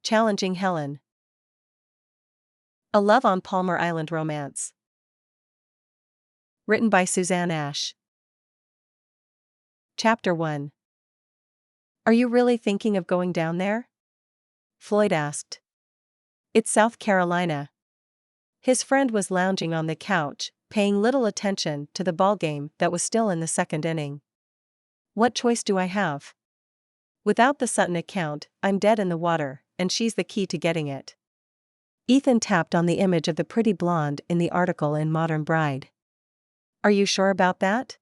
Challenging Helen. A Love on Palmer Island Romance. Written by Susanne. Chapter 1. Are you really thinking of going down there? Floyd asked. It's South Carolina. His friend was lounging on the couch, paying little attention to the ballgame that was still in the second inning. What choice do I have? Without the Sutton account, I'm dead in the water, and she's the key to getting it. Ethan tapped on the image of the pretty blonde in the article in Modern Bride. Are you sure about that?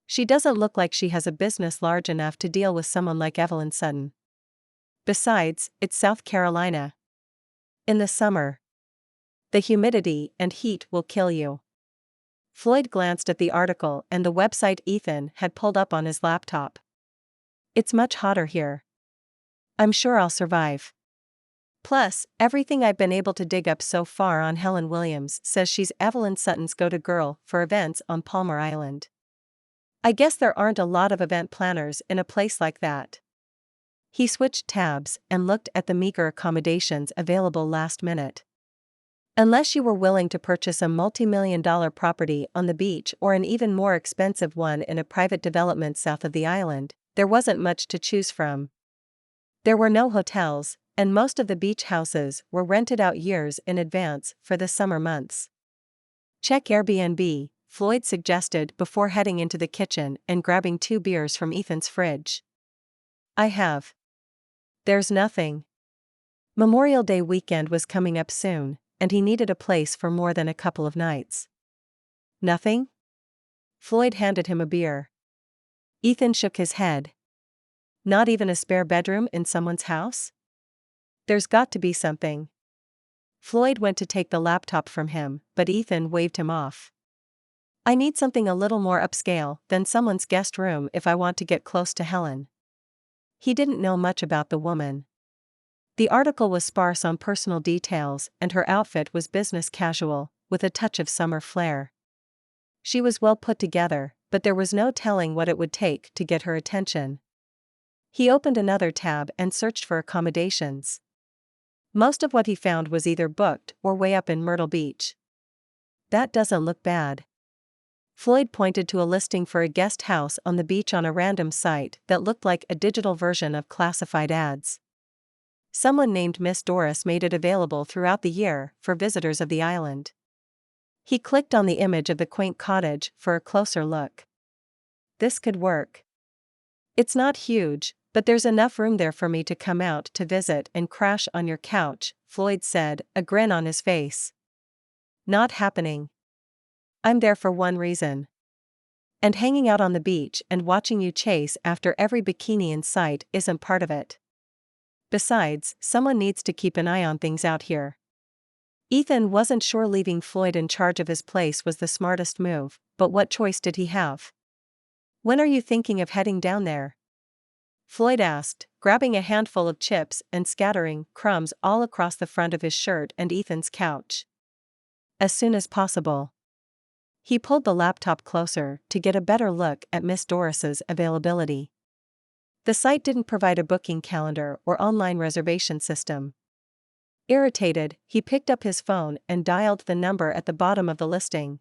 She doesn't look like she has a business large enough to deal with someone like Evelyn Sutton. Besides, it's South Carolina. In the summer, the humidity and heat will kill you. Floyd glanced at the article and the website Ethan had pulled up on his laptop. It's much hotter here. I'm sure I'll survive. Plus, everything I've been able to dig up so far on Helen Williams says she's Evelyn Sutton's go-to girl for events on Palmer Island. I guess there aren't a lot of event planners in a place like that. He switched tabs and looked at the meager accommodations available last minute. Unless you were willing to purchase a multi-million-dollar property on the beach or an even more expensive one in a private development south of the island, there wasn't much to choose from. There were no hotels, and most of the beach houses were rented out years in advance for the summer months. Check Airbnb, Floyd suggested before heading into the kitchen and grabbing 2 beers from Ethan's fridge. I have. There's nothing. Memorial Day weekend was coming up soon, and he needed a place for more than a couple of nights. Nothing? Floyd handed him a beer. Ethan shook his head. Not even a spare bedroom in someone's house? There's got to be something. Floyd went to take the laptop from him, but Ethan waved him off. I need something a little more upscale than someone's guest room if I want to get close to Helen. He didn't know much about the woman. The article was sparse on personal details and her outfit was business casual, with a touch of summer flair. She was well put together, but there was no telling what it would take to get her attention. He opened another tab and searched for accommodations. Most of what he found was either booked or way up in Myrtle Beach. That doesn't look bad. Floyd pointed to a listing for a guest house on the beach on a random site that looked like a digital version of classified ads. Someone named Miss Doris made it available throughout the year for visitors of the island. He clicked on the image of the quaint cottage for a closer look. This could work. It's not huge, but there's enough room there for me to come out to visit and crash on your couch, Floyd said, a grin on his face. Not happening. I'm there for one reason. And hanging out on the beach and watching you chase after every bikini in sight isn't part of it. Besides, someone needs to keep an eye on things out here. Ethan wasn't sure leaving Floyd in charge of his place was the smartest move, but what choice did he have? When are you thinking of heading down there? Floyd asked, grabbing a handful of chips and scattering crumbs all across the front of his shirt and Ethan's couch. As soon as possible. He pulled the laptop closer to get a better look at Miss Doris's availability. The site didn't provide a booking calendar or online reservation system. Irritated, he picked up his phone and dialed the number at the bottom of the listing.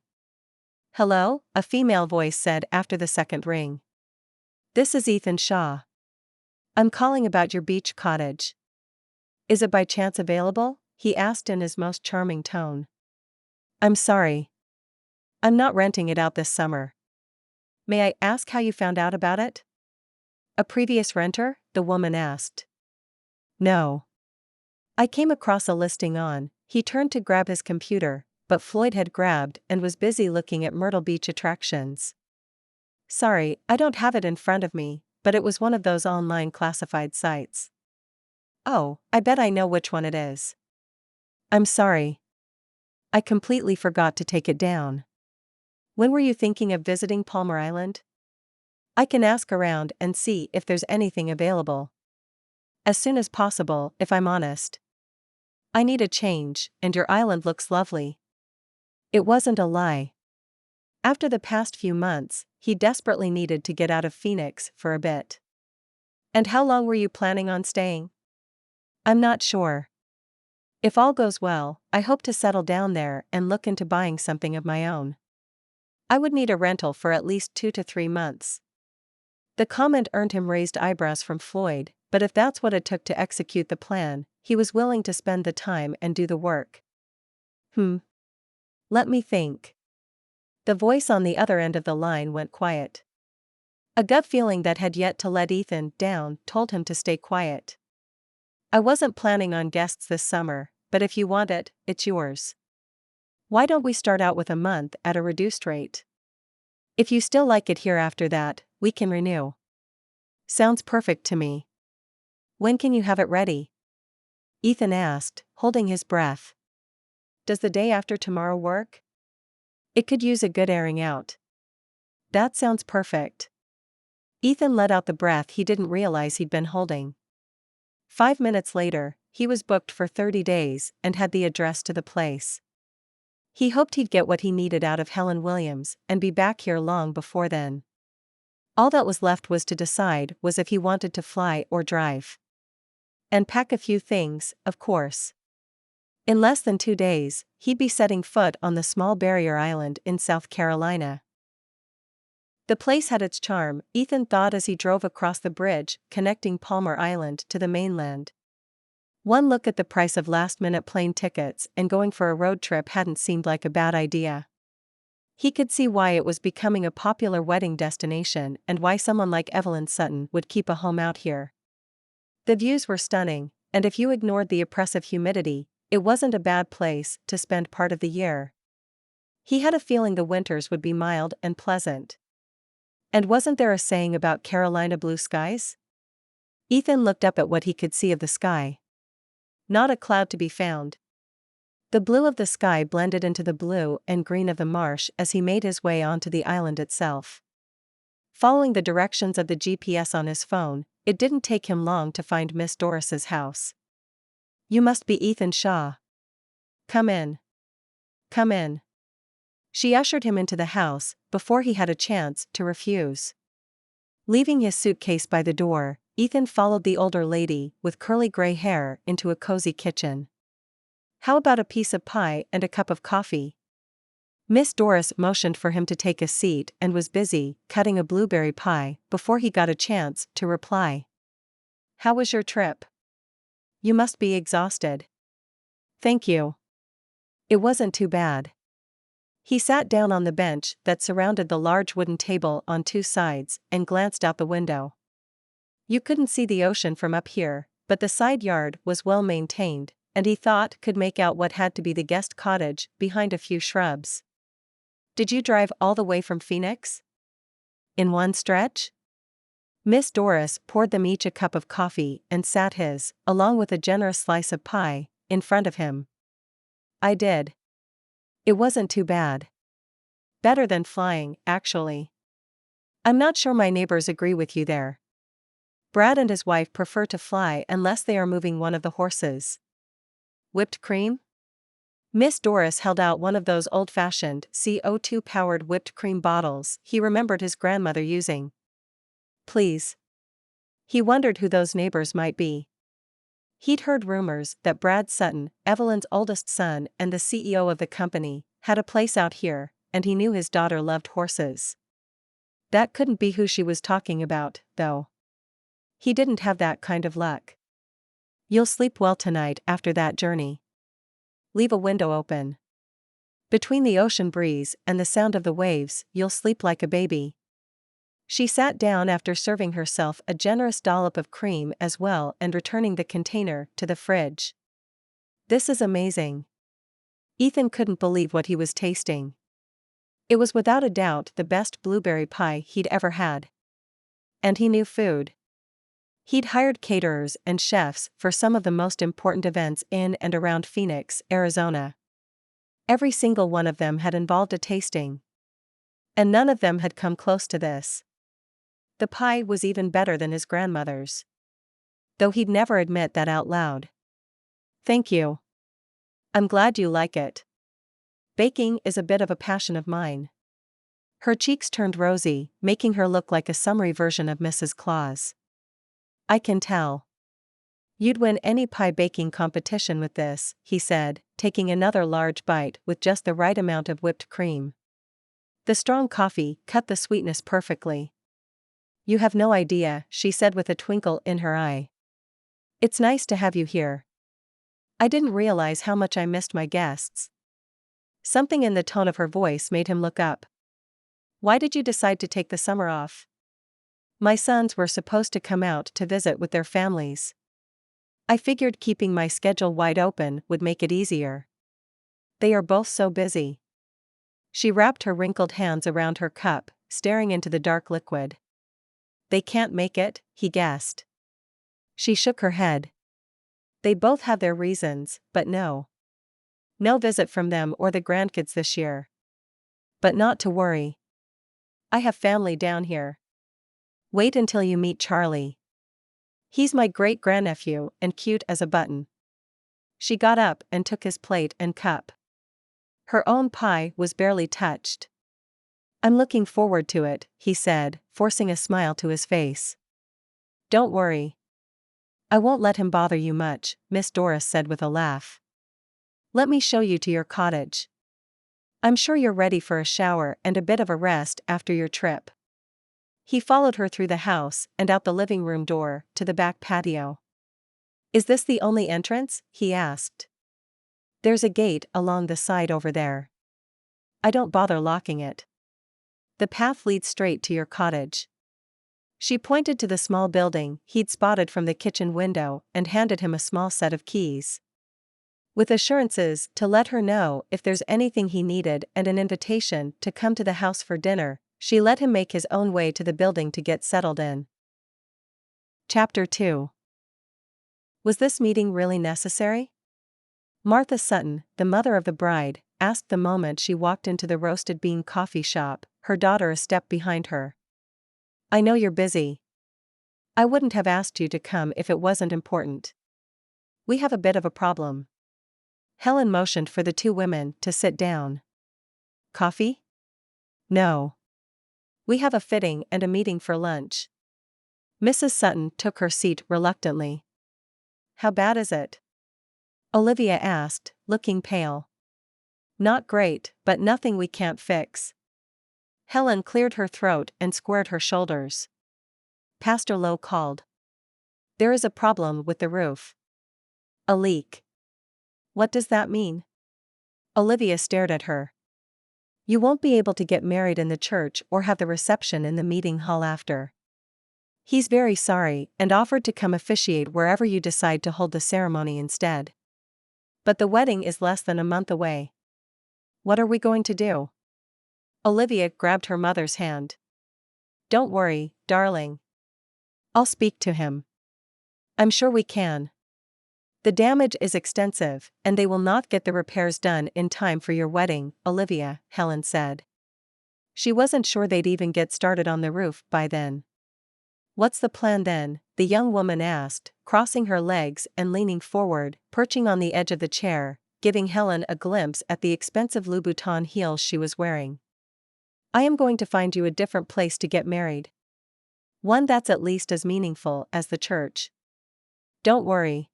Hello, a female voice said after the second ring. This is Ethan Shaw. I'm calling about your beach cottage. Is it by chance available? He asked in his most charming tone. I'm sorry. I'm not renting it out this summer. May I ask how you found out about it? A previous renter? The woman asked. No. I came across a listing on. He turned to grab his computer, but Floyd had grabbed and was busy looking at Myrtle Beach attractions. Sorry, I don't have it in front of me, but it was one of those online classified sites. Oh, I bet I know which one it is. I'm sorry. I completely forgot to take it down. When were you thinking of visiting Palmer Island? I can ask around and see if there's anything available. As soon as possible, if I'm honest. I need a change, and your island looks lovely. It wasn't a lie. After the past few months, he desperately needed to get out of Phoenix for a bit. And how long were you planning on staying? I'm not sure. If all goes well, I hope to settle down there and look into buying something of my own. I would need a rental for at least 2 to 3 months. The comment earned him raised eyebrows from Floyd, but if that's what it took to execute the plan, he was willing to spend the time and do the work. Let me think. The voice on the other end of the line went quiet. A gut feeling that had yet to let Ethan down told him to stay quiet. I wasn't planning on guests this summer, but if you want it, it's yours. Why don't we start out with a month at a reduced rate? If you still like it here after that, we can renew. Sounds perfect to me. When can you have it ready? Ethan asked, holding his breath. Does the day after tomorrow work? It could use a good airing out. That sounds perfect. Ethan let out the breath he didn't realize he'd been holding. 5 minutes later, he was booked for 30 days and had the address to the place. He hoped he'd get what he needed out of Helen Williams and be back here long before then. All that was left was to decide was if he wanted to fly or drive. And pack a few things, of course. In less than 2 days, he'd be setting foot on the small barrier island in South Carolina. The place had its charm, Ethan thought as he drove across the bridge connecting Palmer Island to the mainland. One look at the price of last-minute plane tickets and going for a road trip hadn't seemed like a bad idea. He could see why it was becoming a popular wedding destination and why someone like Evelyn Sutton would keep a home out here. The views were stunning, and if you ignored the oppressive humidity, it wasn't a bad place to spend part of the year. He had a feeling the winters would be mild and pleasant. And wasn't there a saying about Carolina blue skies? Ethan looked up at what he could see of the sky. Not a cloud to be found. The blue of the sky blended into the blue and green of the marsh as he made his way onto the island itself. Following the directions of the GPS on his phone, it didn't take him long to find Miss Doris's house. You must be Ethan Shaw. Come in. Come in. She ushered him into the house before he had a chance to refuse. Leaving his suitcase by the door, Ethan followed the older lady with curly gray hair into a cozy kitchen. How about a piece of pie and a cup of coffee? Miss Doris motioned for him to take a seat and was busy cutting a blueberry pie before he got a chance to reply. How was your trip? You must be exhausted. Thank you. It wasn't too bad. He sat down on the bench that surrounded the large wooden table on 2 sides and glanced out the window. You couldn't see the ocean from up here, but the side yard was well maintained, and he thought could make out what had to be the guest cottage behind a few shrubs. Did you drive all the way from Phoenix? In one stretch? Miss Doris poured them each a cup of coffee and sat his, along with a generous slice of pie, in front of him. I did. It wasn't too bad. Better than flying, actually. I'm not sure my neighbors agree with you there. Brad and his wife prefer to fly unless they are moving one of the horses. Whipped cream? Miss Doris held out one of those old-fashioned CO2-powered whipped cream bottles he remembered his grandmother using. Please. He wondered who those neighbors might be. He'd heard rumors that Brad Sutton, Evelyn's oldest son and the CEO of the company, had a place out here, and he knew his daughter loved horses. That couldn't be who she was talking about, though. He didn't have that kind of luck. You'll sleep well tonight after that journey. Leave a window open. Between the ocean breeze and the sound of the waves, you'll sleep like a baby. She sat down after serving herself a generous dollop of cream as well and returning the container to the fridge. This is amazing. Ethan couldn't believe what he was tasting. It was without a doubt the best blueberry pie he'd ever had. And he knew food. He'd hired caterers and chefs for some of the most important events in and around Phoenix, Arizona. Every single one of them had involved a tasting. And none of them had come close to this. The pie was even better than his grandmother's. Though he'd never admit that out loud. Thank you. I'm glad you like it. Baking is a bit of a passion of mine. Her cheeks turned rosy, making her look like a summery version of Mrs. Claus. I can tell. You'd win any pie baking competition with this, he said, taking another large bite with just the right amount of whipped cream. The strong coffee cut the sweetness perfectly. You have no idea, she said with a twinkle in her eye. It's nice to have you here. I didn't realize how much I missed my guests. Something in the tone of her voice made him look up. Why did you decide to take the summer off? My sons were supposed to come out to visit with their families. I figured keeping my schedule wide open would make it easier. They are both so busy. She wrapped her wrinkled hands around her cup, staring into the dark liquid. They can't make it, he guessed. She shook her head. They both have their reasons, but no. No visit from them or the grandkids this year. But not to worry. I have family down here. Wait until you meet Charlie. He's my great-grandnephew and cute as a button. She got up and took his plate and cup. Her own pie was barely touched. I'm looking forward to it, he said, forcing a smile to his face. Don't worry. I won't let him bother you much, Miss Doris said with a laugh. Let me show you to your cottage. I'm sure you're ready for a shower and a bit of a rest after your trip. He followed her through the house and out the living room door to the back patio. Is this the only entrance? He asked. There's a gate along the side over there. I don't bother locking it. The path leads straight to your cottage. She pointed to the small building he'd spotted from the kitchen window and handed him a small set of keys. With assurances to let her know if there's anything he needed and an invitation to come to the house for dinner, she let him make his own way to the building to get settled in. Chapter 2. Was this meeting really necessary? Martha Sutton, the mother of the bride, asked the moment she walked into the roasted bean coffee shop, her daughter a step behind her. I know you're busy. I wouldn't have asked you to come if it wasn't important. We have a bit of a problem. Helen motioned for the two women to sit down. Coffee? No. We have a fitting and a meeting for lunch. Mrs. Sutton took her seat reluctantly. How bad is it? Olivia asked, looking pale. Not great, but nothing we can't fix. Helen cleared her throat and squared her shoulders. Pastor Lowe called. There is a problem with the roof. A leak. What does that mean? Olivia stared at her. You won't be able to get married in the church or have the reception in the meeting hall after. He's very sorry and offered to come officiate wherever you decide to hold the ceremony instead. But the wedding is less than a month away. What are we going to do? Olivia grabbed her mother's hand. Don't worry, darling. I'll speak to him. I'm sure we can. The damage is extensive, and they will not get the repairs done in time for your wedding, Olivia, Helen said. She wasn't sure they'd even get started on the roof by then. What's the plan then? The young woman asked, crossing her legs and leaning forward, perching on the edge of the chair, giving Helen a glimpse at the expensive Louboutin heels she was wearing. I am going to find you a different place to get married. One that's at least as meaningful as the church. Don't worry.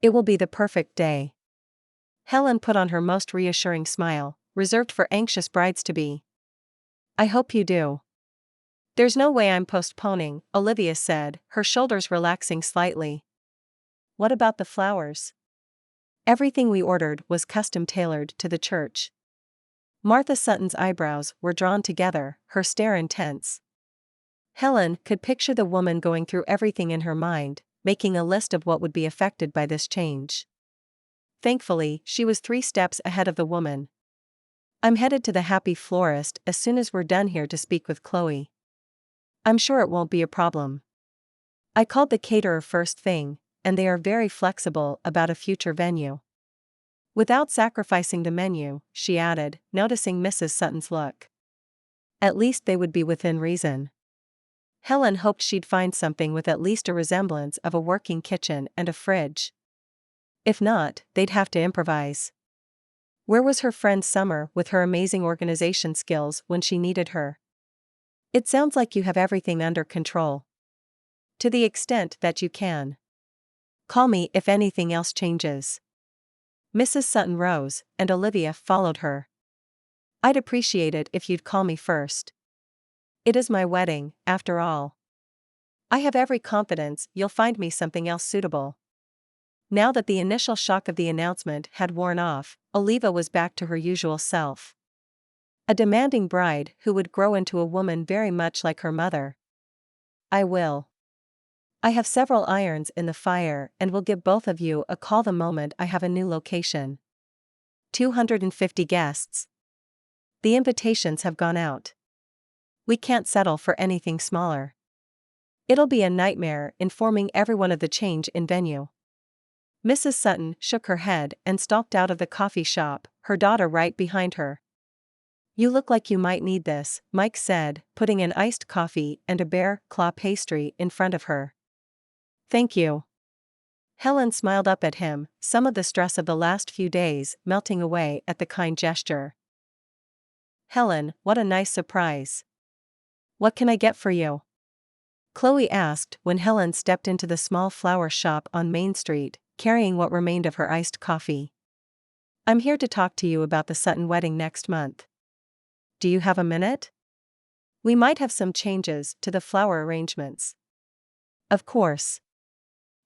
It will be the perfect day. Helen put on her most reassuring smile, reserved for anxious brides-to-be. I hope you do. There's no way I'm postponing, Olivia said, her shoulders relaxing slightly. What about the flowers? Everything we ordered was custom-tailored to the church. Martha Sutton's eyebrows were drawn together, her stare intense. Helen could picture the woman going through everything in her mind, making a list of what would be affected by this change. Thankfully, she was 3 steps ahead of the woman. I'm headed to the Happy Florist as soon as we're done here to speak with Chloe. I'm sure it won't be a problem. I called the caterer first thing, and they are very flexible about a future venue. Without sacrificing the menu, she added, noticing Mrs. Sutton's look. At least they would be within reason. Helen hoped she'd find something with at least a resemblance of a working kitchen and a fridge. If not, they'd have to improvise. Where was her friend Summer with her amazing organization skills when she needed her? It sounds like you have everything under control. To the extent that you can. Call me if anything else changes. Mrs. Sutton rose, and Olivia followed her. I'd appreciate it if you'd call me first. It is my wedding, after all. I have every confidence you'll find me something else suitable. Now that the initial shock of the announcement had worn off, Olivia was back to her usual self. A demanding bride who would grow into a woman very much like her mother. I will. I have several irons in the fire and will give both of you a call the moment I have a new location. 250 guests. The invitations have gone out. We can't settle for anything smaller. It'll be a nightmare informing everyone of the change in venue. Mrs. Sutton shook her head and stalked out of the coffee shop, her daughter right behind her. You look like you might need this, Mike said, putting an iced coffee and a bear claw pastry in front of her. Thank you. Helen smiled up at him, some of the stress of the last few days melting away at the kind gesture. Helen, what a nice surprise. What can I get for you? Chloe asked when Helen stepped into the small flower shop on Main Street, carrying what remained of her iced coffee. I'm here to talk to you about the Sutton wedding next month. Do you have a minute? We might have some changes to the flower arrangements. Of course.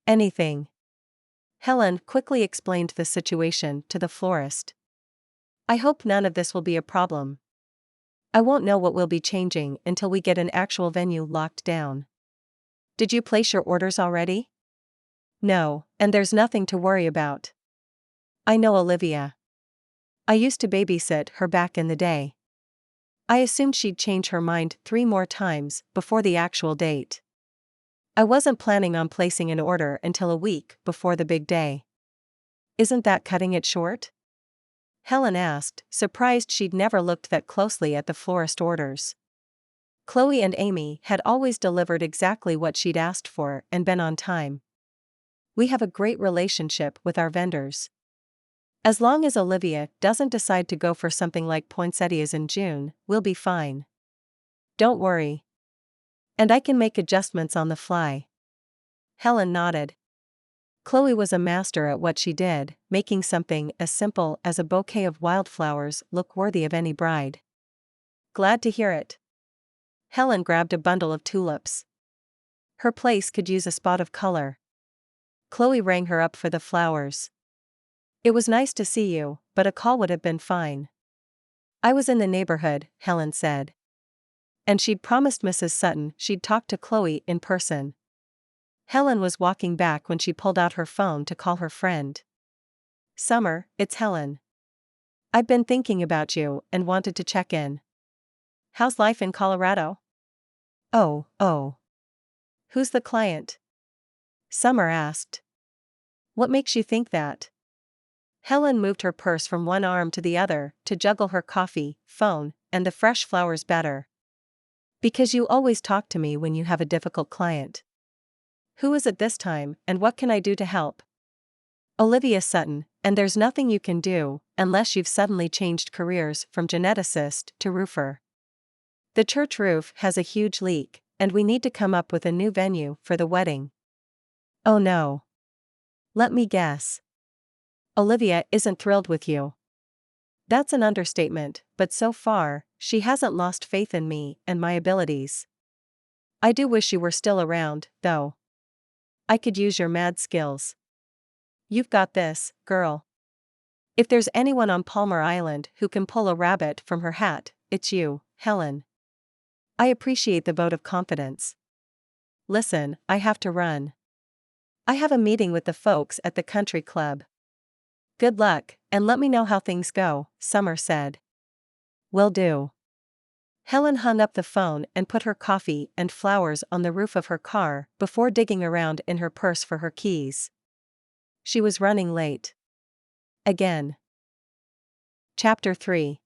Anything. Helen quickly explained the situation to the florist. I hope none of this will be a problem. I won't know what will be changing until we get an actual venue locked down. Did you place your orders already? No, and there's nothing to worry about. I know Olivia. I used to babysit her back in the day. I assumed she'd change her mind 3 more times before the actual date. I wasn't planning on placing an order until a week before the big day. Isn't that cutting it short? Helen asked, surprised she'd never looked that closely at the florist orders. Chloe and Amy had always delivered exactly what she'd asked for and been on time. We have a great relationship with our vendors. As long as Olivia doesn't decide to go for something like poinsettias in June, we'll be fine. Don't worry. And I can make adjustments on the fly. Helen nodded. Chloe was a master at what she did, making something as simple as a bouquet of wildflowers look worthy of any bride. Glad to hear it. Helen grabbed a bundle of tulips. Her place could use a spot of color. Chloe rang her up for the flowers. It was nice to see you, but a call would have been fine. I was in the neighborhood, Helen said. And she'd promised Mrs. Sutton she'd talk to Chloe in person. Helen was walking back when she pulled out her phone to call her friend. Summer, it's Helen. I've been thinking about you and wanted to check in. How's life in Colorado? Oh. Who's the client? Summer asked. What makes you think that? Helen moved her purse from one arm to the other to juggle her coffee, phone, and the fresh flowers better. Because you always talk to me when you have a difficult client. Who is it this time, and what can I do to help? Olivia Sutton, and there's nothing you can do, unless you've suddenly changed careers from geneticist to roofer. The church roof has a huge leak, and we need to come up with a new venue for the wedding. Oh no. Let me guess. Olivia isn't thrilled with you. That's an understatement, but so far, she hasn't lost faith in me and my abilities. I do wish you were still around, though. I could use your mad skills. You've got this, girl. If there's anyone on Palmer Island who can pull a rabbit from her hat, it's you, Helen. I appreciate the vote of confidence. Listen, I have to run. I have a meeting with the folks at the country club. Good luck, and let me know how things go, Summer said. Will do. Helen hung up the phone and put her coffee and flowers on the roof of her car before digging around in her purse for her keys. She was running late. Again. Chapter 3.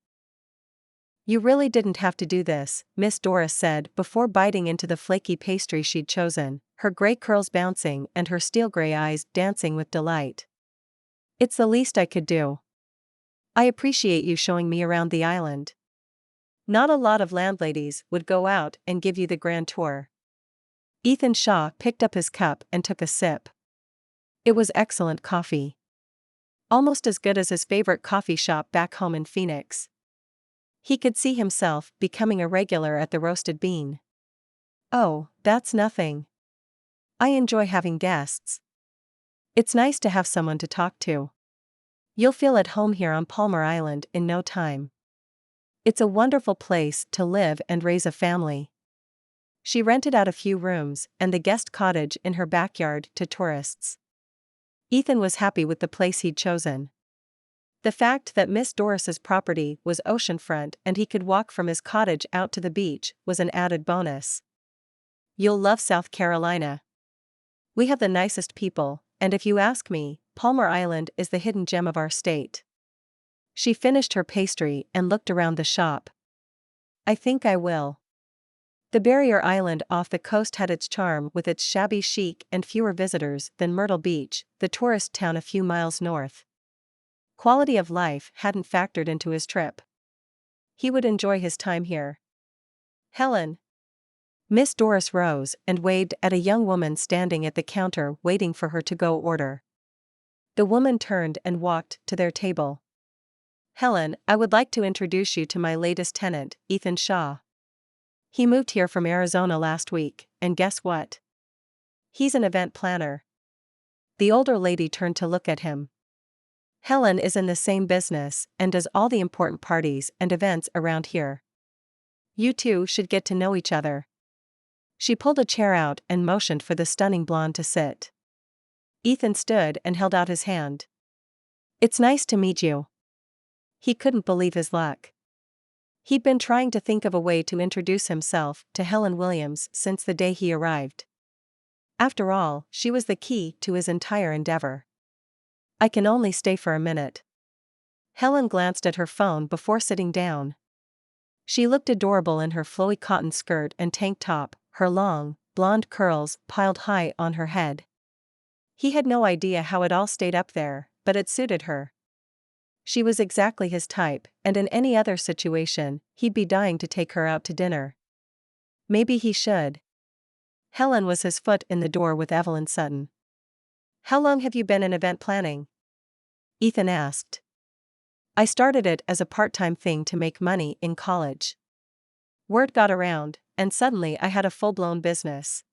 You really didn't have to do this, Miss Doris said before biting into the flaky pastry she'd chosen, her gray curls bouncing and her steel gray eyes dancing with delight. It's the least I could do. I appreciate you showing me around the island. Not a lot of landladies would go out and give you the grand tour. Ethan Shaw picked up his cup and took a sip. It was excellent coffee. Almost as good as his favorite coffee shop back home in Phoenix. He could see himself becoming a regular at the Roasted Bean. Oh, that's nothing. I enjoy having guests. It's nice to have someone to talk to. You'll feel at home here on Palmer Island in no time. It's a wonderful place to live and raise a family. She rented out a few rooms and the guest cottage in her backyard to tourists. Ethan was happy with the place he'd chosen. The fact that Miss Doris's property was oceanfront and he could walk from his cottage out to the beach was an added bonus. You'll love South Carolina. We have the nicest people, and if you ask me, Palmer Island is the hidden gem of our state. She finished her pastry and looked around the shop. I think I will. The barrier island off the coast had its charm with its shabby chic and fewer visitors than Myrtle Beach, the tourist town a few miles north. Quality of life hadn't factored into his trip. He would enjoy his time here. Helen. Miss Doris rose and waved at a young woman standing at the counter waiting for her to-go order. The woman turned and walked to their table. Helen, I would like to introduce you to my latest tenant, Ethan Shaw. He moved here from Arizona last week, and guess what? He's an event planner. The older lady turned to look at him. Helen is in the same business and does all the important parties and events around here. You two should get to know each other. She pulled a chair out and motioned for the stunning blonde to sit. Ethan stood and held out his hand. It's nice to meet you. He couldn't believe his luck. He'd been trying to think of a way to introduce himself to Helen Williams since the day he arrived. After all, she was the key to his entire endeavor. I can only stay for a minute. Helen glanced at her phone before sitting down. She looked adorable in her flowy cotton skirt and tank top, her long, blonde curls piled high on her head. He had no idea how it all stayed up there, but it suited her. She was exactly his type, and in any other situation, he'd be dying to take her out to dinner. Maybe he should. Helen was his foot in the door with Evelyn Sutton. How long have you been in event planning? Ethan asked. I started it as a part-time thing to make money in college. Word got around, and suddenly I had a full-blown business.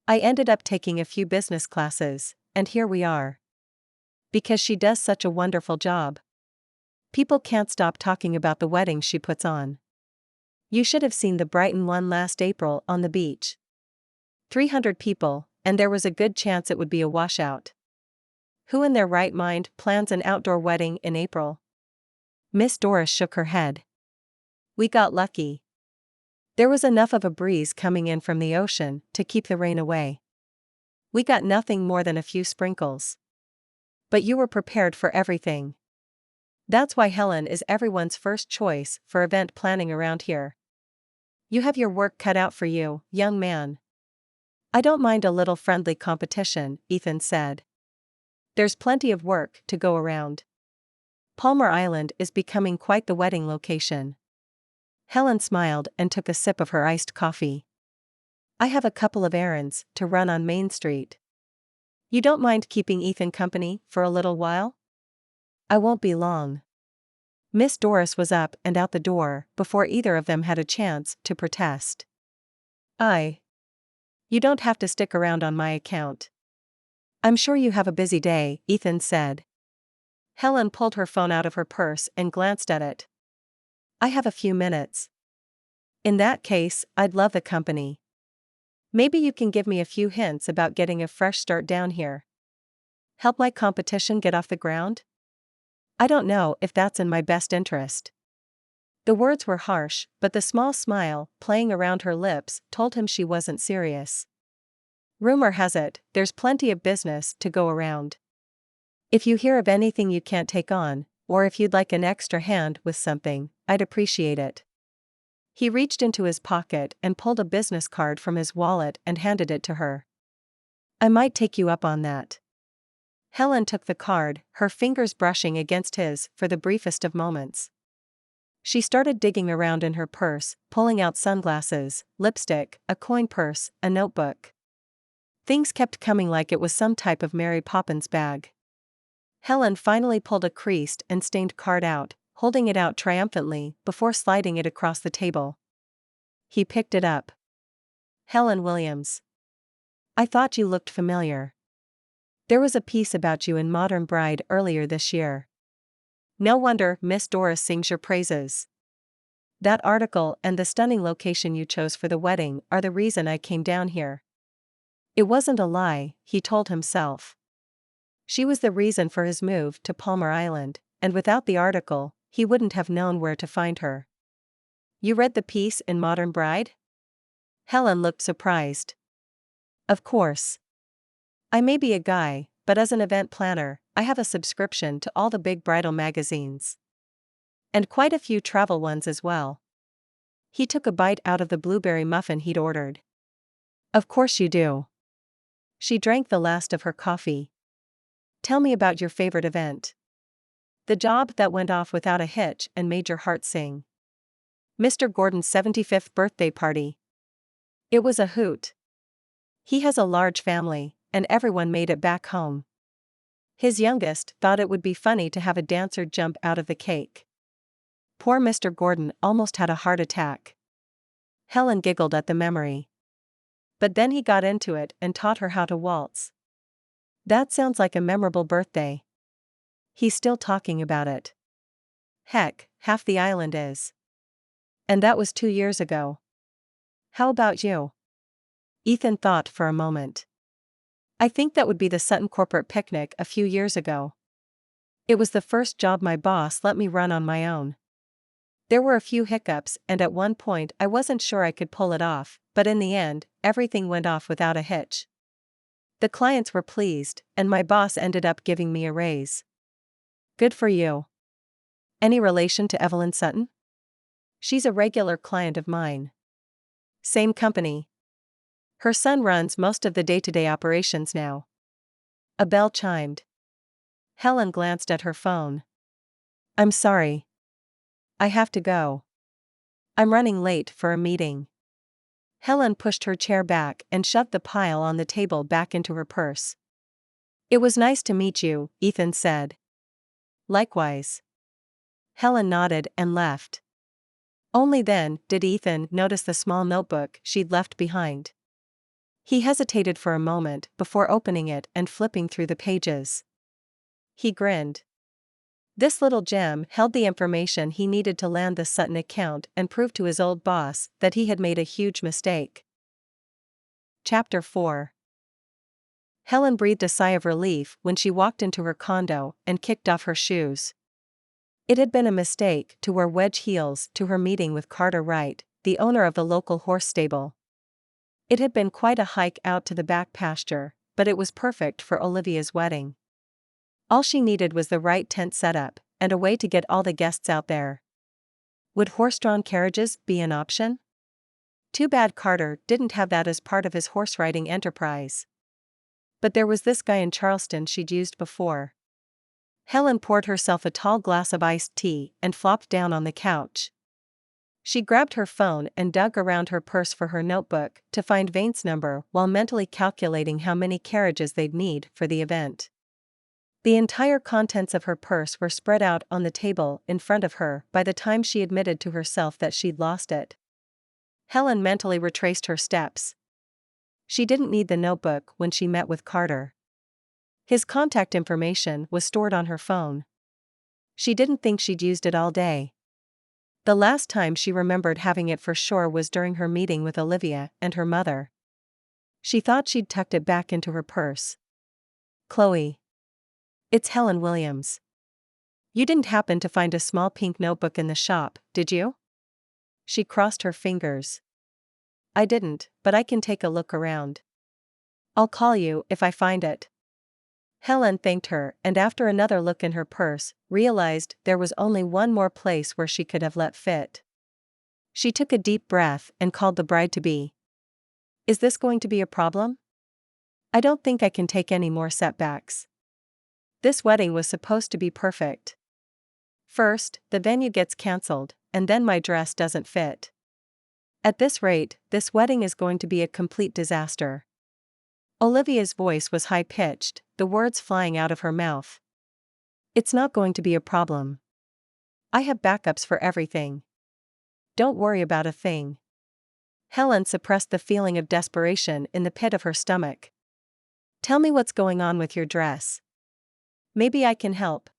I ended up taking a few business classes, and here we are. Because she does such a wonderful job. People can't stop talking about the wedding she puts on. You should have seen the Brighton one last April on the beach. 300 people, and there was a good chance it would be a washout. Who in their right mind plans an outdoor wedding in April? Miss Doris shook her head. We got lucky. There was enough of a breeze coming in from the ocean to keep the rain away. We got nothing more than a few sprinkles. But you were prepared for everything. That's why Helen is everyone's first choice for event planning around here. You have your work cut out for you, young man. I don't mind a little friendly competition, Ethan said. There's plenty of work to go around. Palmer Island is becoming quite the wedding location. Helen smiled and took a sip of her iced coffee. I have a couple of errands to run on Main Street. You don't mind keeping Ethan company for a little while? I won't be long. Miss Doris was up and out the door before either of them had a chance to protest. You don't have to stick around on my account. I'm sure you have a busy day, Ethan said. Helen pulled her phone out of her purse and glanced at it. I have a few minutes. In that case, I'd love the company. Maybe you can give me a few hints about getting a fresh start down here. Help my competition get off the ground? I don't know if that's in my best interest. The words were harsh, but the small smile playing around her lips told him she wasn't serious. Rumor has it, there's plenty of business to go around. If you hear of anything you can't take on, or if you'd like an extra hand with something, I'd appreciate it. He reached into his pocket and pulled a business card from his wallet and handed it to her. I might take you up on that. Helen took the card, her fingers brushing against his for the briefest of moments. She started digging around in her purse, pulling out sunglasses, lipstick, a coin purse, a notebook. Things kept coming like it was some type of Mary Poppins bag. Helen finally pulled a creased and stained card out, holding it out triumphantly before sliding it across the table. He picked it up. Helen Williams. I thought you looked familiar. There was a piece about you in Modern Bride earlier this year. No wonder Miss Doris sings your praises. That article and the stunning location you chose for the wedding are the reason I came down here. It wasn't a lie, he told himself. She was the reason for his move to Palmer Island, and without the article, he wouldn't have known where to find her. You read the piece in Modern Bride? Helen looked surprised. Of course. I may be a guy, but as an event planner, I have a subscription to all the big bridal magazines. And quite a few travel ones as well. He took a bite out of the blueberry muffin he'd ordered. Of course you do. She drank the last of her coffee. Tell me about your favorite event. The job that went off without a hitch and made your heart sing. Mr. Gordon's 75th birthday party. It was a hoot. He has a large family, and everyone made it back home. His youngest thought it would be funny to have a dancer jump out of the cake. Poor Mr. Gordon almost had a heart attack. Helen giggled at the memory. But then he got into it and taught her how to waltz. That sounds like a memorable birthday. He's still talking about it. Heck, half the island is. And that was 2 years ago. How about you? Ethan thought for a moment. I think that would be the Sutton corporate picnic a few years ago. It was the first job my boss let me run on my own. There were a few hiccups, and at one point I wasn't sure I could pull it off, but in the end, everything went off without a hitch. The clients were pleased, and my boss ended up giving me a raise. Good for you. Any relation to Evelyn Sutton? She's a regular client of mine. Same company. Her son runs most of the day-to-day operations now. A bell chimed. Helen glanced at her phone. I'm sorry. I have to go. I'm running late for a meeting. Helen pushed her chair back and shoved the pile on the table back into her purse. It was nice to meet you, Ethan said. Likewise. Helen nodded and left. Only then did Ethan notice the small notebook she'd left behind. He hesitated for a moment before opening it and flipping through the pages. He grinned. This little gem held the information he needed to land the Sutton account and prove to his old boss that he had made a huge mistake. Chapter 4. Helen breathed a sigh of relief when she walked into her condo and kicked off her shoes. It had been a mistake to wear wedge heels to her meeting with Carter Wright, the owner of the local horse stable. It had been quite a hike out to the back pasture, but it was perfect for Olivia's wedding. All she needed was the right tent setup, and a way to get all the guests out there. Would horse-drawn carriages be an option? Too bad Carter didn't have that as part of his horse-riding enterprise. But there was this guy in Charleston she'd used before. Helen poured herself a tall glass of iced tea and flopped down on the couch. She grabbed her phone and dug around her purse for her notebook to find Vane's number while mentally calculating how many carriages they'd need for the event. The entire contents of her purse were spread out on the table in front of her by the time she admitted to herself that she'd lost it. Helen mentally retraced her steps. She didn't need the notebook when she met with Carter. His contact information was stored on her phone. She didn't think she'd used it all day. The last time she remembered having it for sure was during her meeting with Olivia and her mother. She thought she'd tucked it back into her purse. Chloe. It's Helen Williams. You didn't happen to find a small pink notebook in the shop, did you? She crossed her fingers. I didn't, but I can take a look around. I'll call you if I find it. Helen thanked her and after another look in her purse, realized there was only one more place where she could have let fit. She took a deep breath and called the bride-to-be. Is this going to be a problem? I don't think I can take any more setbacks. This wedding was supposed to be perfect. First, the venue gets cancelled, and then my dress doesn't fit. At this rate, this wedding is going to be a complete disaster. Olivia's voice was high-pitched, the words flying out of her mouth. It's not going to be a problem. I have backups for everything. Don't worry about a thing. Helen suppressed the feeling of desperation in the pit of her stomach. Tell me what's going on with your dress. Maybe I can help.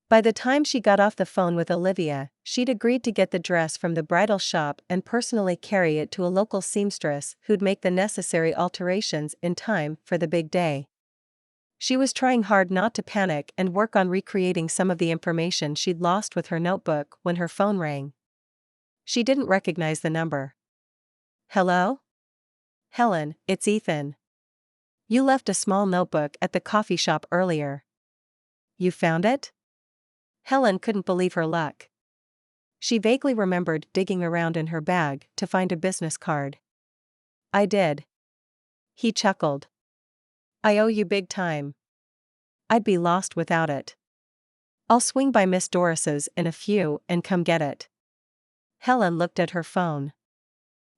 By the time she got off the phone with Olivia, she'd agreed to get the dress from the bridal shop and personally carry it to a local seamstress who'd make the necessary alterations in time for the big day. She was trying hard not to panic and work on recreating some of the information she'd lost with her notebook when her phone rang. She didn't recognize the number. Hello? Helen, it's Ethan. You left a small notebook at the coffee shop earlier. You found it? Helen couldn't believe her luck. She vaguely remembered digging around in her bag to find a business card. I did. He chuckled. I owe you big time. I'd be lost without it. I'll swing by Miss Doris's in a few and come get it. Helen looked at her phone.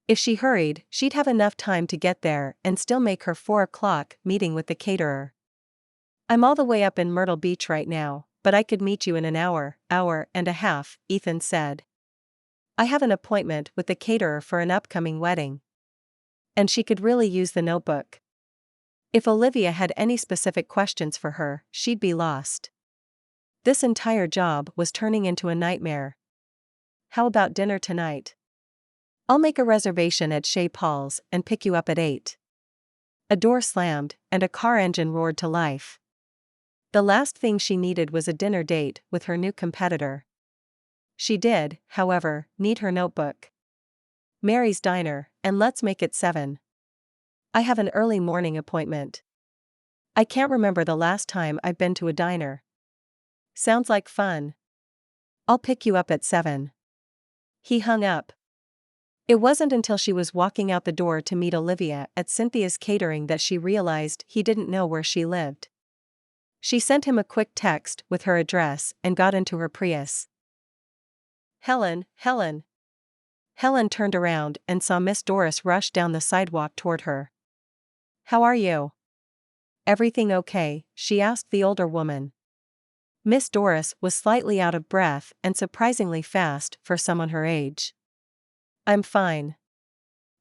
If she hurried, she'd have enough time to get there and still make her 4 o'clock meeting with the caterer. I'm all the way up in Myrtle Beach right now, but I could meet you in an hour and a half, Ethan said. I have an appointment with the caterer for an upcoming wedding. And she could really use the notebook. If Olivia had any specific questions for her, she'd be lost. This entire job was turning into a nightmare. How about dinner tonight? I'll make a reservation at Chez Paul's and pick you up at 8. A door slammed, and a car engine roared to life. The last thing she needed was a dinner date with her new competitor. She did, however, need her notebook. Mary's Diner, and let's make it 7. I have an early morning appointment. I can't remember the last time I've been to a diner. Sounds like fun. I'll pick you up at 7. He hung up. It wasn't until she was walking out the door to meet Olivia at Cynthia's catering that she realized he didn't know where she lived. She sent him a quick text with her address and got into her Prius. Helen. Helen turned around and saw Miss Doris rush down the sidewalk toward her. How are you? Everything okay? She asked the older woman. Miss Doris was slightly out of breath and surprisingly fast for someone her age. I'm fine.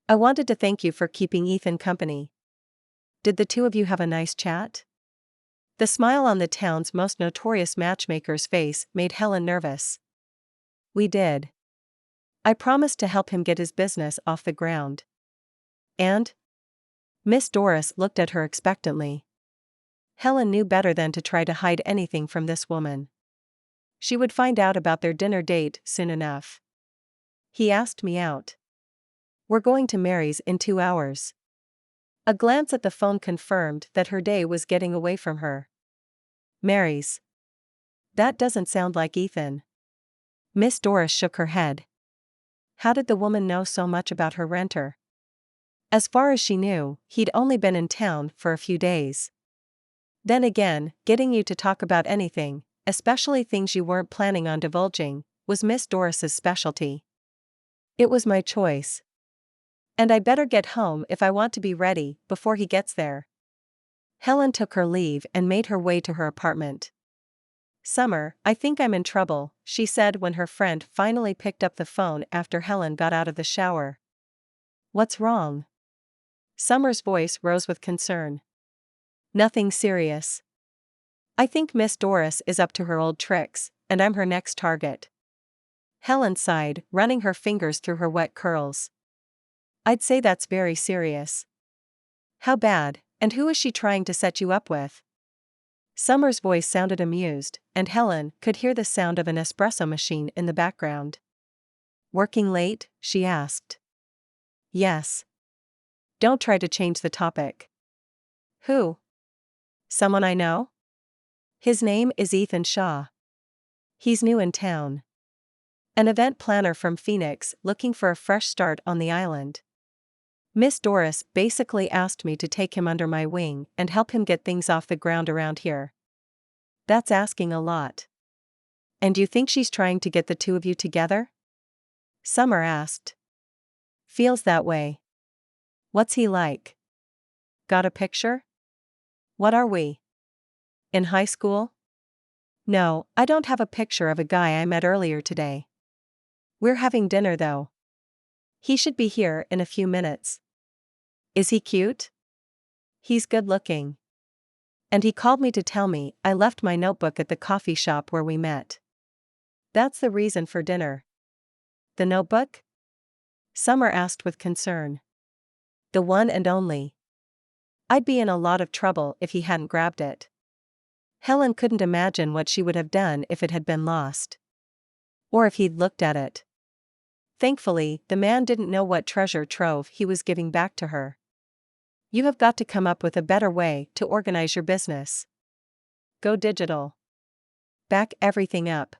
I wanted to thank you for keeping Ethan company. Did the two of you have a nice chat? The smile on the town's most notorious matchmaker's face made Helen nervous. We did. I promised to help him get his business off the ground. And? Miss Doris looked at her expectantly. Helen knew better than to try to hide anything from this woman. She would find out about their dinner date soon enough. He asked me out. We're going to Mary's in 2 hours. A glance at the phone confirmed that her day was getting away from her. Mary's. That doesn't sound like Ethan. Miss Doris shook her head. How did the woman know so much about her renter? As far as she knew, he'd only been in town for a few days. Then again, getting you to talk about anything, especially things you weren't planning on divulging, was Miss Doris's specialty. It was my choice. And I'd better get home if I want to be ready before he gets there. Helen took her leave and made her way to her apartment. Summer, I think I'm in trouble, she said when her friend finally picked up the phone after Helen got out of the shower. What's wrong? Summer's voice rose with concern. Nothing serious. I think Miss Doris is up to her old tricks, and I'm her next target. Helen sighed, running her fingers through her wet curls. I'd say that's very serious. How bad, and who is she trying to set you up with? Summer's voice sounded amused, and Helen could hear the sound of an espresso machine in the background. Working late? She asked. Yes. Don't try to change the topic. Who? Someone I know? His name is Ethan Shaw. He's new in town. An event planner from Phoenix looking for a fresh start on the island. Miss Doris basically asked me to take him under my wing and help him get things off the ground around here. That's asking a lot. And you think she's trying to get the two of you together? Summer asked. Feels that way. What's he like? Got a picture? What are we? In high school? No, I don't have a picture of a guy I met earlier today. We're having dinner though. He should be here in a few minutes. Is he cute? He's good looking. And he called me to tell me I left my notebook at the coffee shop where we met. That's the reason for dinner. The notebook? Summer asked with concern. The one and only. I'd be in a lot of trouble if he hadn't grabbed it. Helen couldn't imagine what she would have done if it had been lost. Or if he'd looked at it. Thankfully, the man didn't know what treasure trove he was giving back to her. You have got to come up with a better way to organize your business. Go digital. Back everything up.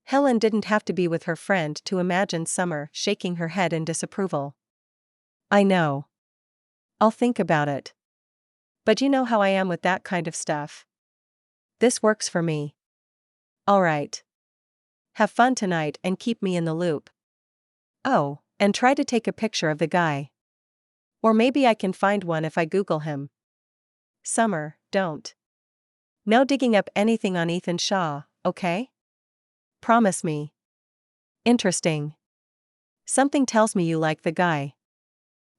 Helen didn't have to be with her friend to imagine Summer shaking her head in disapproval. I know. I'll think about it. But you know how I am with that kind of stuff. This works for me. All right. Have fun tonight and keep me in the loop. Oh, and try to take a picture of the guy. Or maybe I can find one if I Google him. Summer, don't. No digging up anything on Ethan Shaw, okay? Promise me. Interesting. Something tells me you like the guy.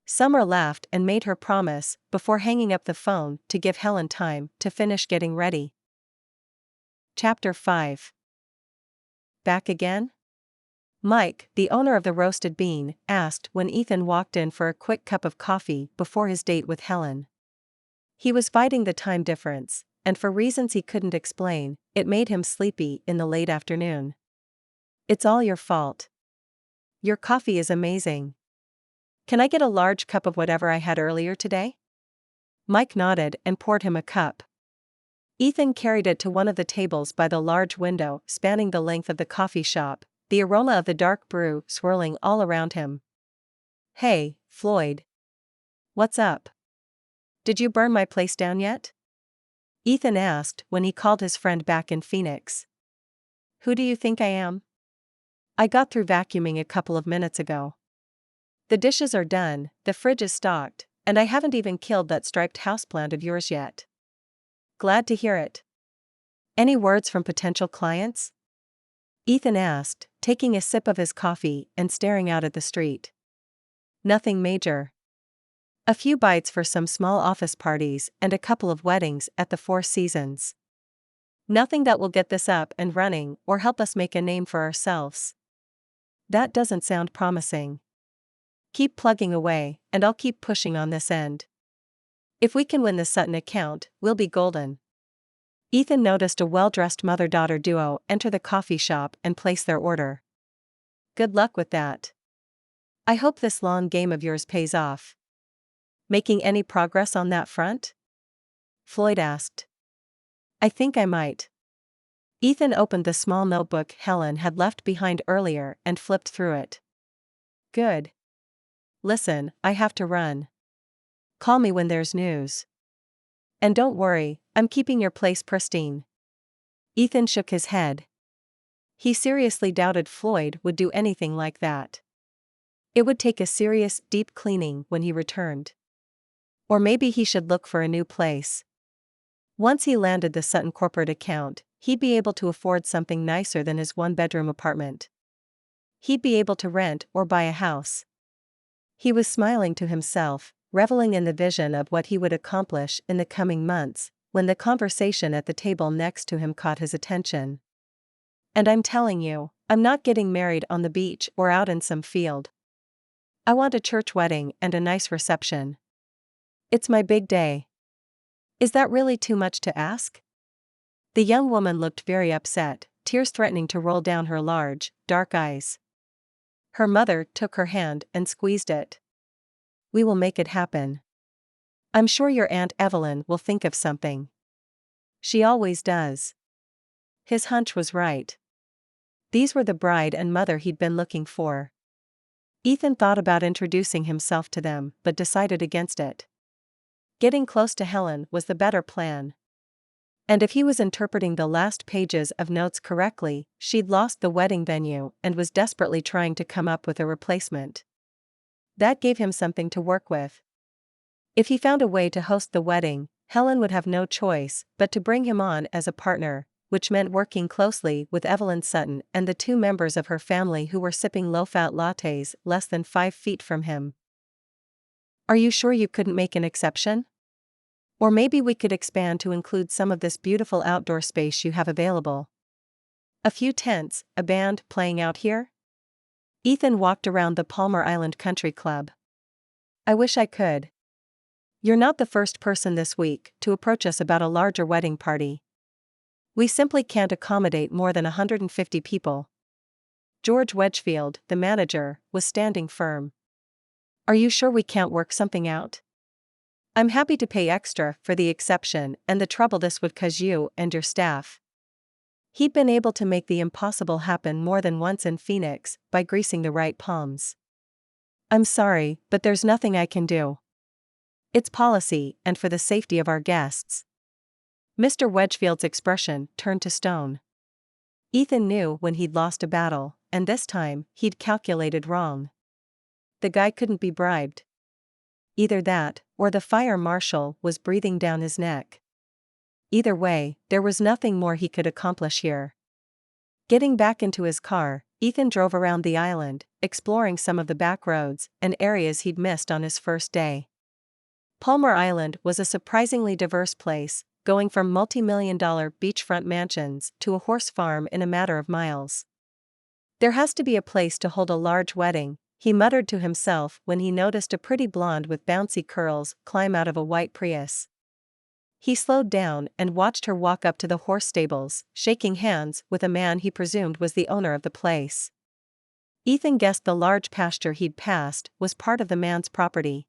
Summer laughed and made her promise before hanging up the phone to give Helen time to finish getting ready. Chapter 5. Back again? Mike, the owner of the Roasted Bean, asked when Ethan walked in for a quick cup of coffee before his date with Helen. He was fighting the time difference, and for reasons he couldn't explain, it made him sleepy in the late afternoon. It's all your fault. Your coffee is amazing. Can I get a large cup of whatever I had earlier today? Mike nodded and poured him a cup. Ethan carried it to one of the tables by the large window spanning the length of the coffee shop, the aroma of the dark brew swirling all around him. Hey, Floyd. What's up? Did you burn my place down yet? Ethan asked when he called his friend back in Phoenix. Who do you think I am? I got through vacuuming a couple of minutes ago. The dishes are done, the fridge is stocked, and I haven't even killed that striped houseplant of yours yet. Glad to hear it. Any words from potential clients? Ethan asked, taking a sip of his coffee and staring out at the street. Nothing major. A few bites for some small office parties and a couple of weddings at the Four Seasons. Nothing that will get this up and running or help us make a name for ourselves. That doesn't sound promising. Keep plugging away, and I'll keep pushing on this end. If we can win the Sutton account, we'll be golden. Ethan noticed a well-dressed mother-daughter duo enter the coffee shop and place their order. Good luck with that. I hope this long game of yours pays off. Making any progress on that front? Floyd asked. I think I might. Ethan opened the small notebook Helen had left behind earlier and flipped through it. Good. Listen, I have to run. Call me when there's news. And don't worry, I'm keeping your place pristine. Ethan shook his head. He seriously doubted Floyd would do anything like that. It would take a serious, deep cleaning when he returned. Or maybe he should look for a new place. Once he landed the Sutton corporate account, he'd be able to afford something nicer than his one-bedroom apartment. He'd be able to rent or buy a house. He was smiling to himself, reveling in the vision of what he would accomplish in the coming months, when the conversation at the table next to him caught his attention. And I'm telling you, I'm not getting married on the beach or out in some field. I want a church wedding and a nice reception. It's my big day. Is that really too much to ask? The young woman looked very upset, tears threatening to roll down her large, dark eyes. Her mother took her hand and squeezed it. We will make it happen. I'm sure your Aunt Evelyn will think of something. She always does. His hunch was right. These were the bride and mother he'd been looking for. Ethan thought about introducing himself to them but decided against it. Getting close to Helen was the better plan. And if he was interpreting the last pages of notes correctly, she'd lost the wedding venue and was desperately trying to come up with a replacement. That gave him something to work with. If he found a way to host the wedding, Helen would have no choice but to bring him on as a partner, which meant working closely with Evelyn Sutton and the two members of her family who were sipping low-fat lattes less than 5 feet from him. Are you sure you couldn't make an exception? Or maybe we could expand to include some of this beautiful outdoor space you have available. A few tents, a band playing out here? Ethan walked around the Palmer Island Country Club. I wish I could. You're not the first person this week to approach us about a larger wedding party. We simply can't accommodate more than 150 people. George Wedgfield, the manager, was standing firm. Are you sure we can't work something out? I'm happy to pay extra for the exception and the trouble this would cause you and your staff. He'd been able to make the impossible happen more than once in Phoenix by greasing the right palms. I'm sorry, but there's nothing I can do. It's policy and for the safety of our guests. Mr. Wedgfield's expression turned to stone. Ethan knew when he'd lost a battle, and this time he'd calculated wrong. The guy couldn't be bribed. Either that, or the fire marshal was breathing down his neck. Either way, there was nothing more he could accomplish here. Getting back into his car, Ethan drove around the island, exploring some of the back roads and areas he'd missed on his first day. Palmer Island was a surprisingly diverse place, going from multi-million-dollar beachfront mansions to a horse farm in a matter of miles. There has to be a place to hold a large wedding, he muttered to himself when he noticed a pretty blonde with bouncy curls climb out of a white Prius. He slowed down and watched her walk up to the horse stables, shaking hands with a man he presumed was the owner of the place. Ethan guessed the large pasture he'd passed was part of the man's property.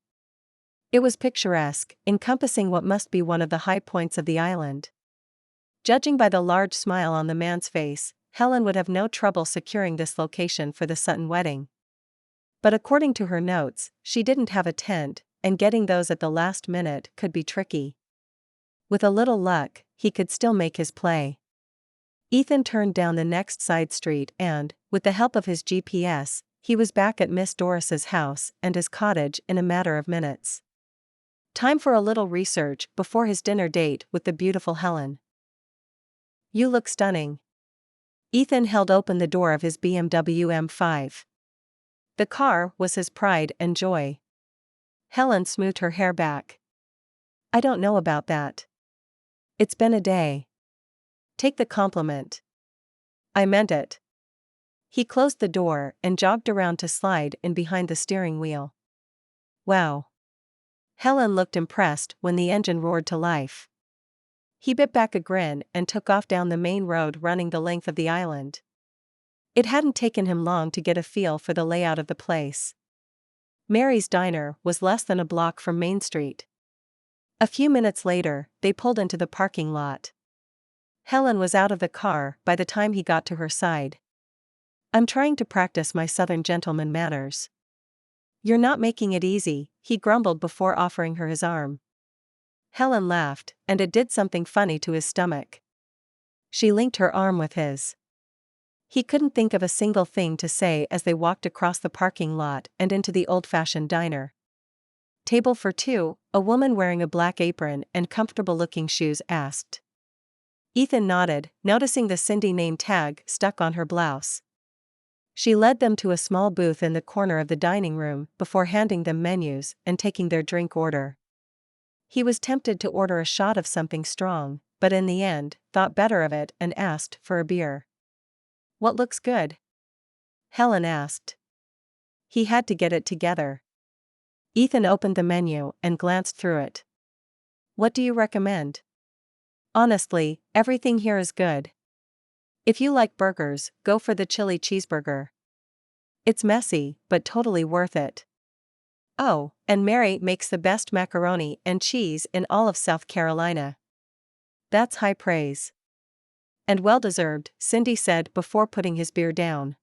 It was picturesque, encompassing what must be one of the high points of the island. Judging by the large smile on the man's face, Helen would have no trouble securing this location for the Sutton wedding. But according to her notes, she didn't have a tent, and getting those at the last minute could be tricky. With a little luck, he could still make his play. Ethan turned down the next side street and, with the help of his GPS, he was back at Miss Doris's house and his cottage in a matter of minutes. Time for a little research before his dinner date with the beautiful Helen. You look stunning. Ethan held open the door of his BMW M5. The car was his pride and joy. Helen smoothed her hair back. I don't know about that. It's been a day. Take the compliment. I meant it. He closed the door and jogged around to slide in behind the steering wheel. Wow. Helen looked impressed when the engine roared to life. He bit back a grin and took off down the main road running the length of the island. It hadn't taken him long to get a feel for the layout of the place. Mary's Diner was less than a block from Main Street. A few minutes later, they pulled into the parking lot. Helen was out of the car by the time he got to her side. I'm trying to practice my Southern gentleman manners. You're not making it easy, he grumbled before offering her his arm. Helen laughed, and it did something funny to his stomach. She linked her arm with his. He couldn't think of a single thing to say as they walked across the parking lot and into the old-fashioned diner. Table for two, a woman wearing a black apron and comfortable-looking shoes asked. Ethan nodded, noticing the Cindy name tag stuck on her blouse. She led them to a small booth in the corner of the dining room before handing them menus and taking their drink order. He was tempted to order a shot of something strong, but in the end, thought better of it and asked for a beer. What looks good? Helen asked. He had to get it together. Ethan opened the menu and glanced through it. What do you recommend? Honestly, everything here is good. If you like burgers, go for the chili cheeseburger. It's messy, but totally worth it. Oh, and Mary makes the best macaroni and cheese in all of South Carolina. That's high praise. And well-deserved, Cindy said before putting his beer down.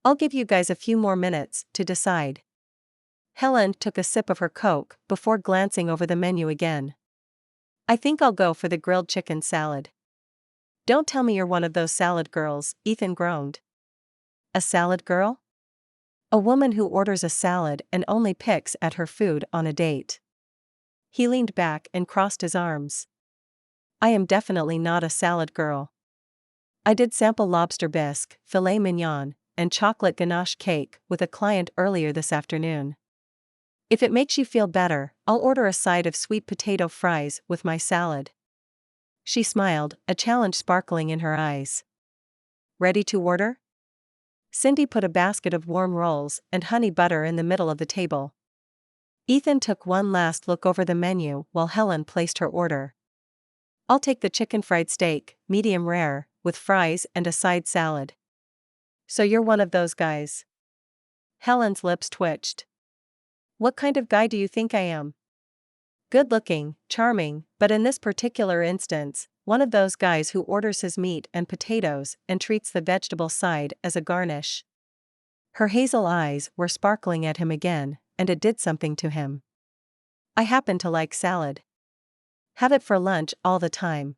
I'll give you guys a few more minutes to decide. Helen took a sip of her Coke before glancing over the menu again. I think I'll go for the grilled chicken salad. Don't tell me you're one of those salad girls, Ethan groaned. A salad girl? A woman who orders a salad and only picks at her food on a date. He leaned back and crossed his arms. I am definitely not a salad girl. I did sample lobster bisque, filet mignon, and chocolate ganache cake with a client earlier this afternoon. If it makes you feel better, I'll order a side of sweet potato fries with my salad. She smiled, a challenge sparkling in her eyes. Ready to order? Cindy put a basket of warm rolls and honey butter in the middle of the table. Ethan took one last look over the menu while Helen placed her order. I'll take the chicken fried steak, medium rare, with fries and a side salad. So you're one of those guys. Helen's lips twitched. What kind of guy do you think I am? Good looking, charming, but in this particular instance, one of those guys who orders his meat and potatoes and treats the vegetable side as a garnish. Her hazel eyes were sparkling at him again, and it did something to him. I happen to like salad. Have it for lunch all the time.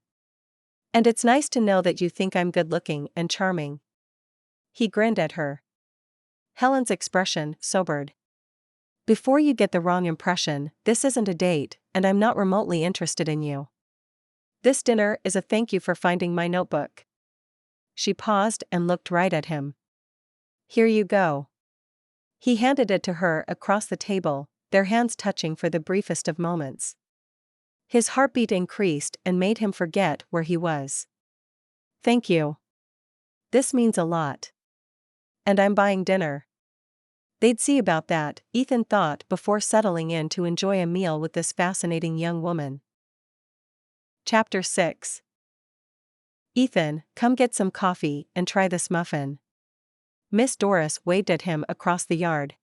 And it's nice to know that you think I'm good looking and charming. He grinned at her. Helen's expression sobered. Before you get the wrong impression, this isn't a date, and I'm not remotely interested in you. This dinner is a thank you for finding my notebook. She paused and looked right at him. Here you go. He handed it to her across the table, their hands touching for the briefest of moments. His heartbeat increased and made him forget where he was. Thank you. This means a lot. And I'm buying dinner. They'd see about that, Ethan thought before settling in to enjoy a meal with this fascinating young woman. Chapter 6. Ethan, come get some coffee and try this muffin. Miss Doris waved at him across the yard.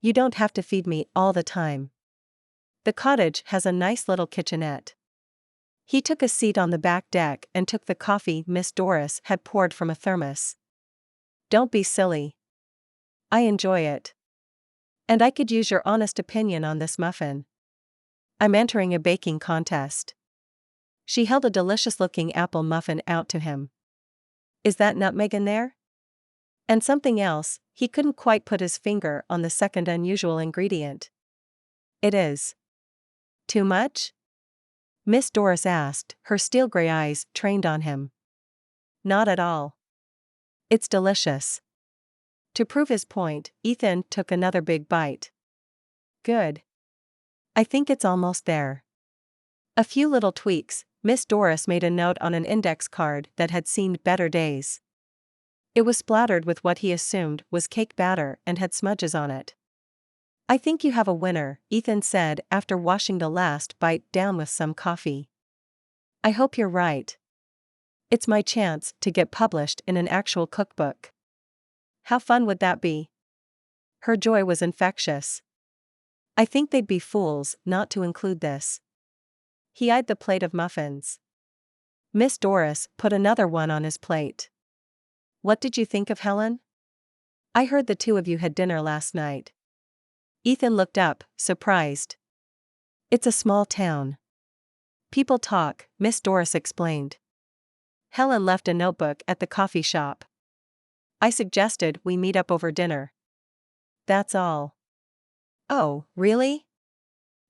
You don't have to feed me all the time. The cottage has a nice little kitchenette. He took a seat on the back deck and took the coffee Miss Doris had poured from a thermos. Don't be silly. I enjoy it. And I could use your honest opinion on this muffin. I'm entering a baking contest. She held a delicious-looking apple muffin out to him. Is that nutmeg in there? And something else, he couldn't quite put his finger on the second unusual ingredient. It is. Too much? Miss Doris asked, her steel-gray eyes trained on him. Not at all. It's delicious. To prove his point, Ethan took another big bite. Good. I think it's almost there. A few little tweaks, Miss Doris made a note on an index card that had seen better days. It was splattered with what he assumed was cake batter and had smudges on it. I think you have a winner, Ethan said after washing the last bite down with some coffee. I hope you're right. It's my chance to get published in an actual cookbook. How fun would that be? Her joy was infectious. I think they'd be fools not to include this. He eyed the plate of muffins. Miss Doris put another one on his plate. What did you think of Helen? I heard the two of you had dinner last night. Ethan looked up, surprised. It's a small town. People talk, Miss Doris explained. Helen left a notebook at the coffee shop. I suggested we meet up over dinner. That's all. Oh, really?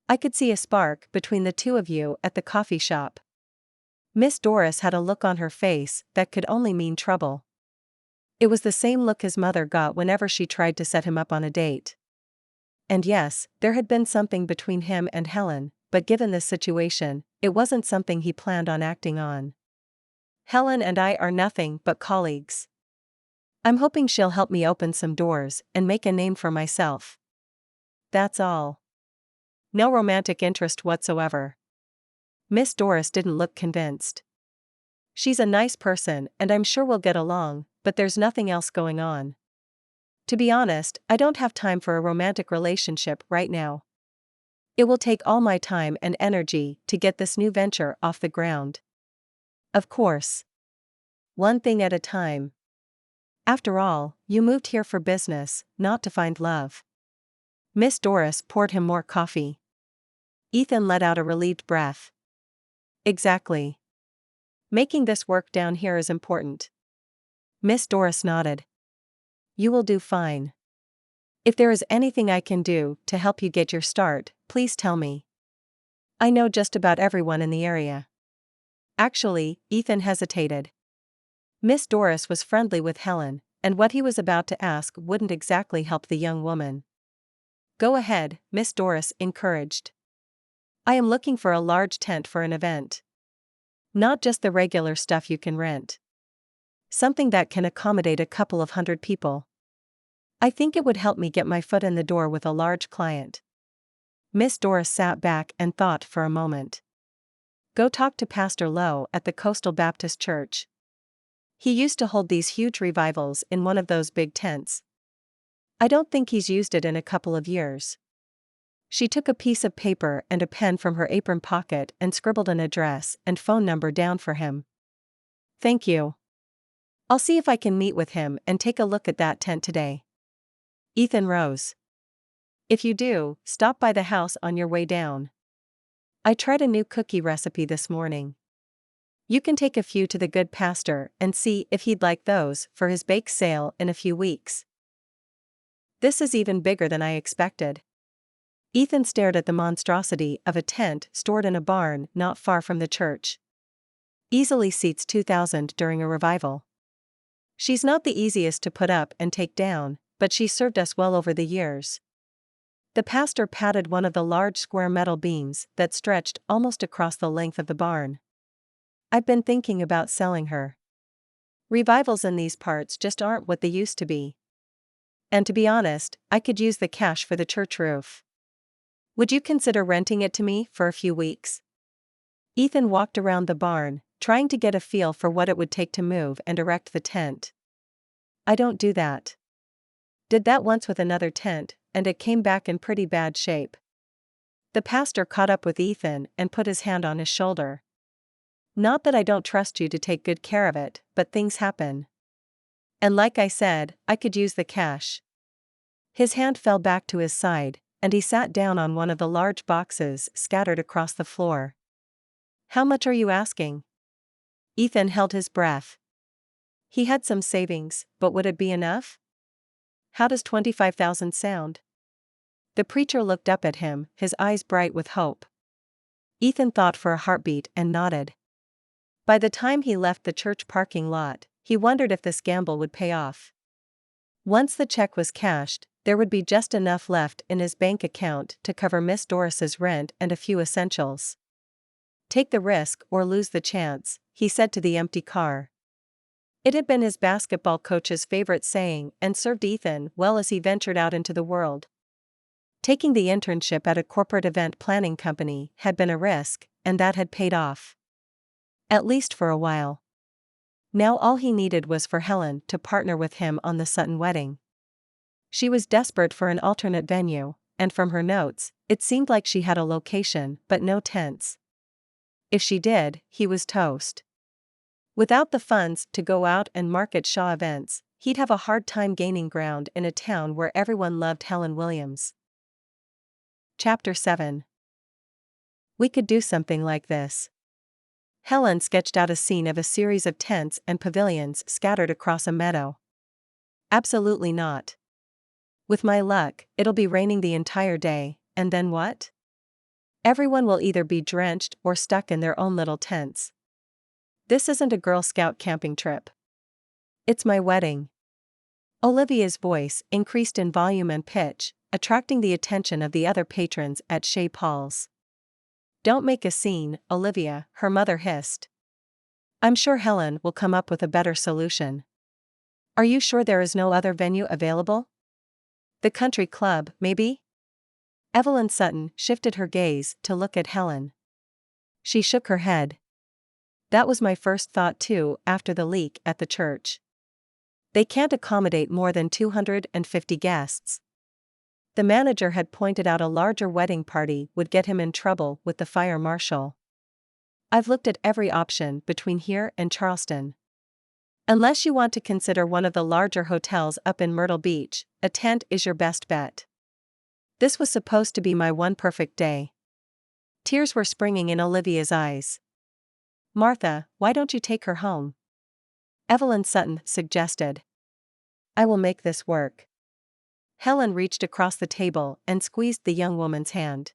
I could see a spark between the two of you at the coffee shop. Miss Doris had a look on her face that could only mean trouble. It was the same look his mother got whenever she tried to set him up on a date. And yes, there had been something between him and Helen, but given this situation, it wasn't something he planned on acting on. Helen and I are nothing but colleagues. I'm hoping she'll help me open some doors and make a name for myself. That's all. No romantic interest whatsoever. Miss Doris didn't look convinced. She's a nice person and I'm sure we'll get along, but there's nothing else going on. To be honest, I don't have time for a romantic relationship right now. It will take all my time and energy to get this new venture off the ground. Of course. One thing at a time. After all, you moved here for business, not to find love. Miss Doris poured him more coffee. Ethan let out a relieved breath. Exactly. Making this work down here is important. Miss Doris nodded. You will do fine. If there is anything I can do to help you get your start, please tell me. I know just about everyone in the area. Actually, Ethan hesitated. Miss Doris was friendly with Helen, and what he was about to ask wouldn't exactly help the young woman. Go ahead, Miss Doris encouraged. I am looking for a large tent for an event. Not just the regular stuff you can rent. Something that can accommodate a couple of hundred people. I think it would help me get my foot in the door with a large client. Miss Doris sat back and thought for a moment. Go talk to Pastor Lowe at the Coastal Baptist Church. He used to hold these huge revivals in one of those big tents. I don't think he's used it in a couple of years. She took a piece of paper and a pen from her apron pocket and scribbled an address and phone number down for him. Thank you. I'll see if I can meet with him and take a look at that tent today. Ethan rose. If you do, stop by the house on your way down. I tried a new cookie recipe this morning. You can take a few to the good pastor and see if he'd like those for his bake sale in a few weeks. This is even bigger than I expected. Ethan stared at the monstrosity of a tent stored in a barn not far from the church. Easily seats 2,000 during a revival. She's not the easiest to put up and take down, but she served us well over the years. The pastor patted one of the large square metal beams that stretched almost across the length of the barn. I've been thinking about selling her. Revivals in these parts just aren't what they used to be. And to be honest, I could use the cash for the church roof. Would you consider renting it to me for a few weeks? Ethan walked around the barn, trying to get a feel for what it would take to move and erect the tent. I don't do that. Did that once with another tent, and it came back in pretty bad shape. The pastor caught up with Ethan and put his hand on his shoulder. Not that I don't trust you to take good care of it, but things happen. And like I said, I could use the cash. His hand fell back to his side, and he sat down on one of the large boxes scattered across the floor. How much are you asking? Ethan held his breath. He had some savings, but would it be enough? How does 25,000 sound? The preacher looked up at him, his eyes bright with hope. Ethan thought for a heartbeat and nodded. By the time he left the church parking lot, he wondered if this gamble would pay off. Once the check was cashed, there would be just enough left in his bank account to cover Miss Doris's rent and a few essentials. Take the risk or lose the chance, he said to the empty car. It had been his basketball coach's favorite saying and served Ethan well as he ventured out into the world. Taking the internship at a corporate event planning company had been a risk, and that had paid off. At least for a while. Now all he needed was for Helen to partner with him on the Sutton wedding. She was desperate for an alternate venue, and from her notes, it seemed like she had a location but no tents. If she did, he was toast. Without the funds to go out and market Shaw events, he'd have a hard time gaining ground in a town where everyone loved Helen Williams. Chapter 7. We could do something like this. Helen sketched out a scene of a series of tents and pavilions scattered across a meadow. Absolutely not. With my luck, it'll be raining the entire day, and then what? Everyone will either be drenched or stuck in their own little tents. This isn't a Girl Scout camping trip. It's my wedding. Olivia's voice increased in volume and pitch, attracting the attention of the other patrons at Shea Paul's. Don't make a scene, Olivia, her mother hissed. I'm sure Helen will come up with a better solution. Are you sure there is no other venue available? The country club, maybe? Evelyn Sutton shifted her gaze to look at Helen. She shook her head. That was my first thought too after the leak at the church. They can't accommodate more than 250 guests. The manager had pointed out a larger wedding party would get him in trouble with the fire marshal. I've looked at every option between here and Charleston. Unless you want to consider one of the larger hotels up in Myrtle Beach, a tent is your best bet. This was supposed to be my one perfect day. Tears were springing in Olivia's eyes. Martha, why don't you take her home? Evelyn Sutton suggested. I will make this work. Helen reached across the table and squeezed the young woman's hand.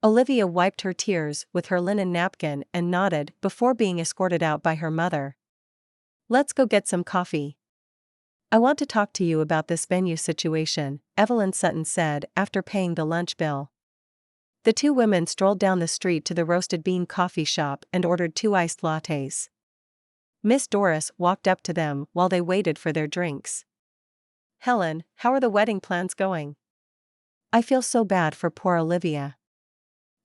Olivia wiped her tears with her linen napkin and nodded before being escorted out by her mother. Let's go get some coffee. I want to talk to you about this venue situation, Evelyn Sutton said after paying the lunch bill. The two women strolled down the street to the Roasted Bean coffee shop and ordered 2 iced lattes. Miss Doris walked up to them while they waited for their drinks. Helen, how are the wedding plans going? I feel so bad for poor Olivia.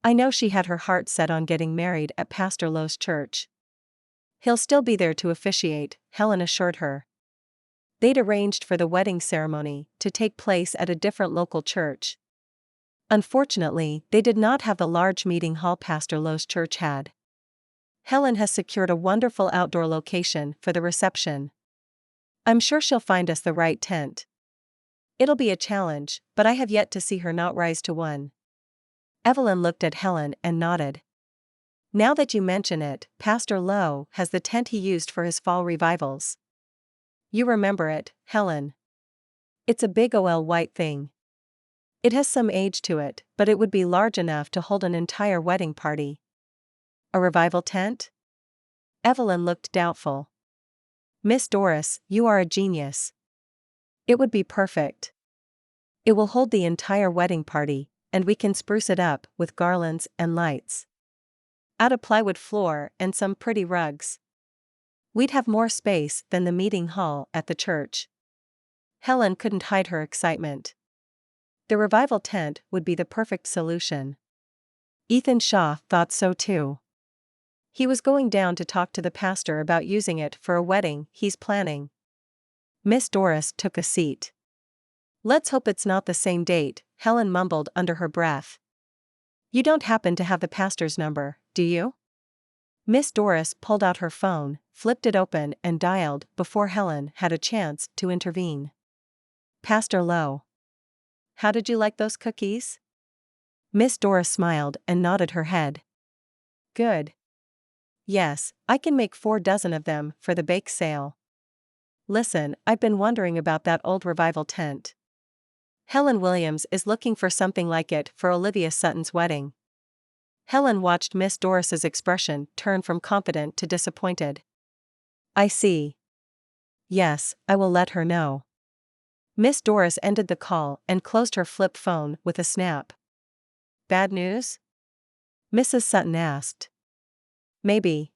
I know she had her heart set on getting married at Pastor Lowe's church. He'll still be there to officiate, Helen assured her. They'd arranged for the wedding ceremony to take place at a different local church. Unfortunately, they did not have the large meeting hall Pastor Lowe's church had. Helen has secured a wonderful outdoor location for the reception. I'm sure she'll find us the right tent. It'll be a challenge, but I have yet to see her not rise to one. Evelyn looked at Helen and nodded. Now that you mention it, Pastor Lowe has the tent he used for his fall revivals. You remember it, Helen. It's a big old white thing. It has some age to it, but it would be large enough to hold an entire wedding party. A revival tent? Evelyn looked doubtful. Miss Doris, you are a genius. It would be perfect. It will hold the entire wedding party, and we can spruce it up with garlands and lights. Add a plywood floor and some pretty rugs. We'd have more space than the meeting hall at the church. Helen couldn't hide her excitement. The revival tent would be the perfect solution. Ethan Shaw thought so too. He was going down to talk to the pastor about using it for a wedding he's planning. Miss Doris took a seat. Let's hope it's not the same date, Helen mumbled under her breath. You don't happen to have the pastor's number, do you? Miss Doris pulled out her phone, flipped it open and dialed before Helen had a chance to intervene. Pastor Lowe. How did you like those cookies? Miss Doris smiled and nodded her head. Good. Yes, I can make 4 dozen of them for the bake sale. Listen, I've been wondering about that old revival tent. Helen Williams is looking for something like it for Olivia Sutton's wedding. Helen watched Miss Doris's expression turn from confident to disappointed. I see. Yes, I will let her know. Miss Doris ended the call and closed her flip phone with a snap. Bad news? Mrs. Sutton asked. Maybe.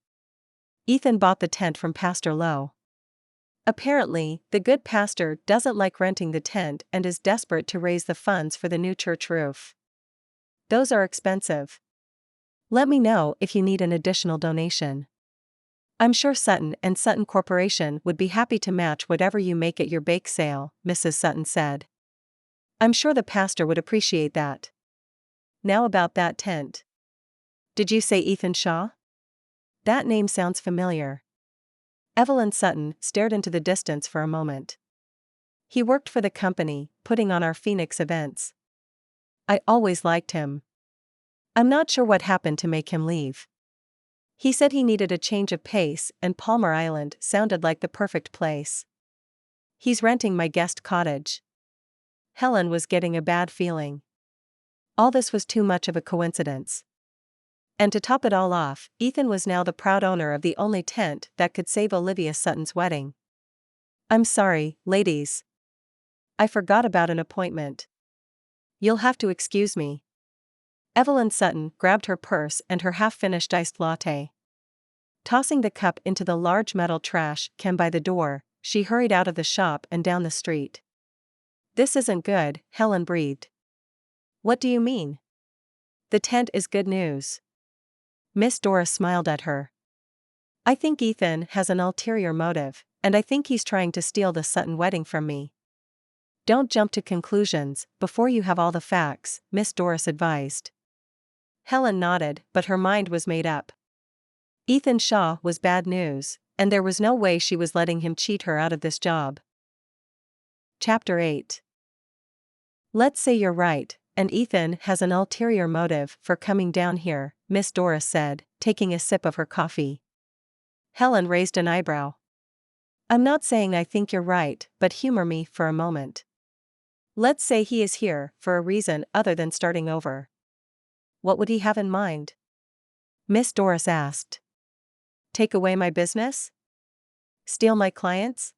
Ethan bought the tent from Pastor Lowe. Apparently, the good pastor doesn't like renting the tent and is desperate to raise the funds for the new church roof. Those are expensive. Let me know if you need an additional donation. I'm sure Sutton and Sutton Corporation would be happy to match whatever you make at your bake sale, Mrs. Sutton said. I'm sure the pastor would appreciate that. Now about that tent. Did you say Ethan Shaw? That name sounds familiar. Evelyn Sutton stared into the distance for a moment. He worked for the company, putting on our Phoenix events. I always liked him. I'm not sure what happened to make him leave. He said he needed a change of pace and Palmer Island sounded like the perfect place. He's renting my guest cottage. Helen was getting a bad feeling. All this was too much of a coincidence. And to top it all off, Ethan was now the proud owner of the only tent that could save Olivia Sutton's wedding. I'm sorry, ladies. I forgot about an appointment. You'll have to excuse me. Evelyn Sutton grabbed her purse and her half-finished iced latte. Tossing the cup into the large metal trash can by the door, she hurried out of the shop and down the street. This isn't good, Helen breathed. What do you mean? The tent is good news. Miss Doris smiled at her. I think Ethan has an ulterior motive, and I think he's trying to steal the Sutton wedding from me. Don't jump to conclusions before you have all the facts, Miss Doris advised. Helen nodded, but her mind was made up. Ethan Shaw was bad news, and there was no way she was letting him cheat her out of this job. Chapter 8. Let's say you're right, and Ethan has an ulterior motive for coming down here, Miss Doris said, taking a sip of her coffee. Helen raised an eyebrow. I'm not saying I think you're right, but humor me for a moment. Let's say he is here for a reason other than starting over. what would he have in mind? Miss Doris asked. Take away my business? Steal my clients?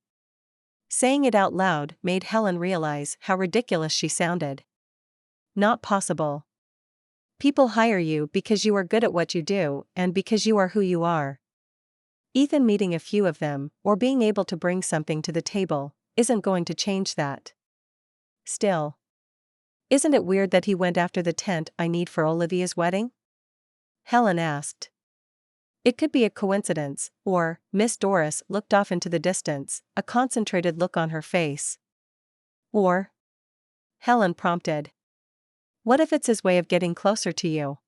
Saying it out loud made Helen realize how ridiculous she sounded. Not possible. People hire you because you are good at what you do and because you are who you are. Even meeting a few of them, or being able to bring something to the table, isn't going to change that. Still. Isn't it weird that he went after the tent I need for Olivia's wedding? Helen asked. It could be a coincidence, or, Miss Doris looked off into the distance, a concentrated look on her face. Or? Helen prompted. What if it's his way of getting closer to you?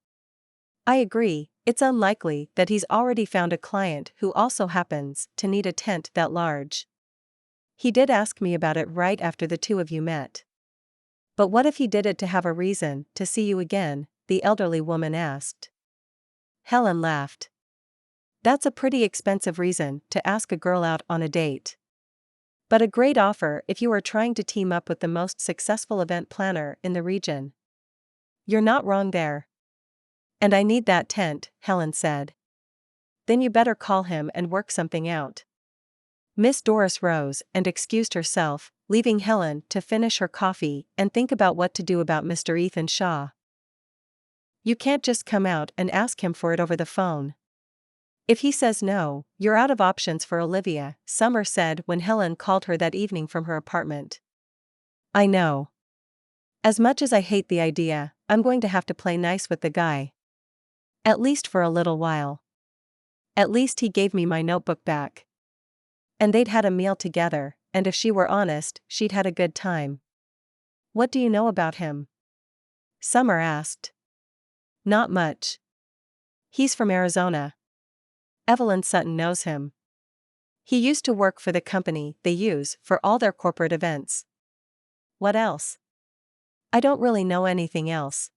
I agree, it's unlikely that he's already found a client who also happens to need a tent that large. He did ask me about it right after the two of you met. But what if he did it to have a reason to see you again? The elderly woman asked. Helen laughed. That's a pretty expensive reason to ask a girl out on a date. But a great offer if you are trying to team up with the most successful event planner in the region. You're not wrong there. And I need that tent, Helen said. Then you better call him and work something out. Miss Doris rose and excused herself, leaving Helen to finish her coffee and think about what to do about Mr. Ethan Shaw. You can't just come out and ask him for it over the phone. If he says no, you're out of options for Olivia, Summer said when Helen called her that evening from her apartment. I know. As much as I hate the idea, I'm going to have to play nice with the guy. At least for a little while. At least he gave me my notebook back. And they'd had a meal together, and if she were honest, she'd had a good time. What do you know about him? Summer asked. Not much. He's from Arizona. Evelyn Sutton knows him. He used to work for the company they use for all their corporate events. What else? I don't really know anything else.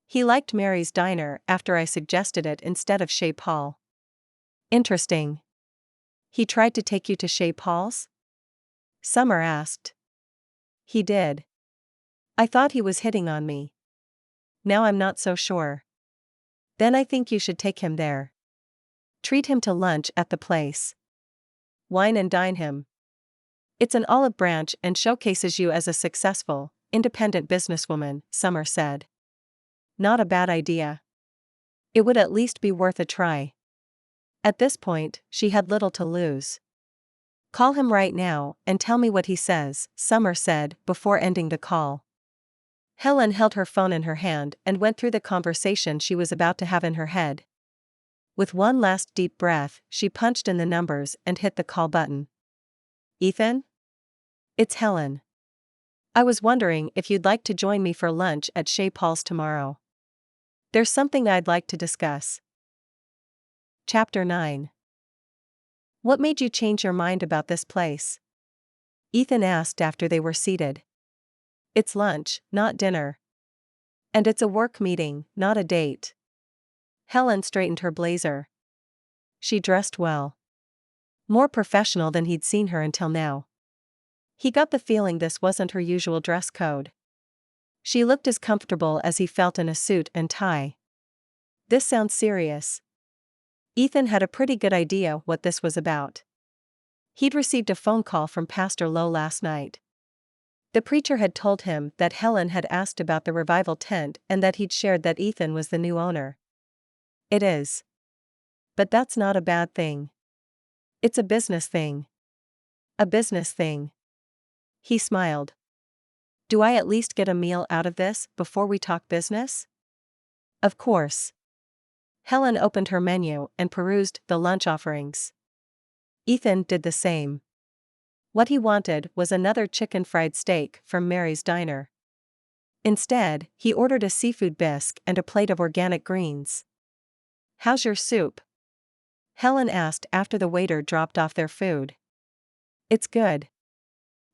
He liked Mary's Diner after I suggested it instead of Chez Paul. Interesting. He tried to take you to Chez Paul's? Summer asked. He did. I thought he was hitting on me. Now I'm not so sure. Then I think you should take him there. Treat him to lunch at the place. Wine and dine him. It's an olive branch and showcases you as a successful, independent businesswoman, Summer said. Not a bad idea. It would at least be worth a try. At this point, she had little to lose. Call him right now and tell me what he says, Summer said before ending the call. Helen held her phone in her hand and went through the conversation she was about to have in her head. With one last deep breath, she punched in the numbers and hit the call button. Ethan? It's Helen. I was wondering if you'd like to join me for lunch at Chez Paul's tomorrow. There's something I'd like to discuss. Chapter 9. What made you change your mind about this place? Ethan asked after they were seated. It's lunch, not dinner. And it's a work meeting, not a date. Helen straightened her blazer. She dressed well. More professional than he'd seen her until now. He got the feeling this wasn't her usual dress code. She looked as comfortable as he felt in a suit and tie. This sounds serious. Ethan had a pretty good idea what this was about. He'd received a phone call from Pastor Lowe last night. The preacher had told him that Helen had asked about the revival tent and that he'd shared that Ethan was the new owner. It is. But that's not a bad thing. It's a business thing. A business thing. He smiled. Do I at least get a meal out of this before we talk business? Of course. Helen opened her menu and perused the lunch offerings. Ethan did the same. What he wanted was another chicken fried steak from Mary's Diner. Instead, he ordered a seafood bisque and a plate of organic greens. How's your soup? Helen asked after the waiter dropped off their food. It's good.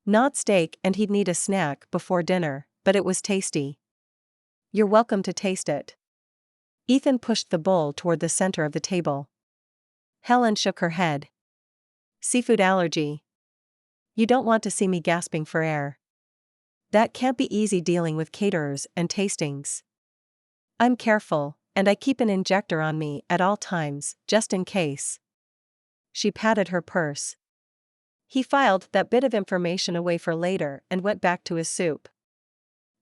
Not steak and he'd need a snack before dinner, but it was tasty. You're welcome to taste it. Ethan pushed the bowl toward the center of the table. Helen shook her head. Seafood allergy. You don't want to see me gasping for air. That can't be easy dealing with caterers and tastings. I'm careful, and I keep an injector on me at all times, just in case. She patted her purse. He filed that bit of information away for later and went back to his soup.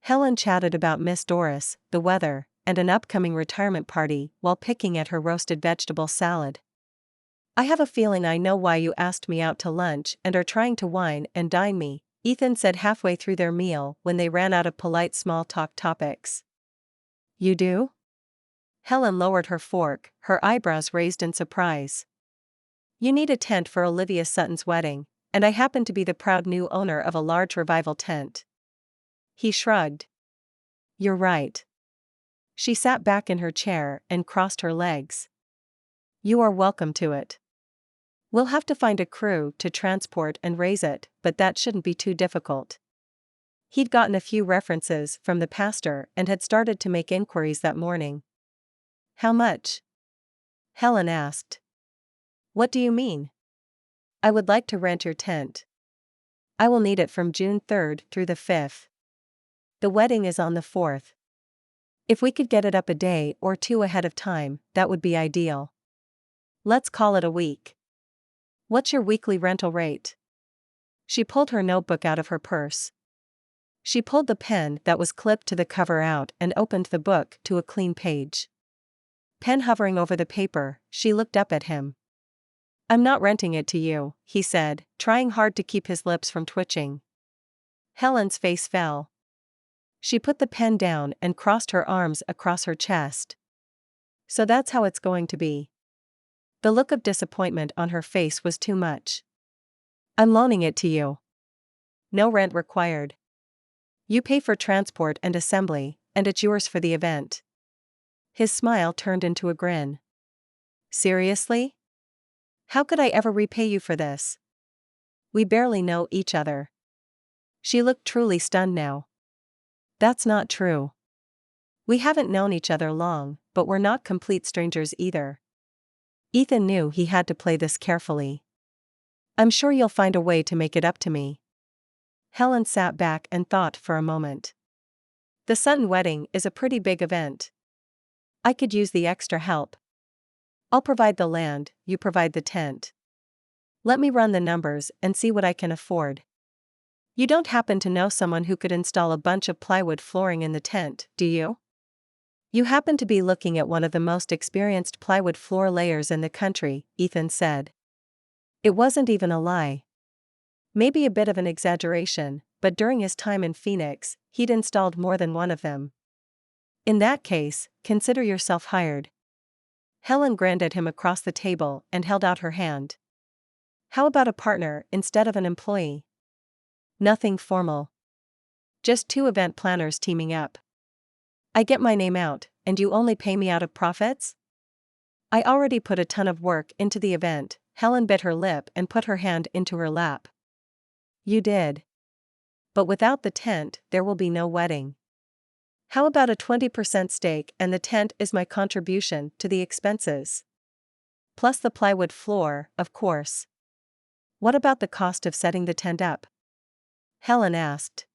Helen chatted about Miss Doris, the weather, and an upcoming retirement party while picking at her roasted vegetable salad. I have a feeling I know why you asked me out to lunch and are trying to wine and dine me, Ethan said halfway through their meal when they ran out of polite small talk topics. You do? Helen lowered her fork, her eyebrows raised in surprise. You need a tent for Olivia Sutton's wedding, and I happen to be the proud new owner of a large revival tent. He shrugged. You're right. She sat back in her chair and crossed her legs. You are welcome to it. We'll have to find a crew to transport and raise it, but that shouldn't be too difficult. He'd gotten a few references from the pastor and had started to make inquiries that morning. How much? Helen asked. What do you mean? I would like to rent your tent. I will need it from June 3rd through the 5th. The wedding is on the 4th. If we could get it up a day or two ahead of time, that would be ideal. Let's call it a week. What's your weekly rental rate? She pulled her notebook out of her purse. She pulled the pen that was clipped to the cover out and opened the book to a clean page. Pen hovering over the paper, she looked up at him. I'm not renting it to you, he said, trying hard to keep his lips from twitching. Helen's face fell. She put the pen down and crossed her arms across her chest. So that's how it's going to be. The look of disappointment on her face was too much. I'm loaning it to you. No rent required. You pay for transport and assembly, and it's yours for the event. His smile turned into a grin. Seriously? How could I ever repay you for this? We barely know each other. She looked truly stunned now. That's not true. We haven't known each other long, but we're not complete strangers either. Ethan knew he had to play this carefully. I'm sure you'll find a way to make it up to me. Helen sat back and thought for a moment. The Sutton wedding is a pretty big event. I could use the extra help. I'll provide the land, you provide the tent. Let me run the numbers and see what I can afford. You don't happen to know someone who could install a bunch of plywood flooring in the tent, do you? You happen to be looking at one of the most experienced plywood floor layers in the country, Ethan said. It wasn't even a lie. Maybe a bit of an exaggeration, but during his time in Phoenix, he'd installed more than one of them. In that case, consider yourself hired. Helen grinned at him across the table and held out her hand. How about a partner instead of an employee? Nothing formal. Just two event planners teaming up. I get my name out, and you only pay me out of profits? I already put a ton of work into the event. Helen bit her lip and put her hand into her lap. You did. But without the tent, there will be no wedding. How about a 20% stake and the tent is my contribution to the expenses? Plus the plywood floor, of course. What about the cost of setting the tent up? Helen asked.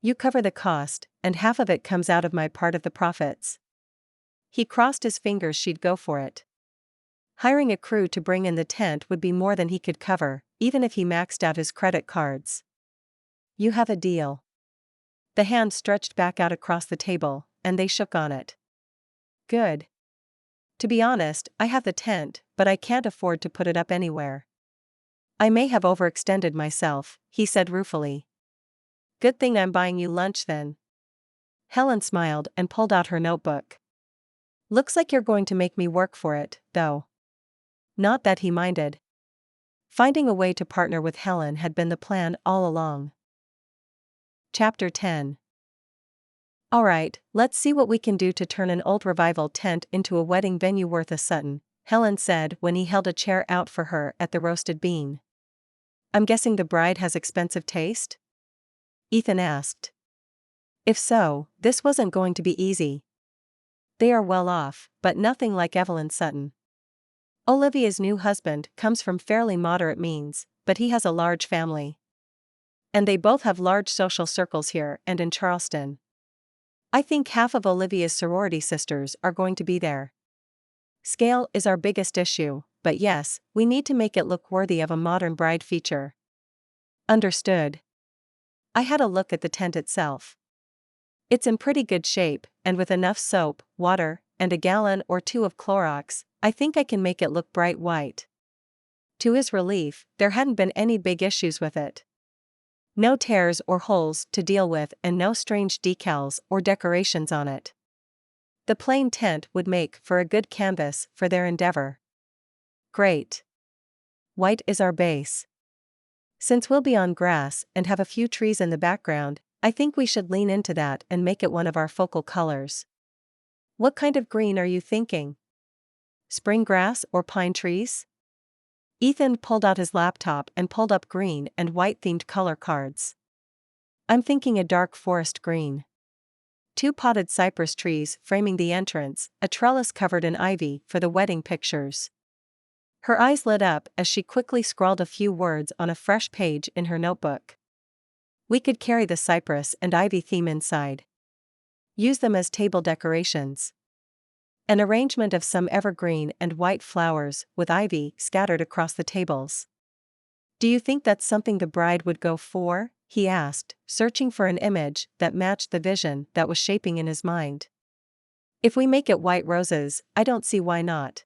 You cover the cost, and half of it comes out of my part of the profits. He crossed his fingers she'd go for it. Hiring a crew to bring in the tent would be more than he could cover, even if he maxed out his credit cards. You have a deal. The hand stretched back out across the table, and they shook on it. Good. To be honest, I have the tent, but I can't afford to put it up anywhere. I may have overextended myself, he said ruefully. Good thing I'm buying you lunch then. Helen smiled and pulled out her notebook. Looks like you're going to make me work for it, though. Not that he minded. Finding a way to partner with Helen had been the plan all along. Chapter 10. All right, let's see what we can do to turn an old revival tent into a wedding venue worth a Sutton, Helen said when he held a chair out for her at the Roasted Bean. I'm guessing the bride has expensive taste? Ethan asked. If so, this wasn't going to be easy. They are well off, but nothing like Evelyn Sutton. Olivia's new husband comes from fairly moderate means, but he has a large family. And they both have large social circles here and in Charleston. I think half of Olivia's sorority sisters are going to be there. Scale is our biggest issue, but yes, we need to make it look worthy of a modern bride feature. Understood. I had a look at the tent itself. It's in pretty good shape, and with enough soap, water, and a gallon or two of Clorox, I think I can make it look bright white. To his relief, there hadn't been any big issues with it. No tears or holes to deal with and no strange decals or decorations on it. The plain tent would make for a good canvas for their endeavor. Great. White is our base. Since we'll be on grass and have a few trees in the background, I think we should lean into that and make it one of our focal colors. What kind of green are you thinking? Spring grass or pine trees? Ethan pulled out his laptop and pulled up green and white themed color cards. I'm thinking a dark forest green. 2 potted cypress trees framing the entrance, a trellis covered in ivy for the wedding pictures. Her eyes lit up as she quickly scrawled a few words on a fresh page in her notebook. We could carry the cypress and ivy theme inside. Use them as table decorations. An arrangement of some evergreen and white flowers with ivy scattered across the tables. Do you think that's something the bride would go for? He asked, searching for an image that matched the vision that was shaping in his mind. If we make it white roses, I don't see why not.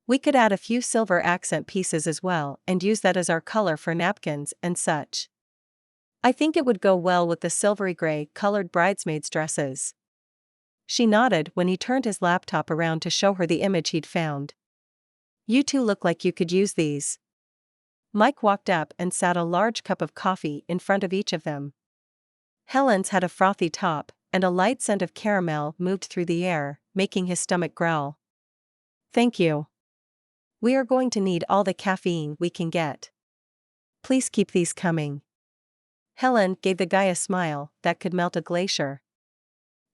We could add a few silver accent pieces as well and use that as our color for napkins and such. I think it would go well with the silvery gray colored bridesmaids' dresses. She nodded when he turned his laptop around to show her the image he'd found. You two look like you could use these. Mike walked up and sat a large cup of coffee in front of each of them. Helen's had a frothy top, and a light scent of caramel moved through the air, making his stomach growl. Thank you. We are going to need all the caffeine we can get. Please keep these coming. Helen gave the guy a smile that could melt a glacier.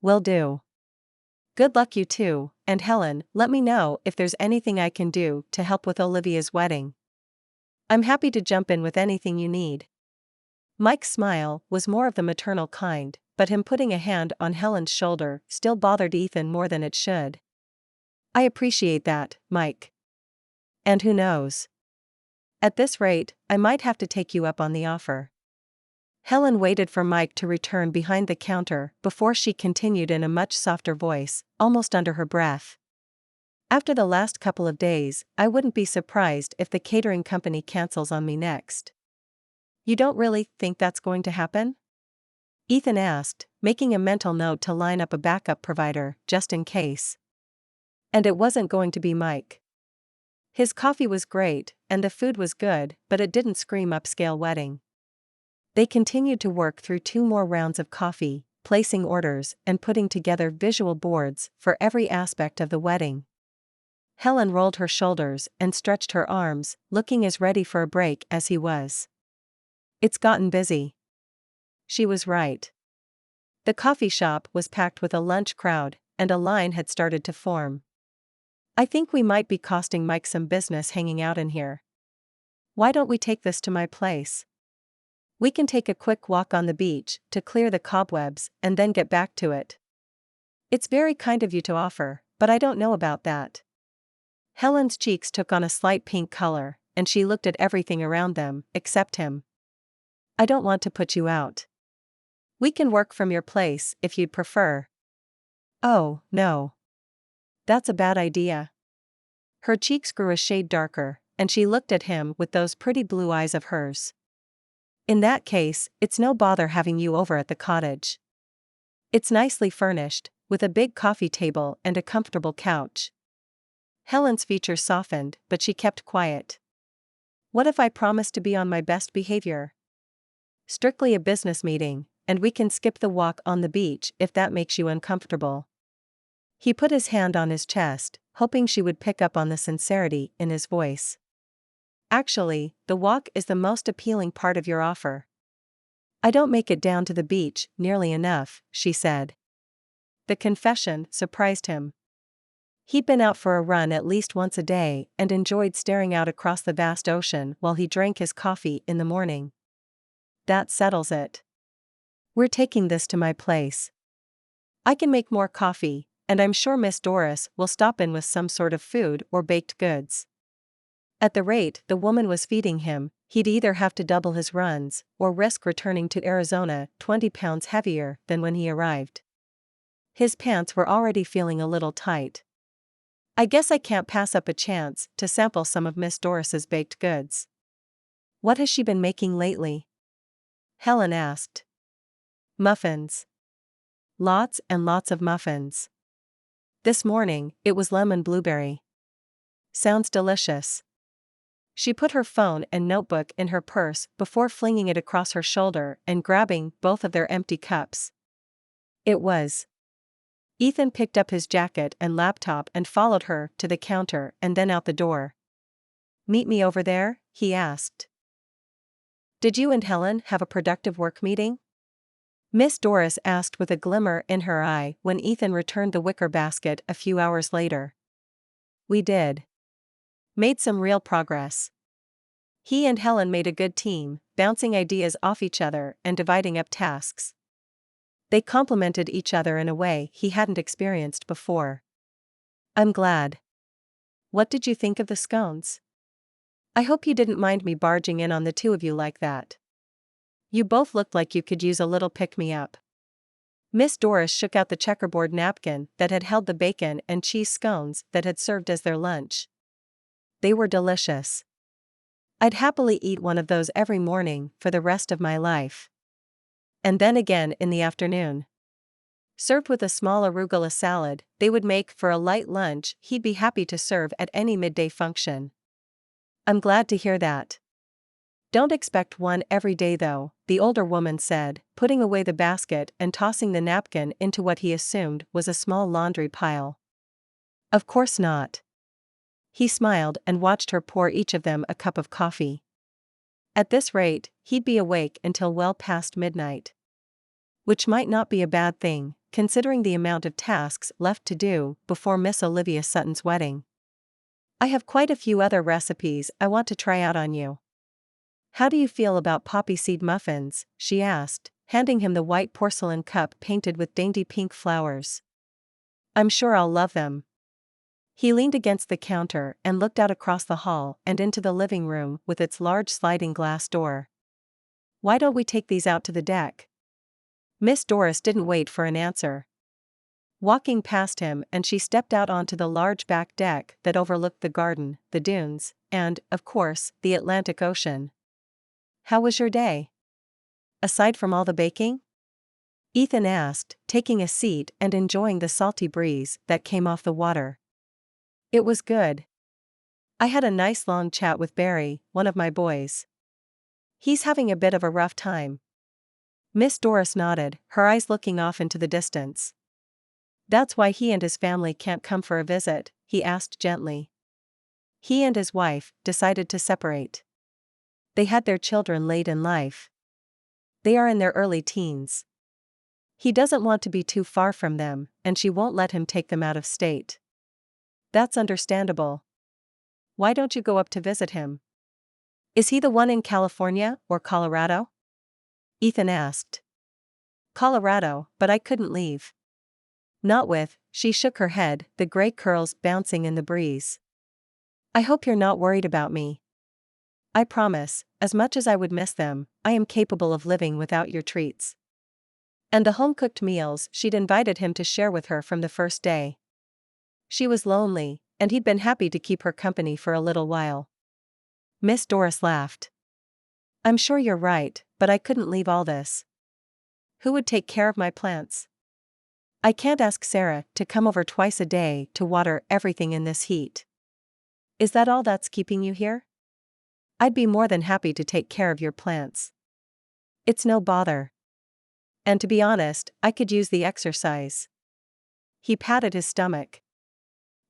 Will do. Good luck you two, and Helen, let me know if there's anything I can do to help with Olivia's wedding. I'm happy to jump in with anything you need. Mike's smile was more of the maternal kind, but him putting a hand on Helen's shoulder still bothered Ethan more than it should. I appreciate that, Mike. And who knows? At this rate, I might have to take you up on the offer. Helen waited for Mike to return behind the counter before she continued in a much softer voice, almost under her breath. After the last couple of days, I wouldn't be surprised if the catering company cancels on me next. You don't really think that's going to happen? Ethan asked, making a mental note to line up a backup provider, just in case. And it wasn't going to be Mike. His coffee was great, and the food was good, but it didn't scream upscale wedding. They continued to work through 2 more rounds of coffee, placing orders and putting together visual boards for every aspect of the wedding. Helen rolled her shoulders and stretched her arms, looking as ready for a break as he was. It's gotten busy. She was right. The coffee shop was packed with a lunch crowd, and a line had started to form. I think we might be costing Mike some business hanging out in here. Why don't we take this to my place? We can take a quick walk on the beach to clear the cobwebs and then get back to it. It's very kind of you to offer, but I don't know about that. Helen's cheeks took on a slight pink color, and she looked at everything around them, except him. I don't want to put you out. We can work from your place if you'd prefer. Oh, no. That's a bad idea. Her cheeks grew a shade darker, and she looked at him with those pretty blue eyes of hers. In that case, it's no bother having you over at the cottage. It's nicely furnished, with a big coffee table and a comfortable couch. Helen's features softened, but she kept quiet. What if I promise to be on my best behavior? Strictly a business meeting, and we can skip the walk on the beach if that makes you uncomfortable. He put his hand on his chest, hoping she would pick up on the sincerity in his voice. Actually, the walk is the most appealing part of your offer. I don't make it down to the beach nearly enough, she said. The confession surprised him. He'd been out for a run at least once a day and enjoyed staring out across the vast ocean while he drank his coffee in the morning. That settles it. We're taking this to my place. I can make more coffee, and I'm sure Miss Doris will stop in with some sort of food or baked goods. At the rate the woman was feeding him, he'd either have to double his runs or risk returning to Arizona 20 pounds heavier than when he arrived. His pants were already feeling a little tight. I guess I can't pass up a chance to sample some of Miss Doris's baked goods. What has she been making lately? Helen asked. Muffins. Lots and lots of muffins. This morning, it was lemon blueberry. Sounds delicious. She put her phone and notebook in her purse before flinging it across her shoulder and grabbing both of their empty cups. It was. Ethan picked up his jacket and laptop and followed her to the counter and then out the door. Meet me over there? He asked. Did you and Helen have a productive work meeting? Miss Doris asked with a glimmer in her eye when Ethan returned the wicker basket a few hours later. We did. Made some real progress. He and Helen made a good team, bouncing ideas off each other and dividing up tasks. They complemented each other in a way he hadn't experienced before. I'm glad. What did you think of the scones? I hope you didn't mind me barging in on the two of you like that. You both looked like you could use a little pick-me-up. Miss Doris shook out the checkerboard napkin that had held the bacon and cheese scones that had served as their lunch. They were delicious. I'd happily eat one of those every morning for the rest of my life. And then again in the afternoon. Served with a small arugula salad, they would make for a light lunch he'd be happy to serve at any midday function. I'm glad to hear that. Don't expect one every day though, the older woman said, putting away the basket and tossing the napkin into what he assumed was a small laundry pile. Of course not. He smiled and watched her pour each of them a cup of coffee. At this rate, he'd be awake until well past midnight. Which might not be a bad thing, considering the amount of tasks left to do before Miss Olivia Sutton's wedding. I have quite a few other recipes I want to try out on you. How do you feel about poppy seed muffins? She asked, handing him the white porcelain cup painted with dainty pink flowers. I'm sure I'll love them. He leaned against the counter and looked out across the hall and into the living room with its large sliding glass door. Why don't we take these out to the deck? Miss Doris didn't wait for an answer. Walking past him and she stepped out onto the large back deck that overlooked the garden, the dunes, and, of course, the Atlantic Ocean. How was your day? Aside from all the baking? Ethan asked, taking a seat and enjoying the salty breeze that came off the water. It was good. I had a nice long chat with Barry, one of my boys. He's having a bit of a rough time. Miss Doris nodded, her eyes looking off into the distance. That's why he and his family can't come for a visit, he asked gently. He and his wife decided to separate. They had their children late in life. They are in their early teens. He doesn't want to be too far from them, and she won't let him take them out of state. That's understandable. Why don't you go up to visit him? Is he the one in California or Colorado? Ethan asked. Colorado, but I couldn't leave. Not with, she shook her head, the gray curls bouncing in the breeze. I hope you're not worried about me. I promise, as much as I would miss them, I am capable of living without your treats. And the home-cooked meals she'd invited him to share with her from the first day. She was lonely, and he'd been happy to keep her company for a little while. Miss Doris laughed. I'm sure you're right, but I couldn't leave all this. Who would take care of my plants? I can't ask Sarah to come over twice a day to water everything in this heat. Is that all that's keeping you here? I'd be more than happy to take care of your plants. It's no bother. And to be honest, I could use the exercise. He patted his stomach.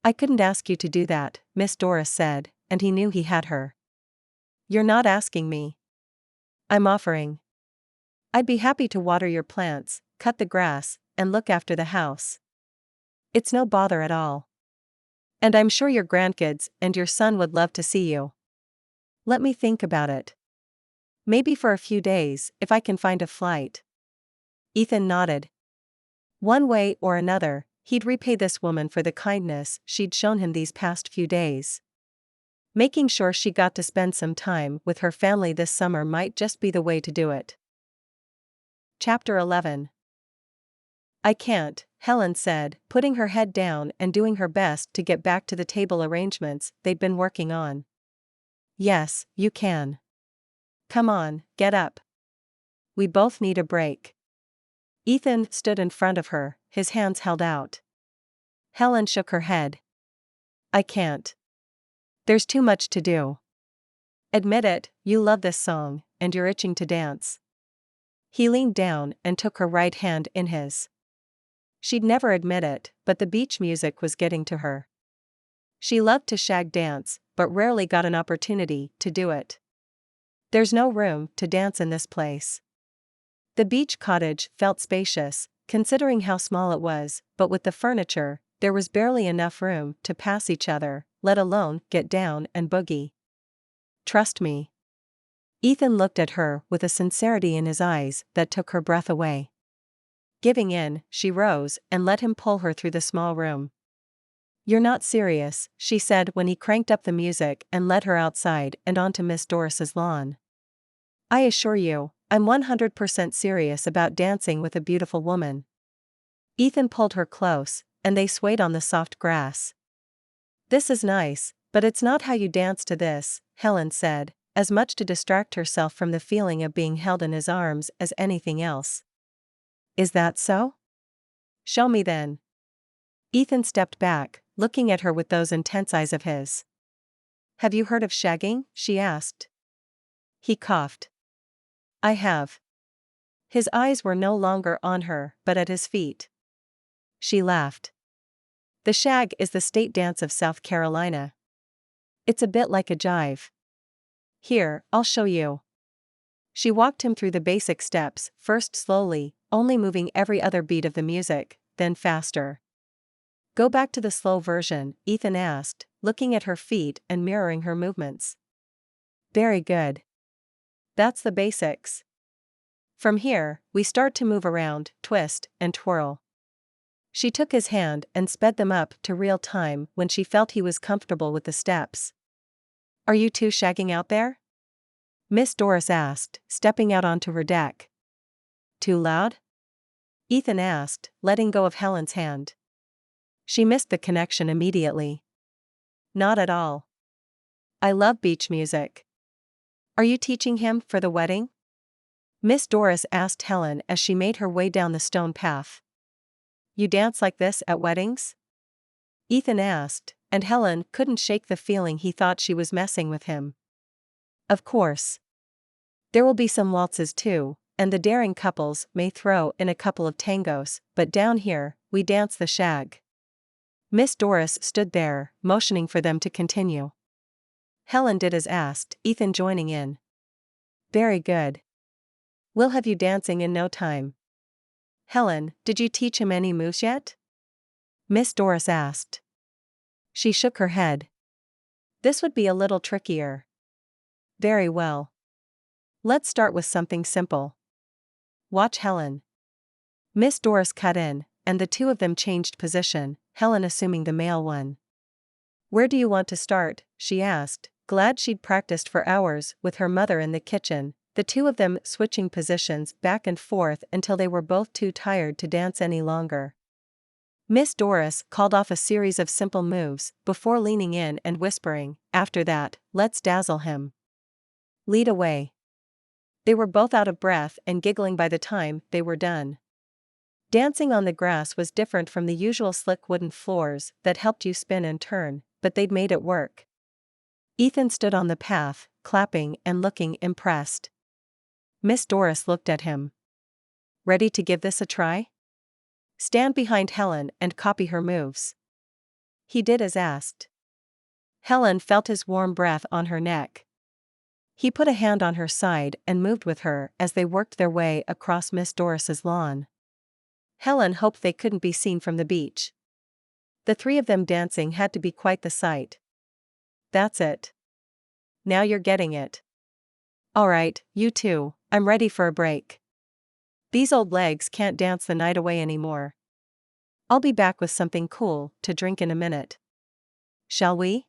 I couldn't ask you to do that, Miss Doris said, and he knew he had her. You're not asking me. I'm offering. I'd be happy to water your plants, cut the grass, and look after the house. It's no bother at all. And I'm sure your grandkids and your son would love to see you. Let me think about it. Maybe for a few days, if I can find a flight. Ethan nodded. One way or another, he'd repay this woman for the kindness she'd shown him these past few days. Making sure she got to spend some time with her family this summer might just be the way to do it. Chapter 11. I can't, Helen said, putting her head down and doing her best to get back to the table arrangements they'd been working on. Yes, you can. Come on, get up. We both need a break. Ethan stood in front of her, his hands held out. Helen shook her head. I can't. There's too much to do. Admit it, you love this song, and you're itching to dance. He leaned down and took her right hand in his. She'd never admit it, but the beach music was getting to her. She loved to shag dance, but rarely got an opportunity to do it. There's no room to dance in this place. The beach cottage felt spacious, considering how small it was, but with the furniture, there was barely enough room to pass each other, let alone get down and boogie. Trust me. Ethan looked at her with a sincerity in his eyes that took her breath away. Giving in, she rose and let him pull her through the small room. You're not serious, she said when he cranked up the music and led her outside and onto Miss Doris's lawn. I assure you, I'm 100% serious about dancing with a beautiful woman. Ethan pulled her close, and they swayed on the soft grass. This is nice, but it's not how you dance to this, Helen said, as much to distract herself from the feeling of being held in his arms as anything else. Is that so? Show me then. Ethan stepped back, looking at her with those intense eyes of his. Have you heard of shagging? She asked. He coughed. I have. His eyes were no longer on her, but at his feet. She laughed. The shag is the state dance of South Carolina. It's a bit like a jive. Here, I'll show you. She walked him through the basic steps, first slowly, only moving every other beat of the music, then faster. Go back to the slow version, Ethan asked, looking at her feet and mirroring her movements. Very good. That's the basics. From here, we start to move around, twist, and twirl. She took his hand and sped them up to real time when she felt he was comfortable with the steps. Are you two shagging out there? Miss Doris asked, stepping out onto her deck. Too loud? Ethan asked, letting go of Helen's hand. She missed the connection immediately. Not at all. I love beach music. Are you teaching him for the wedding? Miss Doris asked Helen as she made her way down the stone path. You dance like this at weddings? Ethan asked, and Helen couldn't shake the feeling he thought she was messing with him. Of course. There will be some waltzes too, and the daring couples may throw in a couple of tangos, but down here, we dance the shag. Miss Doris stood there, motioning for them to continue. Helen did as asked, Ethan joining in. Very good. We'll have you dancing in no time. Helen, did you teach him any moves yet? Miss Doris asked. She shook her head. This would be a little trickier. Very well. Let's start with something simple. Watch Helen. Miss Doris cut in, and the two of them changed position, Helen assuming the male one. Where do you want to start? She asked, glad she'd practiced for hours with her mother in the kitchen, the two of them switching positions back and forth until they were both too tired to dance any longer. Miss Doris called off a series of simple moves before leaning in and whispering, after that, let's dazzle him. Lead away. They were both out of breath and giggling by the time they were done. Dancing on the grass was different from the usual slick wooden floors that helped you spin and turn, but they'd made it work. Ethan stood on the path, clapping and looking impressed. Miss Doris looked at him. Ready to give this a try? Stand behind Helen and copy her moves. He did as asked. Helen felt his warm breath on her neck. He put a hand on her side and moved with her as they worked their way across Miss Doris's lawn. Helen hoped they couldn't be seen from the beach. The three of them dancing had to be quite the sight. That's it. Now you're getting it. All right, you two, I'm ready for a break. These old legs can't dance the night away anymore. I'll be back with something cool to drink in a minute. Shall we?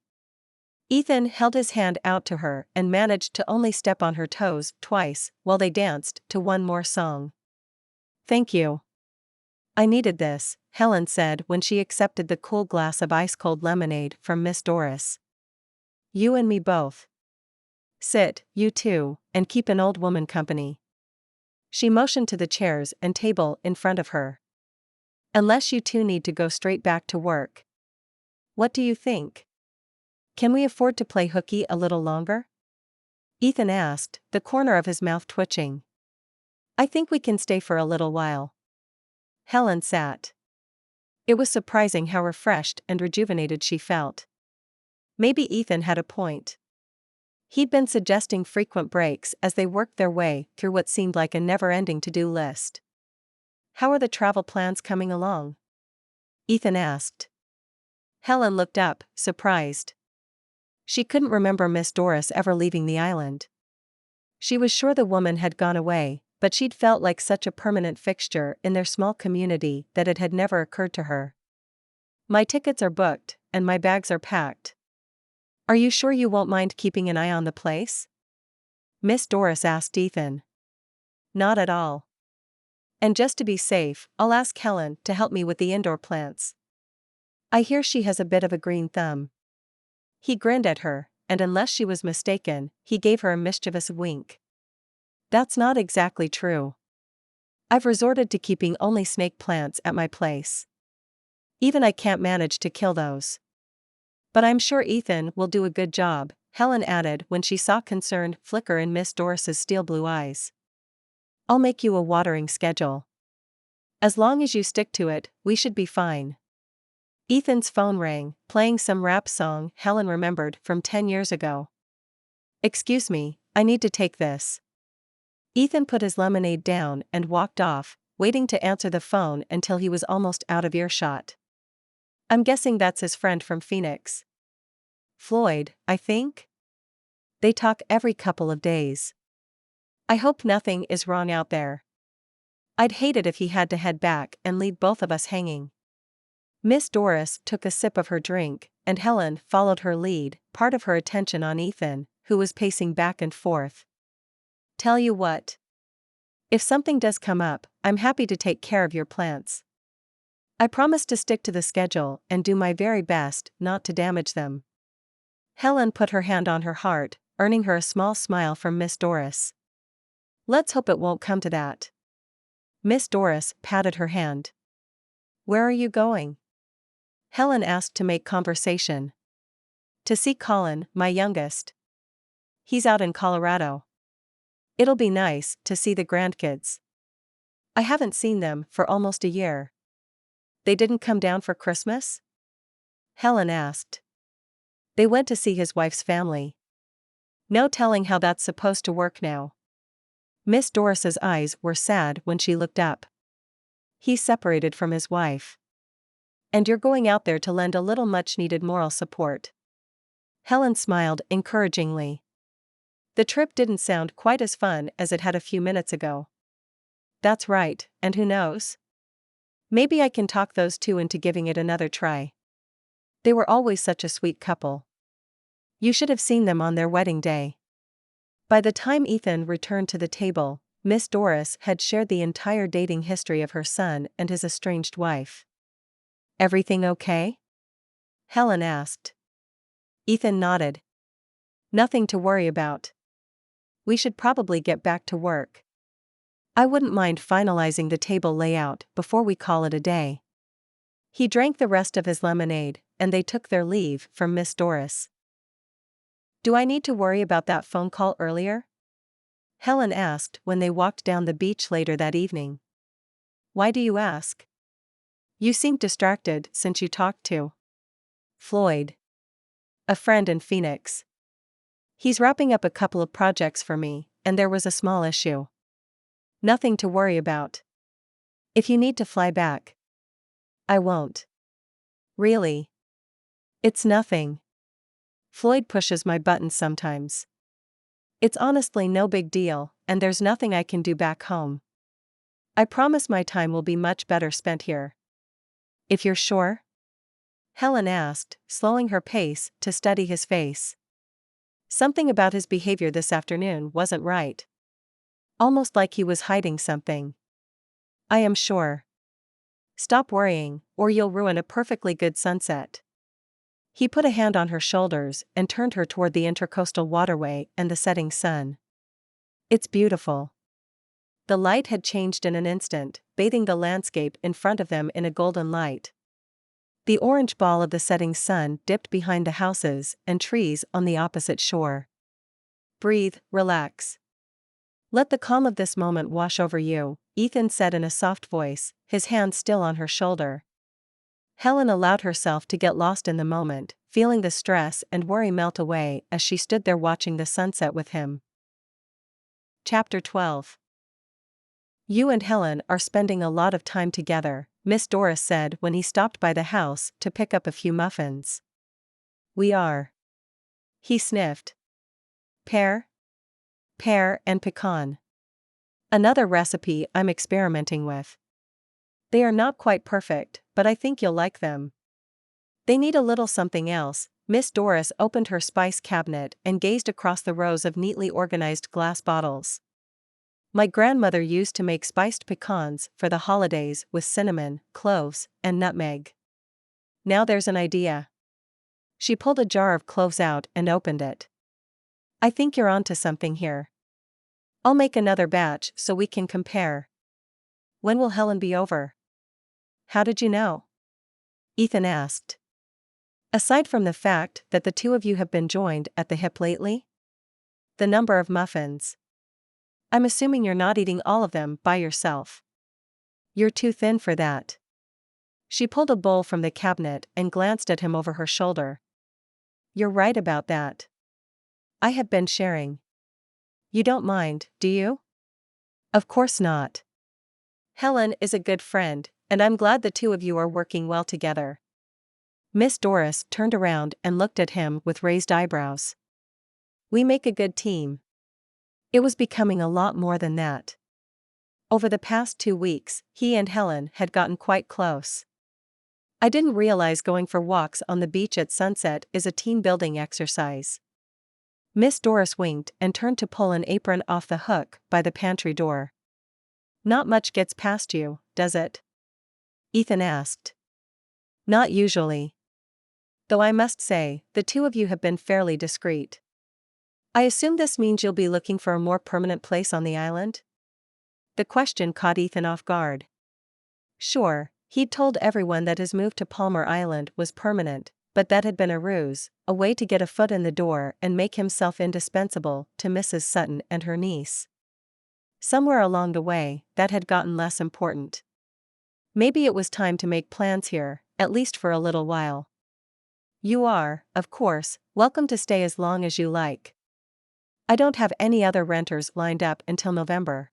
Ethan held his hand out to her and managed to only step on her toes twice while they danced to one more song. Thank you. I needed this, Helen said when she accepted the cool glass of ice-cold lemonade from Miss Doris. You and me both. Sit, you two, and keep an old woman company. She motioned to the chairs and table in front of her. Unless you two need to go straight back to work. What do you think? Can we afford to play hooky a little longer? Ethan asked, the corner of his mouth twitching. I think we can stay for a little while. Helen sat. It was surprising how refreshed and rejuvenated she felt. Maybe Ethan had a point. He'd been suggesting frequent breaks as they worked their way through what seemed like a never-ending to-do list. How are the travel plans coming along? Ethan asked. Helen looked up, surprised. She couldn't remember Miss Doris ever leaving the island. She was sure the woman had gone away, but she'd felt like such a permanent fixture in their small community that it had never occurred to her. My tickets are booked, and my bags are packed. Are you sure you won't mind keeping an eye on the place? Miss Doris asked Ethan. Not at all. And just to be safe, I'll ask Helen to help me with the indoor plants. I hear she has a bit of a green thumb. He grinned at her, and unless she was mistaken, he gave her a mischievous wink. That's not exactly true. I've resorted to keeping only snake plants at my place. Even I can't manage to kill those. But I'm sure Ethan will do a good job, Helen added when she saw concern flicker in Miss Doris's steel blue eyes. I'll make you a watering schedule. As long as you stick to it, we should be fine. Ethan's phone rang, playing some rap song Helen remembered from 10 years ago. Excuse me, I need to take this. Ethan put his lemonade down and walked off, waiting to answer the phone until he was almost out of earshot. I'm guessing that's his friend from Phoenix. Floyd, I think? They talk every couple of days. I hope nothing is wrong out there. I'd hate it if he had to head back and leave both of us hanging. Miss Doris took a sip of her drink, and Helen followed her lead, part of her attention on Ethan, who was pacing back and forth. Tell you what. If something does come up, I'm happy to take care of your plants. I promise to stick to the schedule and do my very best not to damage them. Helen put her hand on her heart, earning her a small smile from Miss Doris. Let's hope it won't come to that. Miss Doris patted her hand. Where are you going? Helen asked to make conversation. To see Colin, my youngest. He's out in Colorado. It'll be nice to see the grandkids. I haven't seen them for almost a year. They didn't come down for Christmas? Helen asked. They went to see his wife's family. No telling how that's supposed to work now. Miss Doris's eyes were sad when she looked up. He's separated from his wife. And you're going out there to lend a little much-needed moral support. Helen smiled encouragingly. The trip didn't sound quite as fun as it had a few minutes ago. That's right, and who knows? Maybe I can talk those two into giving it another try. They were always such a sweet couple. You should have seen them on their wedding day. By the time Ethan returned to the table, Miss Doris had shared the entire dating history of her son and his estranged wife. Everything okay? Helen asked. Ethan nodded. Nothing to worry about. We should probably get back to work. I wouldn't mind finalizing the table layout before we call it a day. He drank the rest of his lemonade, and they took their leave from Miss Doris. Do I need to worry about that phone call earlier? Helen asked when they walked down the beach later that evening. Why do you ask? You seemed distracted since you talked to Floyd. A friend in Phoenix. He's wrapping up a couple of projects for me, and there was a small issue. Nothing to worry about. If you need to fly back. I won't. Really? It's nothing. Floyd pushes my buttons sometimes. It's honestly no big deal, and there's nothing I can do back home. I promise my time will be much better spent here. If you're sure? Helen asked, slowing her pace to study his face. Something about his behavior this afternoon wasn't right. Almost like he was hiding something. I am sure. Stop worrying, or you'll ruin a perfectly good sunset. He put a hand on her shoulders and turned her toward the intercoastal waterway and the setting sun. It's beautiful. The light had changed in an instant, bathing the landscape in front of them in a golden light. The orange ball of the setting sun dipped behind the houses and trees on the opposite shore. Breathe, relax. Let the calm of this moment wash over you, Ethan said in a soft voice, his hand still on her shoulder. Helen allowed herself to get lost in the moment, feeling the stress and worry melt away as she stood there watching the sunset with him. Chapter 12. You and Helen are spending a lot of time together, Miss Doris said when he stopped by the house to pick up a few muffins. We are. He sniffed. Pear and pecan. Another recipe I'm experimenting with. They are not quite perfect, but I think you'll like them. They need a little something else. Miss Doris opened her spice cabinet and gazed across the rows of neatly organized glass bottles. My grandmother used to make spiced pecans for the holidays with cinnamon, cloves, and nutmeg. Now there's an idea. She pulled a jar of cloves out and opened it. I think you're onto something here. I'll make another batch so we can compare. When will Helen be over? How did you know? Ethan asked. Aside from the fact that the two of you have been joined at the hip lately? The number of muffins. I'm assuming you're not eating all of them by yourself. You're too thin for that. She pulled a bowl from the cabinet and glanced at him over her shoulder. You're right about that. I have been sharing. You don't mind, do you? Of course not. Helen is a good friend, and I'm glad the two of you are working well together. Miss Doris turned around and looked at him with raised eyebrows. We make a good team. It was becoming a lot more than that. Over the past 2 weeks, he and Helen had gotten quite close. I didn't realize going for walks on the beach at sunset is a team-building exercise. Miss Doris winked and turned to pull an apron off the hook by the pantry door. Not much gets past you, does it? Ethan asked. Not usually. Though I must say, the two of you have been fairly discreet. I assume this means you'll be looking for a more permanent place on the island? The question caught Ethan off guard. Sure, he'd told everyone that his move to Palmer Island was permanent, but that had been a ruse, a way to get a foot in the door and make himself indispensable to Mrs. Sutton and her niece. Somewhere along the way, that had gotten less important. Maybe it was time to make plans here, at least for a little while. You are, of course, welcome to stay as long as you like. I don't have any other renters lined up until November.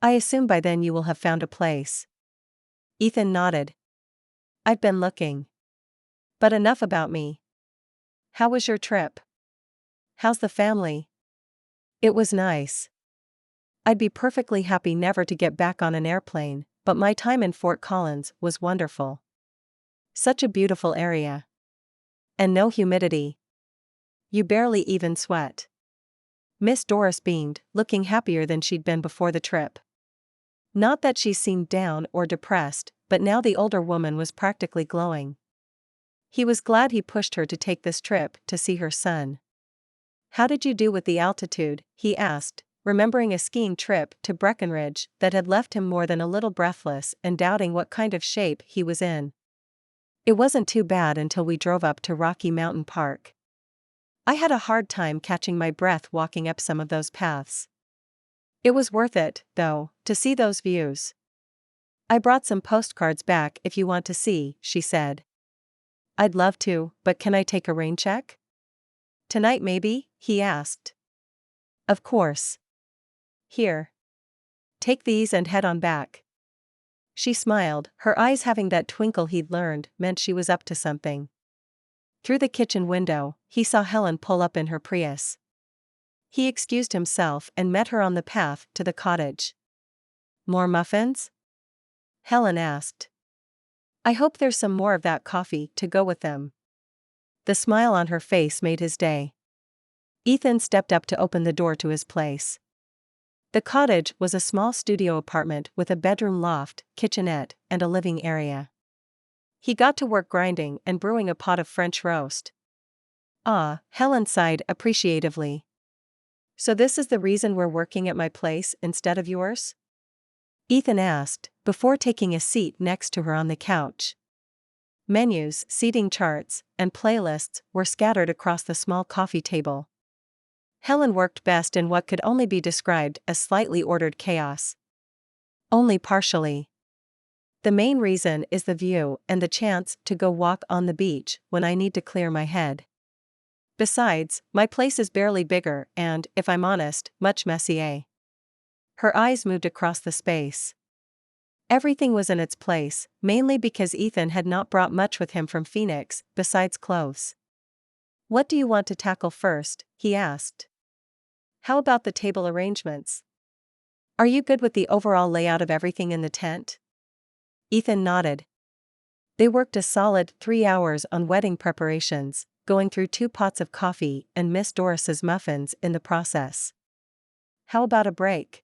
I assume by then you will have found a place. Ethan nodded. I've been looking. But enough about me. How was your trip? How's the family? It was nice. I'd be perfectly happy never to get back on an airplane, but my time in Fort Collins was wonderful. Such a beautiful area. And no humidity. You barely even sweat. Miss Doris beamed, looking happier than she'd been before the trip. Not that she seemed down or depressed, but now the older woman was practically glowing. He was glad he pushed her to take this trip to see her son. How did you do with the altitude? He asked, remembering a skiing trip to Breckenridge that had left him more than a little breathless and doubting what kind of shape he was in. It wasn't too bad until we drove up to Rocky Mountain Park. I had a hard time catching my breath walking up some of those paths. It was worth it, though, to see those views. I brought some postcards back if you want to see, she said. I'd love to, but can I take a rain check? Tonight maybe? He asked. Of course. Here. Take these and head on back. She smiled, her eyes having that twinkle he'd learned meant she was up to something. Through the kitchen window, he saw Helen pull up in her Prius. He excused himself and met her on the path to the cottage. More muffins? Helen asked. I hope there's some more of that coffee to go with them. The smile on her face made his day. Ethan stepped up to open the door to his place. The cottage was a small studio apartment with a bedroom loft, kitchenette, and a living area. He got to work grinding and brewing a pot of French roast. Ah, Helen sighed appreciatively. So this is the reason we're working at my place instead of yours? Ethan asked, before taking a seat next to her on the couch. Menus, seating charts, and playlists were scattered across the small coffee table. Helen worked best in what could only be described as slightly ordered chaos. Only partially. The main reason is the view and the chance to go walk on the beach when I need to clear my head. Besides, my place is barely bigger and, if I'm honest, much messier. Her eyes moved across the space. Everything was in its place, mainly because Ethan had not brought much with him from Phoenix, besides clothes. What do you want to tackle first? He asked. How about the table arrangements? Are you good with the overall layout of everything in the tent? Ethan nodded. They worked a solid 3 hours on wedding preparations, going through 2 pots of coffee and Miss Doris's muffins in the process. How about a break?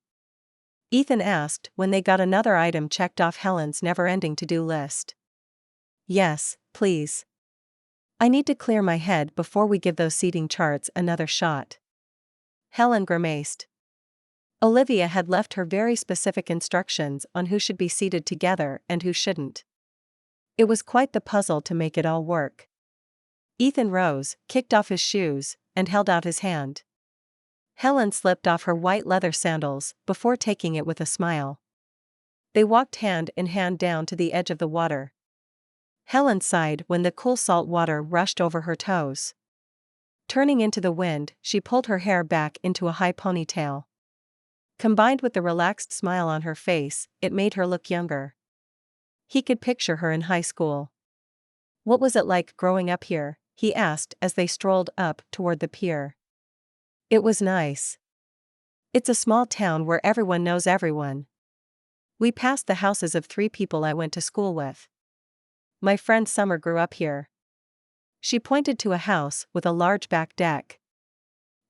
Ethan asked when they got another item checked off Helen's never-ending to-do list. Yes, please. I need to clear my head before we give those seating charts another shot. Helen grimaced. Olivia had left her very specific instructions on who should be seated together and who shouldn't. It was quite the puzzle to make it all work. Ethan rose, kicked off his shoes, and held out his hand. Helen slipped off her white leather sandals before taking it with a smile. They walked hand in hand down to the edge of the water. Helen sighed when the cool salt water rushed over her toes. Turning into the wind, she pulled her hair back into a high ponytail. Combined with the relaxed smile on her face, it made her look younger. He could picture her in high school. What was it like growing up here? He asked as they strolled up toward the pier. It was nice. It's a small town where everyone knows everyone. We passed the houses of 3 people I went to school with. My friend Summer grew up here. She pointed to a house with a large back deck.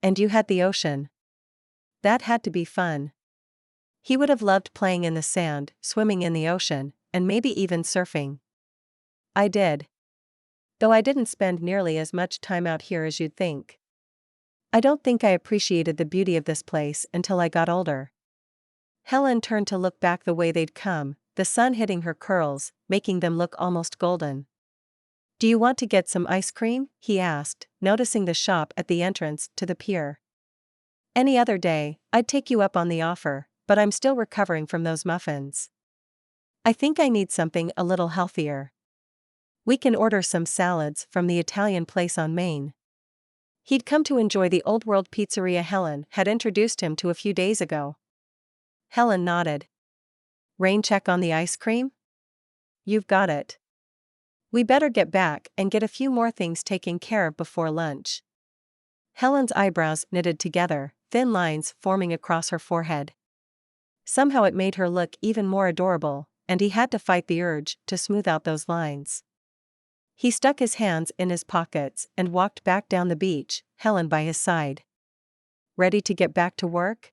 And you had the ocean. That had to be fun. He would have loved playing in the sand, swimming in the ocean, and maybe even surfing. I did. Though I didn't spend nearly as much time out here as you'd think. I don't think I appreciated the beauty of this place until I got older. Helen turned to look back the way they'd come, the sun hitting her curls, making them look almost golden. Do you want to get some ice cream? He asked, noticing the shop at the entrance to the pier. Any other day, I'd take you up on the offer, but I'm still recovering from those muffins. I think I need something a little healthier. We can order some salads from the Italian place on Main. He'd come to enjoy the Old World pizzeria Helen had introduced him to a few days ago. Helen nodded. Rain check on the ice cream? You've got it. We better get back and get a few more things taken care of before lunch. Helen's eyebrows knitted together, thin lines forming across her forehead. Somehow it made her look even more adorable, and he had to fight the urge to smooth out those lines. He stuck his hands in his pockets and walked back down the beach, Helen by his side. Ready to get back to work?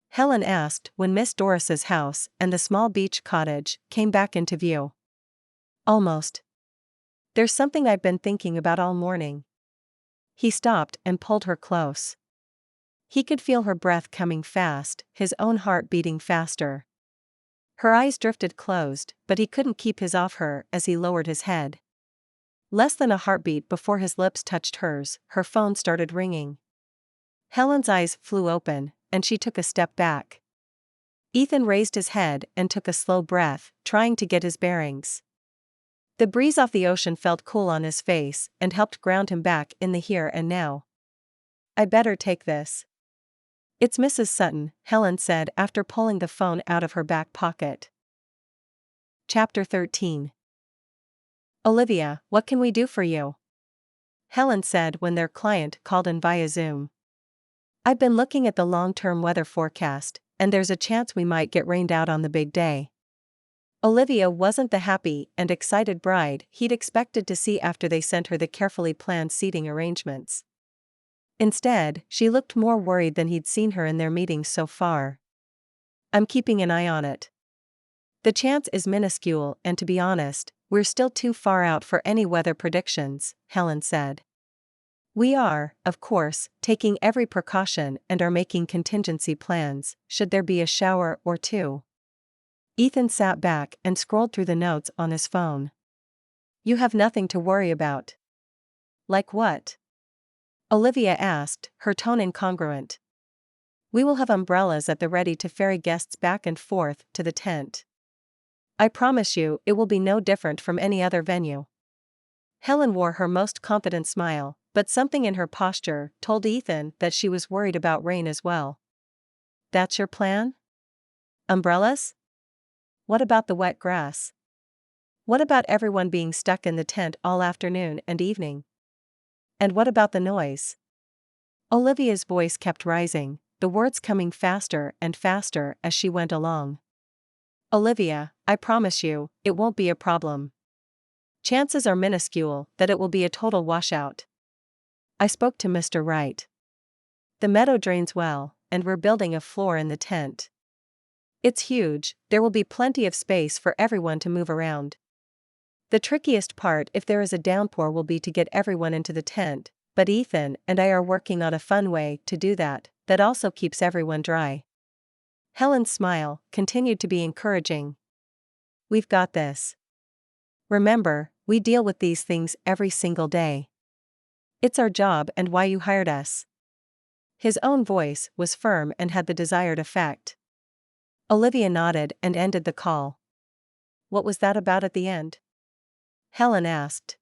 Helen asked when Miss Doris's house and the small beach cottage came back into view. Almost. There's something I've been thinking about all morning. He stopped and pulled her close. He could feel her breath coming fast, his own heart beating faster. Her eyes drifted closed, but he couldn't keep his off her as he lowered his head. Less than a heartbeat before his lips touched hers, her phone started ringing. Helen's eyes flew open, and she took a step back. Ethan raised his head and took a slow breath, trying to get his bearings. The breeze off the ocean felt cool on his face and helped ground him back in the here and now. I better take this. It's Mrs. Sutton, Helen said after pulling the phone out of her back pocket. Chapter 13. Olivia, what can we do for you? Helen said when their client called in via Zoom. I've been looking at the long-term weather forecast, and there's a chance we might get rained out on the big day. Olivia wasn't the happy and excited bride he'd expected to see after they sent her the carefully planned seating arrangements. Instead, she looked more worried than he'd seen her in their meetings so far. "I'm keeping an eye on it. The chance is minuscule, and to be honest, we're still too far out for any weather predictions," Helen said. "We are, of course, taking every precaution and are making contingency plans, should there be a shower or two." Ethan sat back and scrolled through the notes on his phone. "You have nothing to worry about." "Like what?" Olivia asked, her tone incongruent. "We will have umbrellas at the ready to ferry guests back and forth to the tent. I promise you it will be no different from any other venue." Helen wore her most confident smile, but something in her posture told Ethan that she was worried about rain as well. "That's your plan? Umbrellas? What about the wet grass? What about everyone being stuck in the tent all afternoon and evening? And what about the noise?" Olivia's voice kept rising, the words coming faster and faster as she went along. "Olivia, I promise you, it won't be a problem. Chances are minuscule that it will be a total washout. I spoke to Mr. Wright. The meadow drains well, and we're building a floor in the tent. It's huge, there will be plenty of space for everyone to move around. The trickiest part if there is a downpour will be to get everyone into the tent, but Ethan and I are working on a fun way to do that also keeps everyone dry." Helen's smile continued to be encouraging. "We've got this. Remember, we deal with these things every single day. It's our job and why you hired us." His own voice was firm and had the desired effect. Olivia nodded and ended the call. "What was that about at the end?" Helen asked.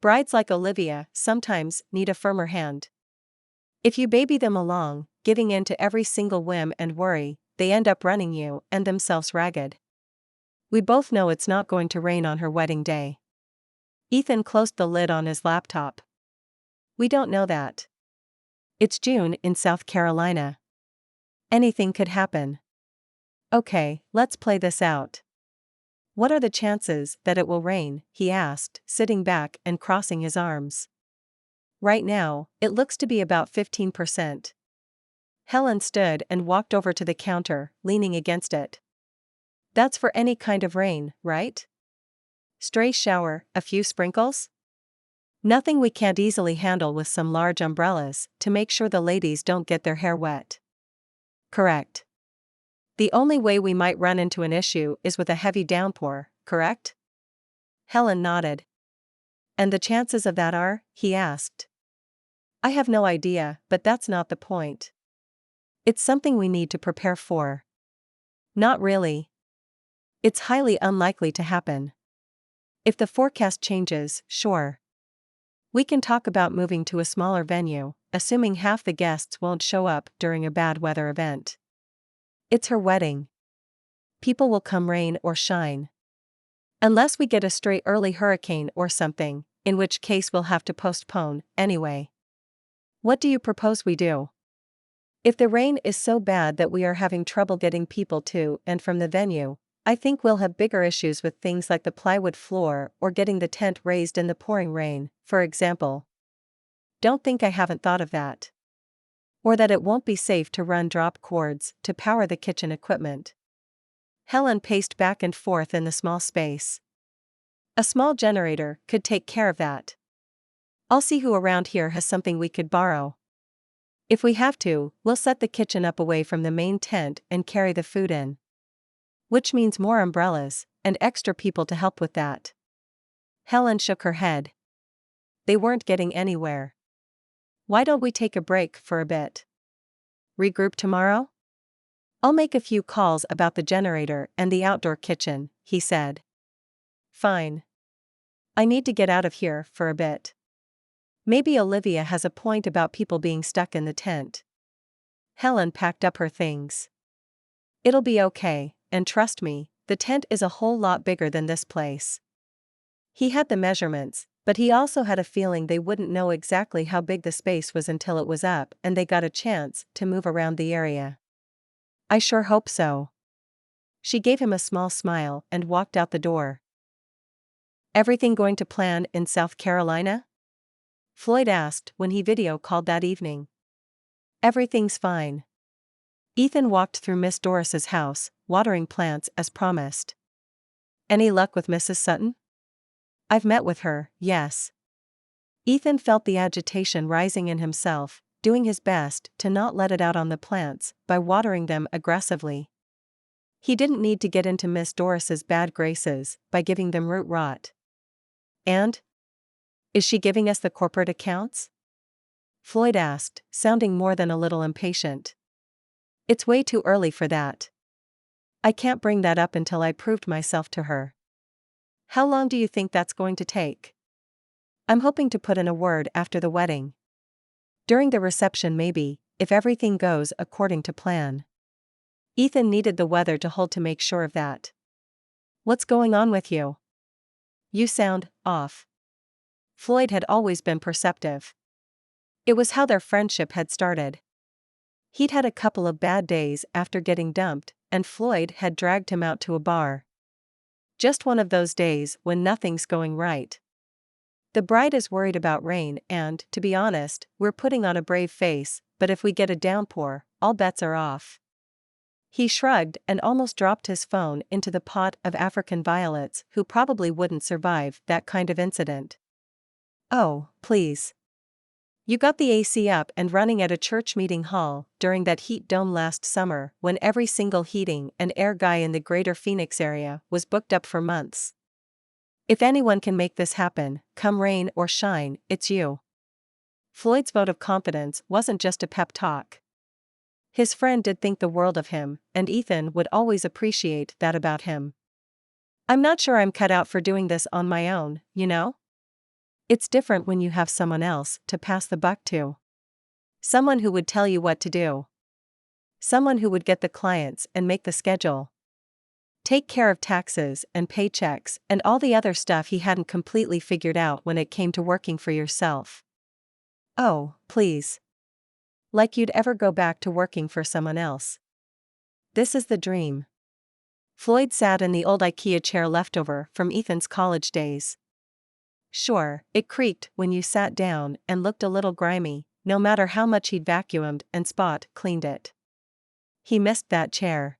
"Brides like Olivia sometimes need a firmer hand. If you baby them along, giving in to every single whim and worry, they end up running you and themselves ragged. We both know it's not going to rain on her wedding day." Ethan closed the lid on his laptop. "We don't know that. It's June in South Carolina. Anything could happen. Okay, let's play this out. What are the chances that it will rain?" he asked, sitting back and crossing his arms. "Right now, it looks to be about 15%. Helen stood and walked over to the counter, leaning against it. "That's for any kind of rain, right? Stray shower, a few sprinkles? Nothing we can't easily handle with some large umbrellas to make sure the ladies don't get their hair wet." "Correct. The only way we might run into an issue is with a heavy downpour, correct?" Helen nodded. "And the chances of that are?" he asked. "I have no idea, but that's not the point. It's something we need to prepare for." "Not really. It's highly unlikely to happen. If the forecast changes, sure. We can talk about moving to a smaller venue, assuming half the guests won't show up during a bad weather event. It's her wedding. People will come rain or shine. Unless we get a stray early hurricane or something, in which case we'll have to postpone, anyway. What do you propose we do? If the rain is so bad that we are having trouble getting people to and from the venue, I think we'll have bigger issues with things like the plywood floor or getting the tent raised in the pouring rain, for example. Don't think I haven't thought of that. Or that it won't be safe to run drop cords to power the kitchen equipment." Helen paced back and forth in the small space. "A small generator could take care of that. I'll see who around here has something we could borrow. If we have to, we'll set the kitchen up away from the main tent and carry the food in. Which means more umbrellas, and extra people to help with that." Helen shook her head. They weren't getting anywhere. "Why don't we take a break for a bit? Regroup tomorrow? I'll make a few calls about the generator and the outdoor kitchen," he said. "Fine. I need to get out of here for a bit. Maybe Olivia has a point about people being stuck in the tent." Helen packed up her things. "It'll be okay, and trust me, the tent is a whole lot bigger than this place." He had the measurements, but he also had a feeling they wouldn't know exactly how big the space was until it was up and they got a chance to move around the area. "I sure hope so." She gave him a small smile and walked out the door. Everything going to plan in South Carolina? Floyd asked when he video called that evening. Everything's fine. Ethan walked through Miss Doris's house, watering plants as promised. Any luck with Mrs. Sutton? I've met with her, yes. Ethan felt the agitation rising in himself, doing his best to not let it out on the plants by watering them aggressively. He didn't need to get into Miss Doris's bad graces by giving them root rot. And? Is she giving us the corporate accounts? Floyd asked, sounding more than a little impatient. It's way too early for that. I can't bring that up until I proved myself to her. How long do you think that's going to take? I'm hoping to put in a word after the wedding. During the reception maybe, if everything goes according to plan. Ethan needed the weather to hold to make sure of that. What's going on with you? You sound off. Floyd had always been perceptive. It was how their friendship had started. He'd had a couple of bad days after getting dumped, and Floyd had dragged him out to a bar. Just one of those days when nothing's going right. The bride is worried about rain and, to be honest, we're putting on a brave face, but if we get a downpour, all bets are off. He shrugged and almost dropped his phone into the pot of African violets who probably wouldn't survive that kind of incident. Oh, please. You got the AC up and running at a church meeting hall during that heat dome last summer when every single heating and air guy in the greater Phoenix area was booked up for months. If anyone can make this happen, come rain or shine, it's you. Floyd's vote of confidence wasn't just a pep talk. His friend did think the world of him, and Ethan would always appreciate that about him. I'm not sure I'm cut out for doing this on my own, you know? It's different when you have someone else to pass the buck to. Someone who would tell you what to do. Someone who would get the clients and make the schedule. Take care of taxes and paychecks and all the other stuff he hadn't completely figured out when it came to working for yourself. Oh, please. Like you'd ever go back to working for someone else. This is the dream. Floyd sat in the old IKEA chair leftover from Ethan's college days. Sure, it creaked when you sat down and looked a little grimy, no matter how much he'd vacuumed and spot cleaned it. He missed that chair.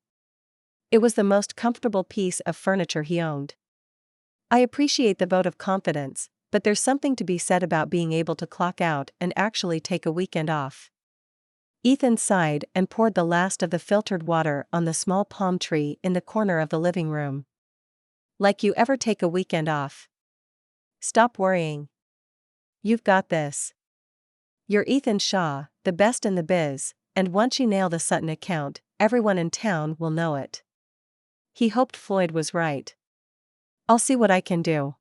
It was the most comfortable piece of furniture he owned. I appreciate the vote of confidence, but there's something to be said about being able to clock out and actually take a weekend off. Ethan sighed and poured the last of the filtered water on the small palm tree in the corner of the living room. Like you ever take a weekend off. Stop worrying. You've got this. You're Ethan Shaw, the best in the biz, and once you nail the Sutton account, everyone in town will know it. He hoped Floyd was right. I'll see what I can do.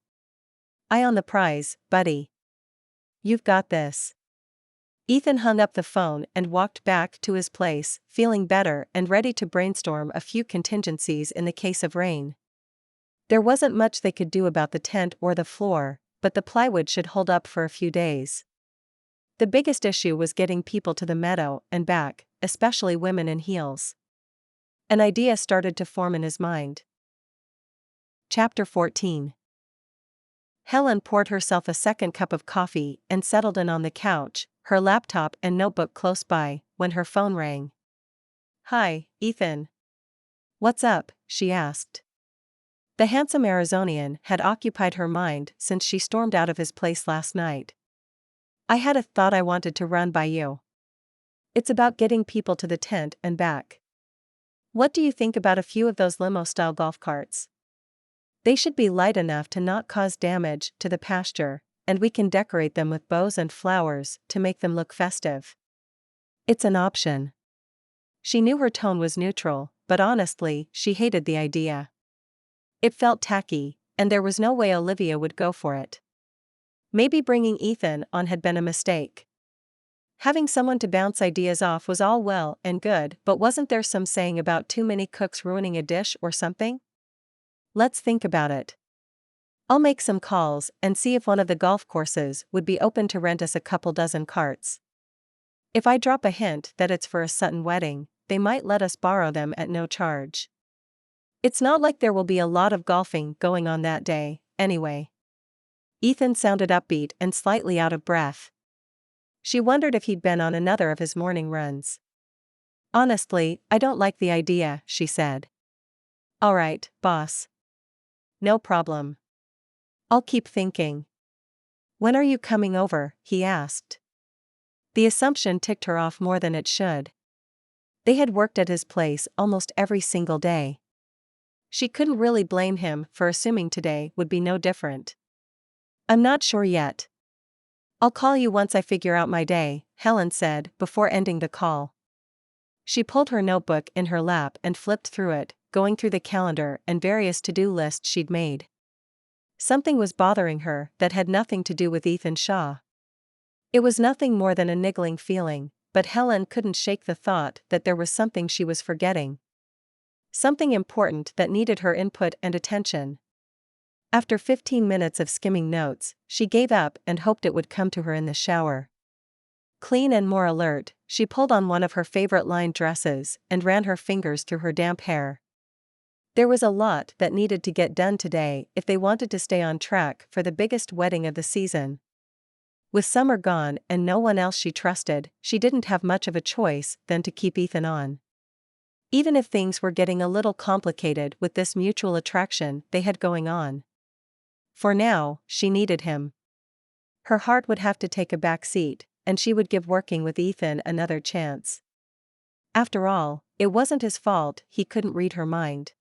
Eye on the prize, buddy. You've got this. Ethan hung up the phone and walked back to his place, feeling better and ready to brainstorm a few contingencies in the case of rain. There wasn't much they could do about the tent or the floor, but the plywood should hold up for a few days. The biggest issue was getting people to the meadow and back, especially women in heels. An idea started to form in his mind. Chapter 14. Helen poured herself a second cup of coffee and settled in on the couch, her laptop and notebook close by, when her phone rang. Hi, Ethan. What's up? She asked. The handsome Arizonian had occupied her mind since she stormed out of his place last night. I had a thought I wanted to run by you. It's about getting people to the tent and back. What do you think about a few of those limo-style golf carts? They should be light enough to not cause damage to the pasture, and we can decorate them with bows and flowers to make them look festive. It's an option. She knew her tone was neutral, but honestly, she hated the idea. It felt tacky, and there was no way Olivia would go for it. Maybe bringing Ethan on had been a mistake. Having someone to bounce ideas off was all well and good, but wasn't there some saying about too many cooks ruining a dish or something? Let's think about it. I'll make some calls and see if one of the golf courses would be open to rent us a couple dozen carts. If I drop a hint that it's for a Sutton wedding, they might let us borrow them at no charge. It's not like there will be a lot of golfing going on that day, anyway. Ethan sounded upbeat and slightly out of breath. She wondered if he'd been on another of his morning runs. Honestly, I don't like the idea, she said. All right, boss. No problem. I'll keep thinking. When are you coming over? He asked. The assumption ticked her off more than it should. They had worked at his place almost every single day. She couldn't really blame him for assuming today would be no different. I'm not sure yet. I'll call you once I figure out my day, Helen said before ending the call. She pulled her notebook in her lap and flipped through it, going through the calendar and various to-do lists she'd made. Something was bothering her that had nothing to do with Ethan Shaw. It was nothing more than a niggling feeling, but Helen couldn't shake the thought that there was something she was forgetting. Something important that needed her input and attention. After 15 minutes of skimming notes, she gave up and hoped it would come to her in the shower. Clean and more alert, she pulled on one of her favorite lined dresses and ran her fingers through her damp hair. There was a lot that needed to get done today if they wanted to stay on track for the biggest wedding of the season. With summer gone and no one else she trusted, she didn't have much of a choice than to keep Ethan on. Even if things were getting a little complicated with this mutual attraction they had going on. For now, she needed him. Her heart would have to take a back seat, and she would give working with Ethan another chance. After all, it wasn't his fault he couldn't read her mind.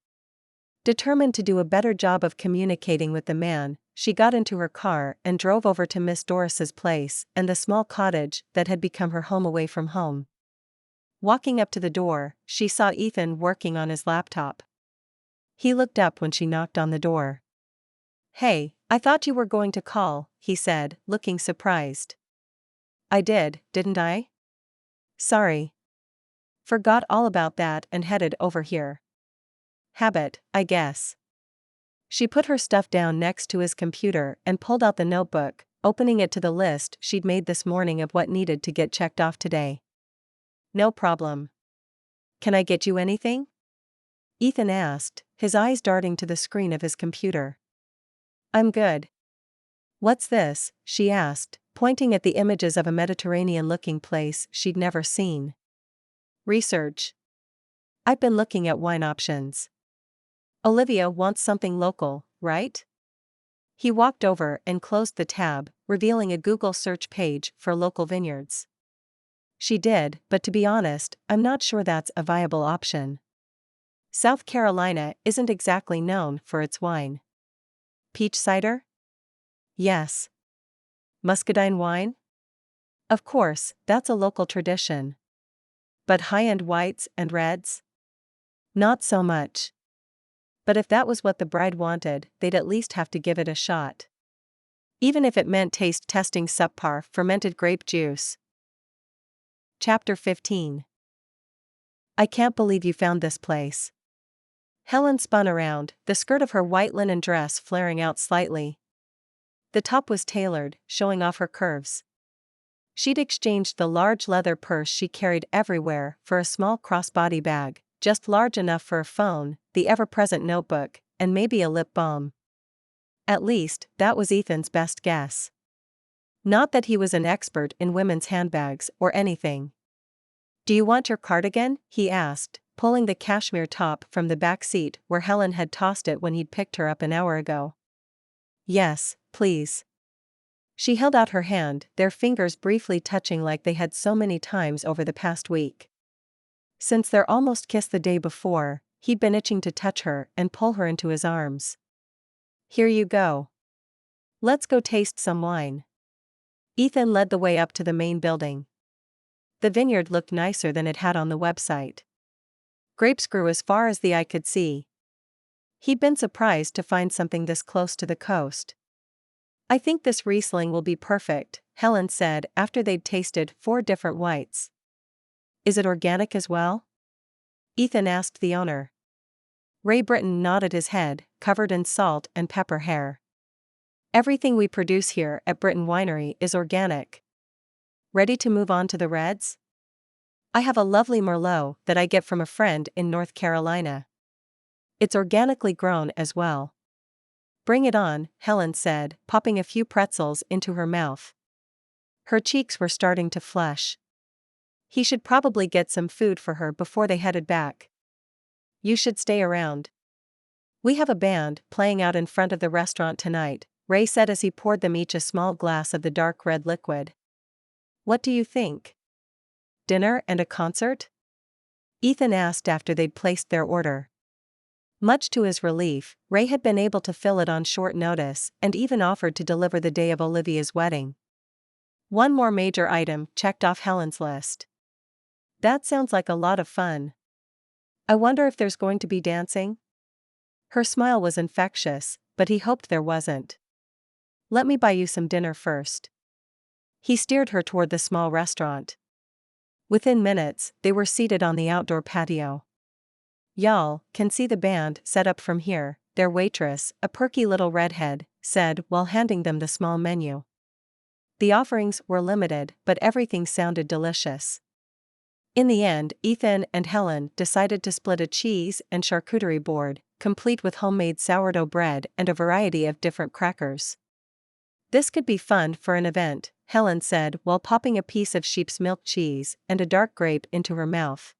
Determined to do a better job of communicating with the man, she got into her car and drove over to Miss Doris's place and the small cottage that had become her home away from home. Walking up to the door, she saw Ethan working on his laptop. He looked up when she knocked on the door. Hey, I thought you were going to call, he said, looking surprised. I did, didn't I? Sorry. Forgot all about that and headed over here. Habit, I guess. She put her stuff down next to his computer and pulled out the notebook, opening it to the list she'd made this morning of what needed to get checked off today. No problem. Can I get you anything? Ethan asked, his eyes darting to the screen of his computer. I'm good. What's this? She asked, pointing at the images of a Mediterranean-looking place she'd never seen. Research. I've been looking at wine options. Olivia wants something local, right? He walked over and closed the tab, revealing a Google search page for local vineyards. She did, but to be honest, I'm not sure that's a viable option. South Carolina isn't exactly known for its wine. Peach cider? Yes. Muscadine wine? Of course, that's a local tradition. But high-end whites and reds? Not so much. But if that was what the bride wanted, they'd at least have to give it a shot. Even if it meant taste testing subpar fermented grape juice. Chapter 15. I can't believe you found this place. Helen spun around, the skirt of her white linen dress flaring out slightly. The top was tailored, showing off her curves. She'd exchanged the large leather purse she carried everywhere for a small crossbody bag, just large enough for a phone, the ever-present notebook, and maybe a lip balm. At least, that was Ethan's best guess. Not that he was an expert in women's handbags or anything. Do you want your cardigan? He asked, pulling the cashmere top from the back seat where Helen had tossed it when he'd picked her up an hour ago. Yes, please. She held out her hand, their fingers briefly touching like they had so many times over the past week. Since their almost kiss the day before, he'd been itching to touch her and pull her into his arms. Here you go. Let's go taste some wine. Ethan led the way up to the main building. The vineyard looked nicer than it had on the website. Grapes grew as far as the eye could see. He'd been surprised to find something this close to the coast. I think this Riesling will be perfect, Helen said after they'd tasted 4 different whites. Is it organic as well? Ethan asked the owner. Ray Britton nodded his head, covered in salt and pepper hair. Everything we produce here at Britton Winery is organic. Ready to move on to the reds? I have a lovely Merlot that I get from a friend in North Carolina. It's organically grown as well. Bring it on, Helen said, popping a few pretzels into her mouth. Her cheeks were starting to flush. He should probably get some food for her before they headed back. You should stay around. We have a band playing out in front of the restaurant tonight, Ray said as he poured them each a small glass of the dark red liquid. What do you think? Dinner and a concert? Ethan asked after they'd placed their order. Much to his relief, Ray had been able to fill it on short notice and even offered to deliver the day of Olivia's wedding. One more major item checked off Helen's list. That sounds like a lot of fun. I wonder if there's going to be dancing? Her smile was infectious, but he hoped there wasn't. Let me buy you some dinner first. He steered her toward the small restaurant. Within minutes, they were seated on the outdoor patio. Y'all can see the band set up from here, their waitress, a perky little redhead, said while handing them the small menu. The offerings were limited, but everything sounded delicious. In the end, Ethan and Helen decided to split a cheese and charcuterie board, complete with homemade sourdough bread and a variety of different crackers. This could be fun for an event, Helen said while popping a piece of sheep's milk cheese and a dark grape into her mouth.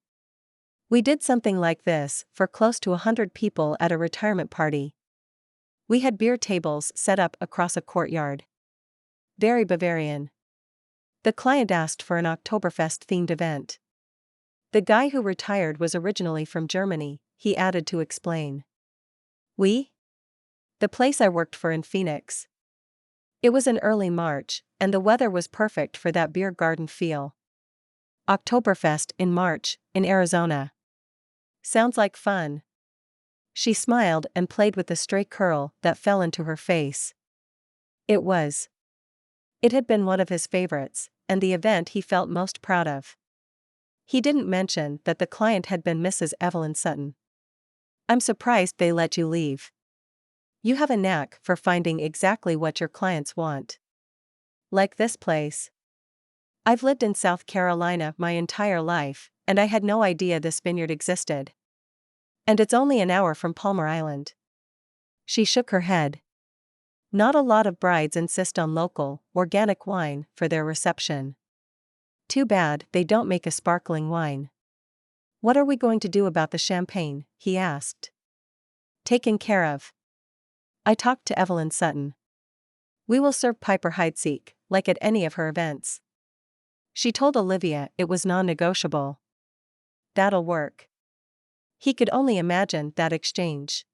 We did something like this for close to 100 people at a retirement party. We had beer tables set up across a courtyard. Very Bavarian. The client asked for an Oktoberfest-themed event. The guy who retired was originally from Germany, he added to explain. We? The place I worked for in Phoenix. It was in early March, and the weather was perfect for that beer garden feel. Oktoberfest in March, in Arizona. Sounds like fun. She smiled and played with the stray curl that fell into her face. It was. It had been one of his favorites, and the event he felt most proud of. He didn't mention that the client had been Mrs. Evelyn Sutton. I'm surprised they let you leave. You have a knack for finding exactly what your clients want. Like this place. I've lived in South Carolina my entire life, and I had no idea this vineyard existed. And it's only an hour from Palmer Island. She shook her head. Not a lot of brides insist on local, organic wine for their reception. Too bad they don't make a sparkling wine. What are we going to do about the champagne? He asked. Taken care of. I talked to Evelyn Sutton. We will serve Piper Heidsieck, like at any of her events. She told Olivia it was non-negotiable. That'll work. He could only imagine that exchange.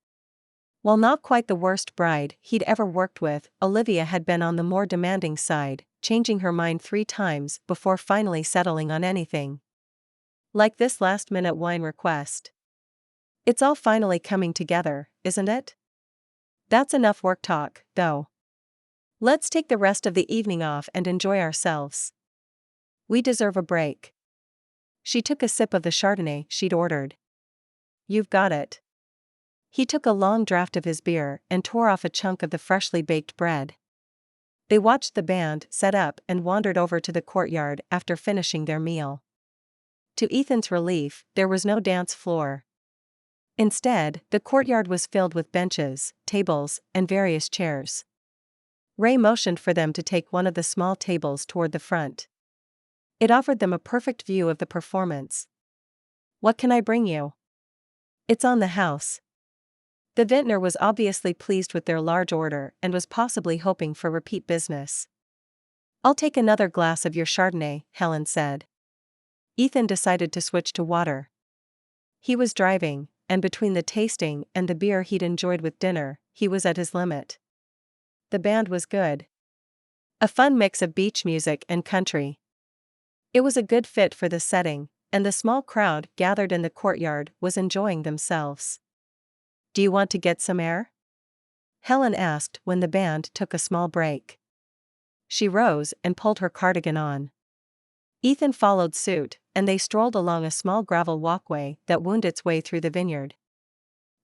While not quite the worst bride he'd ever worked with, Olivia had been on the more demanding side, changing her mind 3 times before finally settling on anything. Like this last-minute wine request. It's all finally coming together, isn't it? That's enough work talk, though. Let's take the rest of the evening off and enjoy ourselves. We deserve a break. She took a sip of the Chardonnay she'd ordered. You've got it. He took a long draught of his beer and tore off a chunk of the freshly baked bread. They watched the band set up and wandered over to the courtyard after finishing their meal. To Ethan's relief, there was no dance floor. Instead, the courtyard was filled with benches, tables, and various chairs. Ray motioned for them to take one of the small tables toward the front. It offered them a perfect view of the performance. What can I bring you? It's on the house. The vintner was obviously pleased with their large order and was possibly hoping for repeat business. I'll take another glass of your Chardonnay, Helen said. Ethan decided to switch to water. He was driving, and between the tasting and the beer he'd enjoyed with dinner, he was at his limit. The band was good. A fun mix of beach music and country. It was a good fit for the setting, and the small crowd gathered in the courtyard was enjoying themselves. Do you want to get some air? Helen asked when the band took a small break. She rose and pulled her cardigan on. Ethan followed suit, and they strolled along a small gravel walkway that wound its way through the vineyard.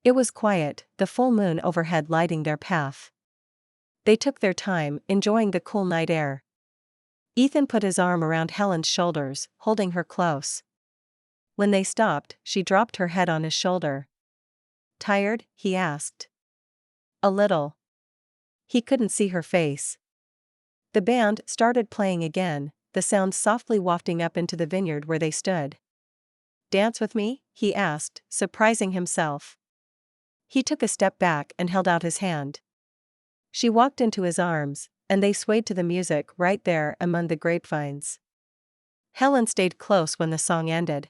It was quiet, the full moon overhead lighting their path. They took their time, enjoying the cool night air. Ethan put his arm around Helen's shoulders, holding her close. When they stopped, she dropped her head on his shoulder. Tired? He asked. A little. He couldn't see her face. The band started playing again, the sound softly wafting up into the vineyard where they stood. Dance with me? He asked, surprising himself. He took a step back and held out his hand. She walked into his arms, and they swayed to the music right there among the grapevines. Helen stayed close when the song ended.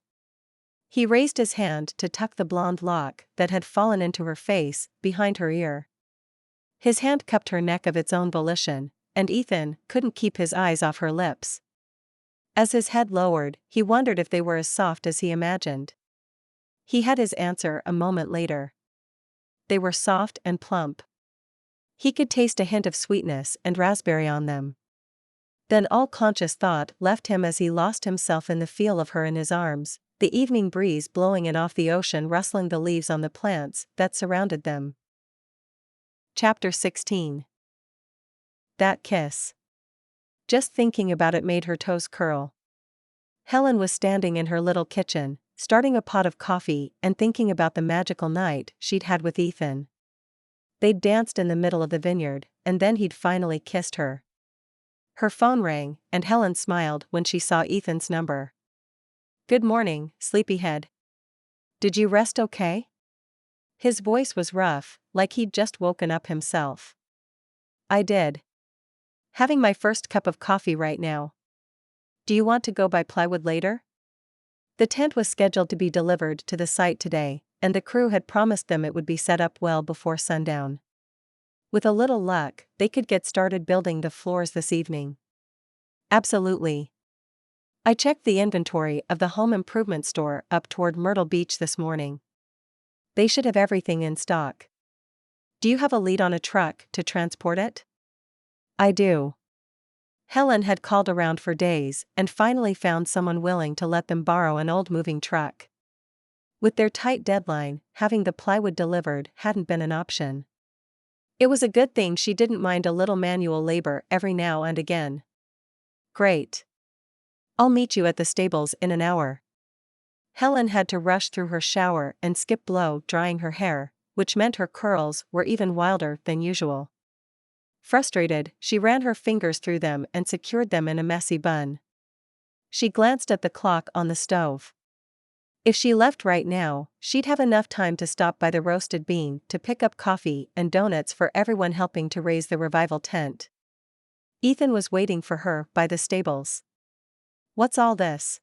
He raised his hand to tuck the blonde lock that had fallen into her face behind her ear. His hand cupped her neck of its own volition, and Ethan couldn't keep his eyes off her lips. As his head lowered, he wondered if they were as soft as he imagined. He had his answer a moment later. They were soft and plump. He could taste a hint of sweetness and raspberry on them. Then all conscious thought left him as he lost himself in the feel of her in his arms, the evening breeze blowing it off the ocean, rustling the leaves on the plants that surrounded them. Chapter 16. That kiss. Just thinking about it made her toes curl. Helen was standing in her little kitchen, starting a pot of coffee and thinking about the magical night she'd had with Ethan. They'd danced in the middle of the vineyard, and then he'd finally kissed her. Her phone rang, and Helen smiled when she saw Ethan's number. Good morning, sleepyhead. Did you rest okay? His voice was rough, like he'd just woken up himself. I did. Having my first cup of coffee right now. Do you want to go buy plywood later? The tent was scheduled to be delivered to the site today, and the crew had promised them it would be set up well before sundown. With a little luck, they could get started building the floors this evening. Absolutely. I checked the inventory of the home improvement store up toward Myrtle Beach this morning. They should have everything in stock. Do you have a lead on a truck to transport it? I do. Helen had called around for days and finally found someone willing to let them borrow an old moving truck. With their tight deadline, having the plywood delivered hadn't been an option. It was a good thing she didn't mind a little manual labor every now and again. Great. I'll meet you at the stables in an hour. Helen had to rush through her shower and skip blow drying her hair, which meant her curls were even wilder than usual. Frustrated, she ran her fingers through them and secured them in a messy bun. She glanced at the clock on the stove. If she left right now, she'd have enough time to stop by the Roasted Bean to pick up coffee and donuts for everyone helping to raise the revival tent. Ethan was waiting for her by the stables. What's all this?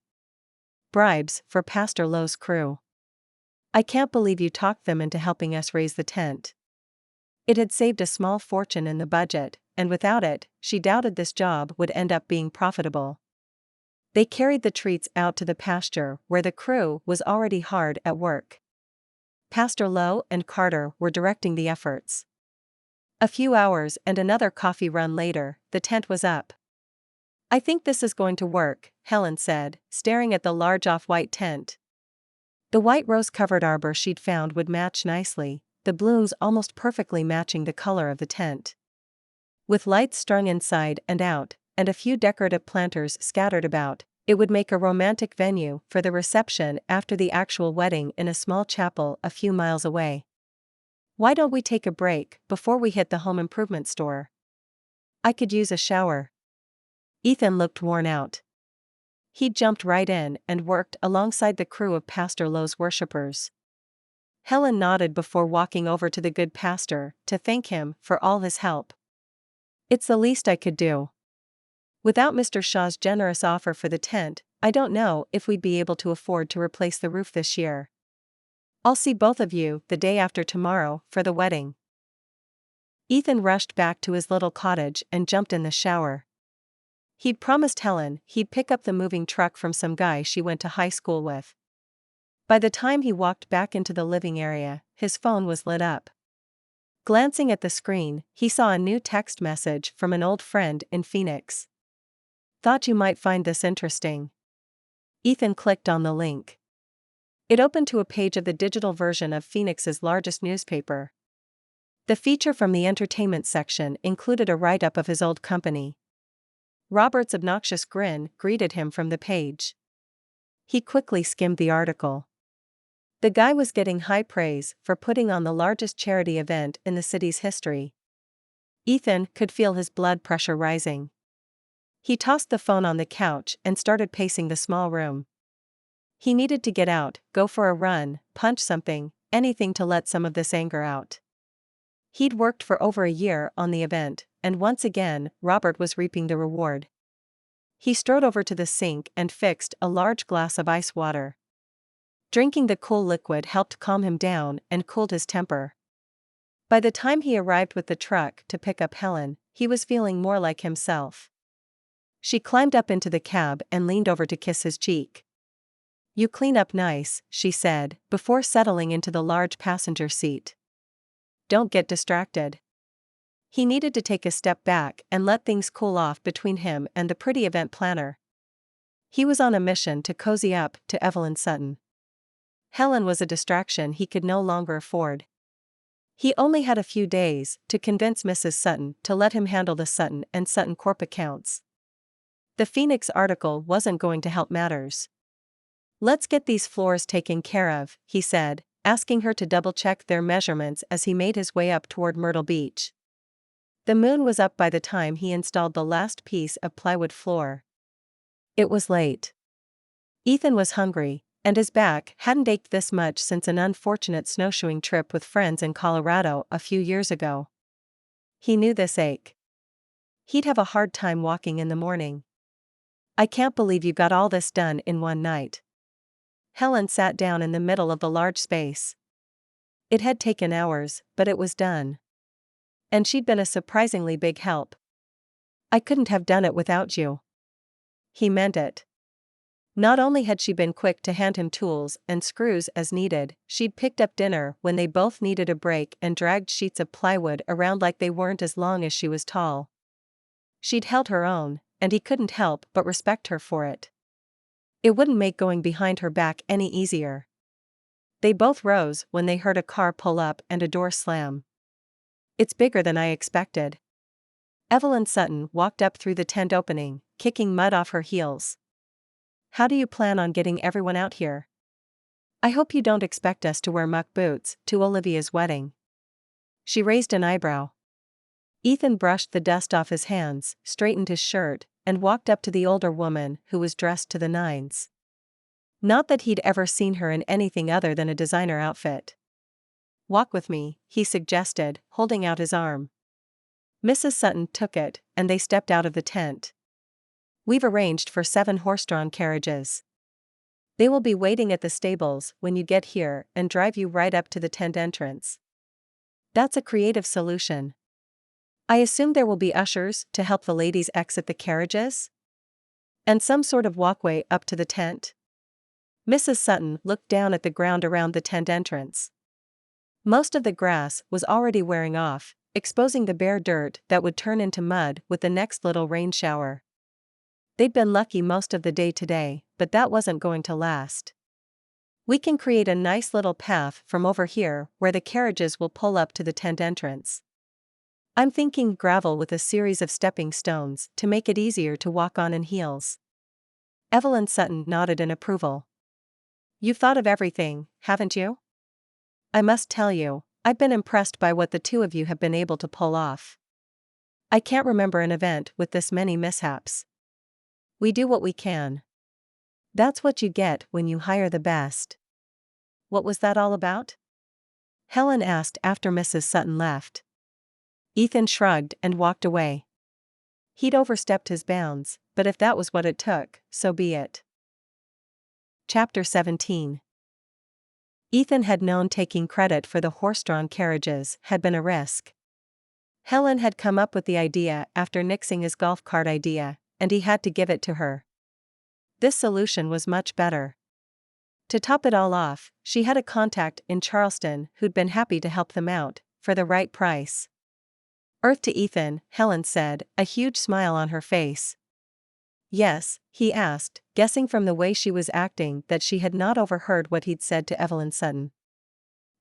Bribes for Pastor Lowe's crew. I can't believe you talked them into helping us raise the tent. It had saved a small fortune in the budget, and without it, she doubted this job would end up being profitable. They carried the treats out to the pasture where the crew was already hard at work. Pastor Lowe and Carter were directing the efforts. A few hours and another coffee run later, the tent was up. I think this is going to work, Helen said, staring at the large off-white tent. The white rose-covered arbor she'd found would match nicely, the blooms almost perfectly matching the color of the tent. With lights strung inside and out, and a few decorative planters scattered about, it would make a romantic venue for the reception after the actual wedding in a small chapel a few miles away. Why don't we take a break before we hit the home improvement store? I could use a shower. Ethan looked worn out. He jumped right in and worked alongside the crew of Pastor Lowe's worshippers. Helen nodded before walking over to the good pastor to thank him for all his help. It's the least I could do. Without Mr. Shaw's generous offer for the tent, I don't know if we'd be able to afford to replace the roof this year. I'll see both of you the day after tomorrow for the wedding. Ethan rushed back to his little cottage and jumped in the shower. He'd promised Helen he'd pick up the moving truck from some guy she went to high school with. By the time he walked back into the living area, his phone was lit up. Glancing at the screen, he saw a new text message from an old friend in Phoenix. Thought you might find this interesting. Ethan clicked on the link. It opened to a page of the digital version of Phoenix's largest newspaper. The feature from the entertainment section included a write-up of his old company. Robert's obnoxious grin greeted him from the page. He quickly skimmed the article. The guy was getting high praise for putting on the largest charity event in the city's history. Ethan could feel his blood pressure rising. He tossed the phone on the couch and started pacing the small room. He needed to get out, go for a run, punch something, anything to let some of this anger out. He'd worked for over a year on the event, and once again, Robert was reaping the reward. He strode over to the sink and fixed a large glass of ice water. Drinking the cool liquid helped calm him down and cooled his temper. By the time he arrived with the truck to pick up Helen, he was feeling more like himself. She climbed up into the cab and leaned over to kiss his cheek. "You clean up nice," she said, before settling into the large passenger seat. "Don't get distracted." He needed to take a step back and let things cool off between him and the pretty event planner. He was on a mission to cozy up to Evelyn Sutton. Helen was a distraction he could no longer afford. He only had a few days to convince Mrs. Sutton to let him handle the Sutton and Sutton Corp accounts. The Phoenix article wasn't going to help matters. "Let's get these floors taken care of," he said, asking her to double-check their measurements as he made his way up toward Myrtle Beach. The moon was up by the time he installed the last piece of plywood floor. It was late. Ethan was hungry, and his back hadn't ached this much since an unfortunate snowshoeing trip with friends in Colorado a few years ago. He knew this ache. He'd have a hard time walking in the morning. "I can't believe you got all this done in one night." Helen sat down in the middle of the large space. It had taken hours, but it was done. And she'd been a surprisingly big help. "I couldn't have done it without you." He meant it. Not only had she been quick to hand him tools and screws as needed, she'd picked up dinner when they both needed a break and dragged sheets of plywood around like they weren't as long as she was tall. She'd held her own, and he couldn't help but respect her for it. It wouldn't make going behind her back any easier. They both rose when they heard a car pull up and a door slam. "It's bigger than I expected." Evelyn Sutton walked up through the tent opening, kicking mud off her heels. "How do you plan on getting everyone out here? I hope you don't expect us to wear muck boots to Olivia's wedding." She raised an eyebrow. Ethan brushed the dust off his hands, straightened his shirt, and walked up to the older woman who was dressed to the nines. Not that he'd ever seen her in anything other than a designer outfit. "Walk with me," he suggested, holding out his arm. Mrs. Sutton took it, and they stepped out of the tent. "We've arranged for 7 horse-drawn carriages. They will be waiting at the stables when you get here and drive you right up to the tent entrance." "That's a creative solution. I assume there will be ushers to help the ladies exit the carriages? And some sort of walkway up to the tent?" Mrs. Sutton looked down at the ground around the tent entrance. Most of the grass was already wearing off, exposing the bare dirt that would turn into mud with the next little rain shower. They'd been lucky most of the day today, but that wasn't going to last. "We can create a nice little path from over here where the carriages will pull up to the tent entrance. I'm thinking gravel with a series of stepping stones to make it easier to walk on in heels." Evelyn Sutton nodded in approval. "You've thought of everything, haven't you? I must tell you, I've been impressed by what the two of you have been able to pull off. I can't remember an event with this many mishaps." "We do what we can. That's what you get when you hire the best." "What was that all about?" Helen asked after Mrs. Sutton left. Ethan shrugged and walked away. He'd overstepped his bounds, but if that was what it took, so be it. Chapter 17. Ethan had known taking credit for the horse-drawn carriages had been a risk. Helen had come up with the idea after nixing his golf cart idea, and he had to give it to her. This solution was much better. To top it all off, she had a contact in Charleston who'd been happy to help them out, for the right price. "Earth to Ethan," Helen said, a huge smile on her face. "Yes?" he asked, guessing from the way she was acting that she had not overheard what he'd said to Evelyn Sutton.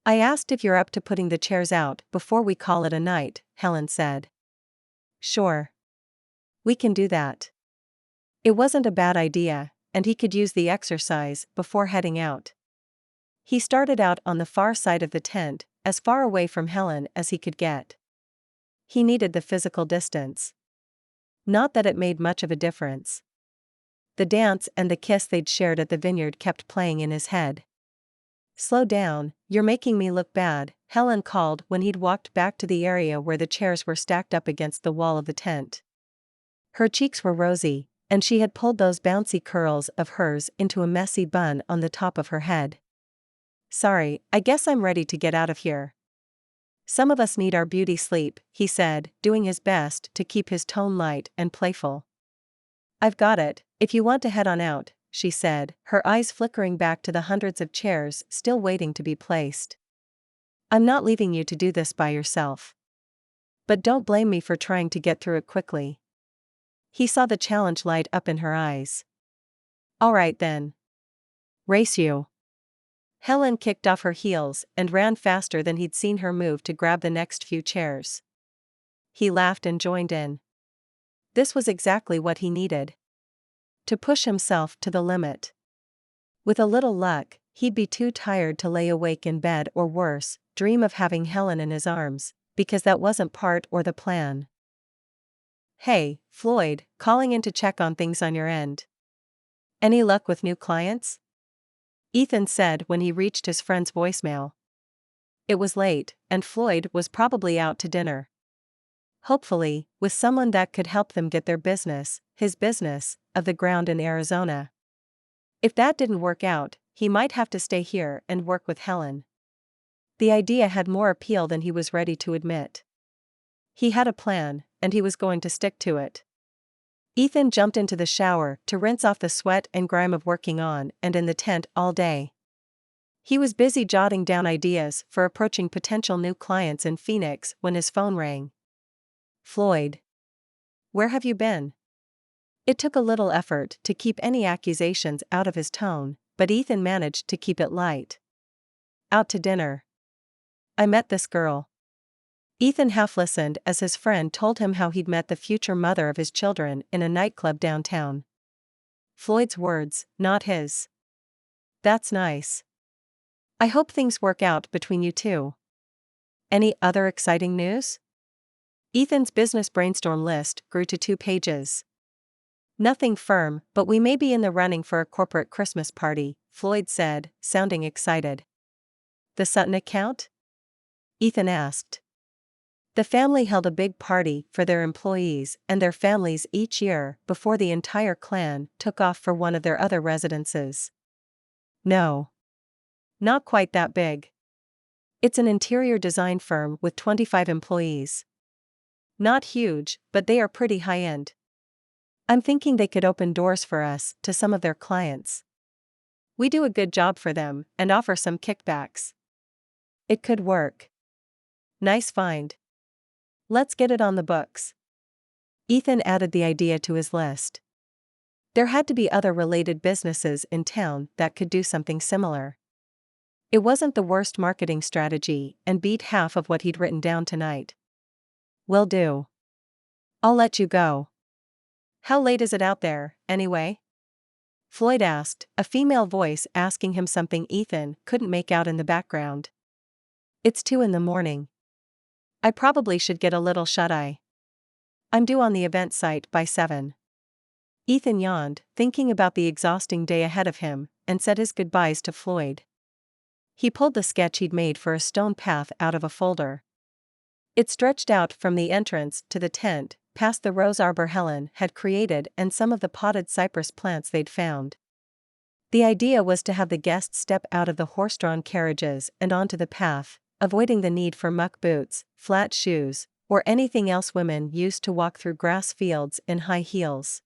"I asked if you're up to putting the chairs out before we call it a night," Helen said. "Sure. We can do that." It wasn't a bad idea, and he could use the exercise before heading out. He started out on the far side of the tent, as far away from Helen as he could get. He needed the physical distance. Not that it made much of a difference. The dance and the kiss they'd shared at the vineyard kept playing in his head. "Slow down, you're making me look bad," Helen called when he'd walked back to the area where the chairs were stacked up against the wall of the tent. Her cheeks were rosy, and she had pulled those bouncy curls of hers into a messy bun on the top of her head. "Sorry, I guess I'm ready to get out of here. Some of us need our beauty sleep," he said, doing his best to keep his tone light and playful. "I've got it, if you want to head on out," she said, her eyes flickering back to the hundreds of chairs still waiting to be placed. "I'm not leaving you to do this by yourself. But don't blame me for trying to get through it quickly." He saw the challenge light up in her eyes. "All right then. Race you." Helen kicked off her heels and ran faster than he'd seen her move to grab the next few chairs. He laughed and joined in. This was exactly what he needed. To push himself to the limit. With a little luck, he'd be too tired to lay awake in bed or worse, dream of having Helen in his arms, because that wasn't part or the plan. "Hey, Floyd, calling in to check on things on your end. Any luck with new clients?" Ethan said when he reached his friend's voicemail. It was late, and Floyd was probably out to dinner. Hopefully, with someone that could help them get their business, his business, of the ground in Arizona. If that didn't work out, he might have to stay here and work with Helen. The idea had more appeal than he was ready to admit. He had a plan, and he was going to stick to it. Ethan jumped into the shower to rinse off the sweat and grime of working on and in the tent all day. He was busy jotting down ideas for approaching potential new clients in Phoenix when his phone rang. "Floyd. Where have you been?" It took a little effort to keep any accusations out of his tone, but Ethan managed to keep it light. "Out to dinner. I met this girl." Ethan half listened as his friend told him how he'd met the future mother of his children in a nightclub downtown. Floyd's words, not his. "That's nice. I hope things work out between you two. Any other exciting news?" Ethan's business brainstorm list grew to 2 pages. "Nothing firm, but we may be in the running for a corporate Christmas party," Floyd said, sounding excited. "The Sutton account?" Ethan asked. The family held a big party for their employees and their families each year before the entire clan took off for one of their other residences. "No. Not quite that big. It's an interior design firm with 25 employees. Not huge, but they are pretty high-end. I'm thinking they could open doors for us to some of their clients. We do a good job for them and offer some kickbacks. It could work. Nice find. Let's get it on the books." Ethan added the idea to his list. There had to be other related businesses in town that could do something similar. It wasn't the worst marketing strategy and beat half of what he'd written down tonight. "Will do. I'll let you go. How late is it out there, anyway?" Floyd asked, a female voice asking him something Ethan couldn't make out in the background. "It's 2 in the morning. I probably should get a little shut-eye. I'm due on the event site by 7. Ethan yawned, thinking about the exhausting day ahead of him, and said his goodbyes to Floyd. He pulled the sketch he'd made for a stone path out of a folder. It stretched out from the entrance to the tent, past the rose arbor Helen had created and some of the potted cypress plants they'd found. The idea was to have the guests step out of the horse-drawn carriages and onto the path, avoiding the need for muck boots, flat shoes, or anything else women used to walk through grass fields in high heels.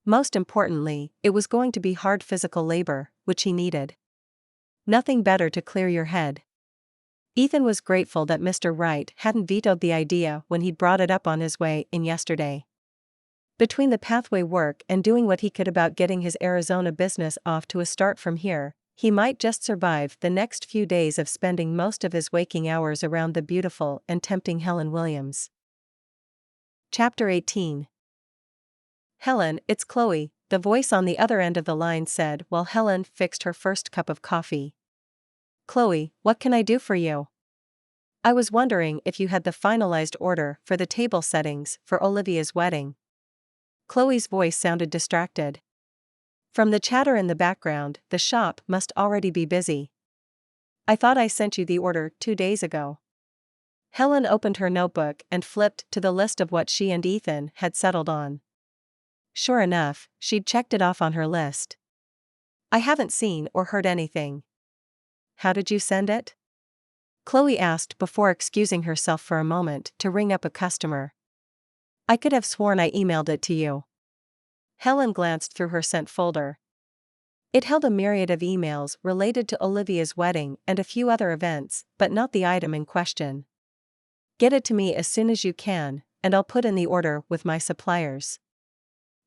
Most importantly, it was going to be hard physical labor, which he needed. Nothing better to clear your head. Ethan was grateful that Mr. Wright hadn't vetoed the idea when he'd brought it up on his way in yesterday. Between the pathway work and doing what he could about getting his Arizona business off to a start from here, he might just survive the next few days of spending most of his waking hours around the beautiful and tempting Helen Williams. Chapter 18. "Helen, it's Chloe," the voice on the other end of the line said while Helen fixed her first cup of coffee. Chloe, what can I do for you? I was wondering if you had the finalized order for the table settings for Olivia's wedding. Chloe's voice sounded distracted. From the chatter in the background, the shop must already be busy. I thought I sent you the order 2 days ago. Helen opened her notebook and flipped to the list of what she and Ethan had settled on. Sure enough, she'd checked it off on her list. I haven't seen or heard anything. How did you send it? Chloe asked before excusing herself for a moment to ring up a customer. I could have sworn I emailed it to you. Helen glanced through her sent folder. It held a myriad of emails related to Olivia's wedding and a few other events, but not the item in question. Get it to me as soon as you can, and I'll put in the order with my suppliers.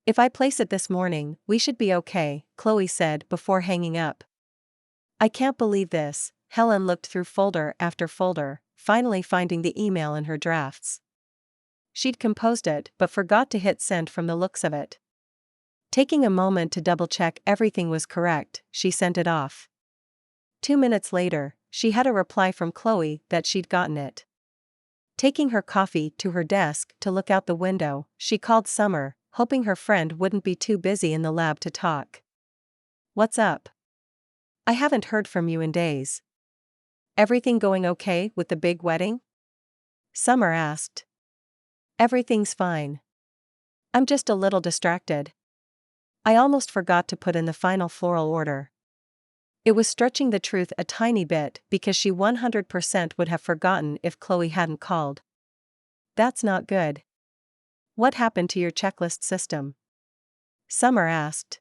If I place it this morning, we should be okay, Chloe said before hanging up. I can't believe this. Helen looked through folder after folder, finally finding the email in her drafts. She'd composed it but forgot to hit send from the looks of it. Taking a moment to double-check everything was correct, she sent it off. 2 minutes later, she had a reply from Chloe that she'd gotten it. Taking her coffee to her desk to look out the window, she called Summer, hoping her friend wouldn't be too busy in the lab to talk. What's up? I haven't heard from you in days. Everything going okay with the big wedding? Summer asked. Everything's fine. I'm just a little distracted. I almost forgot to put in the final floral order. It was stretching the truth a tiny bit because she 100% would have forgotten if Chloe hadn't called. That's not good. What happened to your checklist system? Summer asked.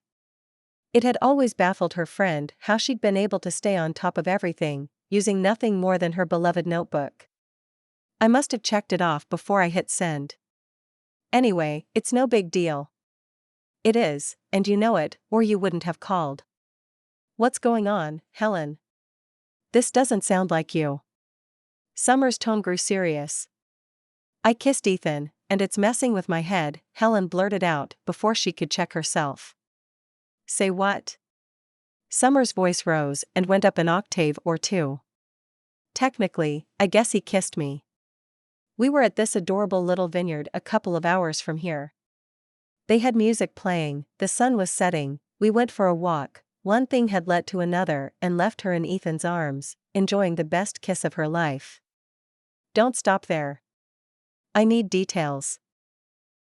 It had always baffled her friend how she'd been able to stay on top of everything, using nothing more than her beloved notebook. I must have checked it off before I hit send. Anyway, it's no big deal. It is, and you know it, or you wouldn't have called. What's going on, Helen? This doesn't sound like you. Summer's tone grew serious. I kissed Ethan, and it's messing with my head, Helen blurted out before she could check herself. Say what? Summer's voice rose and went up an octave or two. Technically, I guess he kissed me. We were at this adorable little vineyard a couple of hours from here. They had music playing, the sun was setting, we went for a walk, one thing had led to another and left her in Ethan's arms, enjoying the best kiss of her life. Don't stop there. I need details.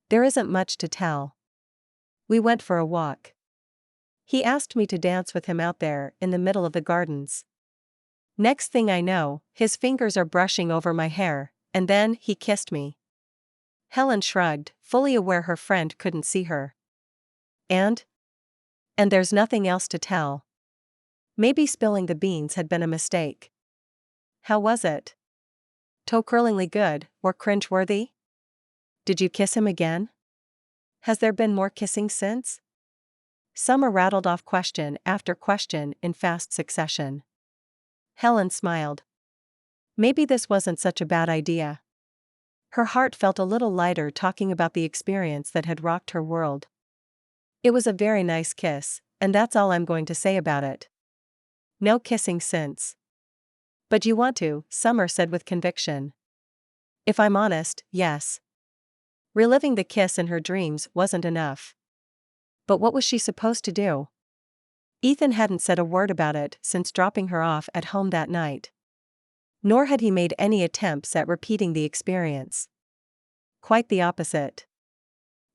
There isn't much to tell. We went for a walk. He asked me to dance with him out there in the middle of the gardens. Next thing I know, his fingers are brushing over my hair, and then he kissed me. Helen shrugged, fully aware her friend couldn't see her. And there's nothing else to tell. Maybe spilling the beans had been a mistake. How was it? Toe-curlingly good, or cringe-worthy? Did you kiss him again? Has there been more kissing since? Summer rattled off question after question in fast succession. Helen smiled. Maybe this wasn't such a bad idea. Her heart felt a little lighter talking about the experience that had rocked her world. It was a very nice kiss, and that's all I'm going to say about it. No kissing since. But you want to, Summer said with conviction. If I'm honest, yes. Reliving the kiss in her dreams wasn't enough. But what was she supposed to do? Ethan hadn't said a word about it since dropping her off at home that night. Nor had he made any attempts at repeating the experience. Quite the opposite.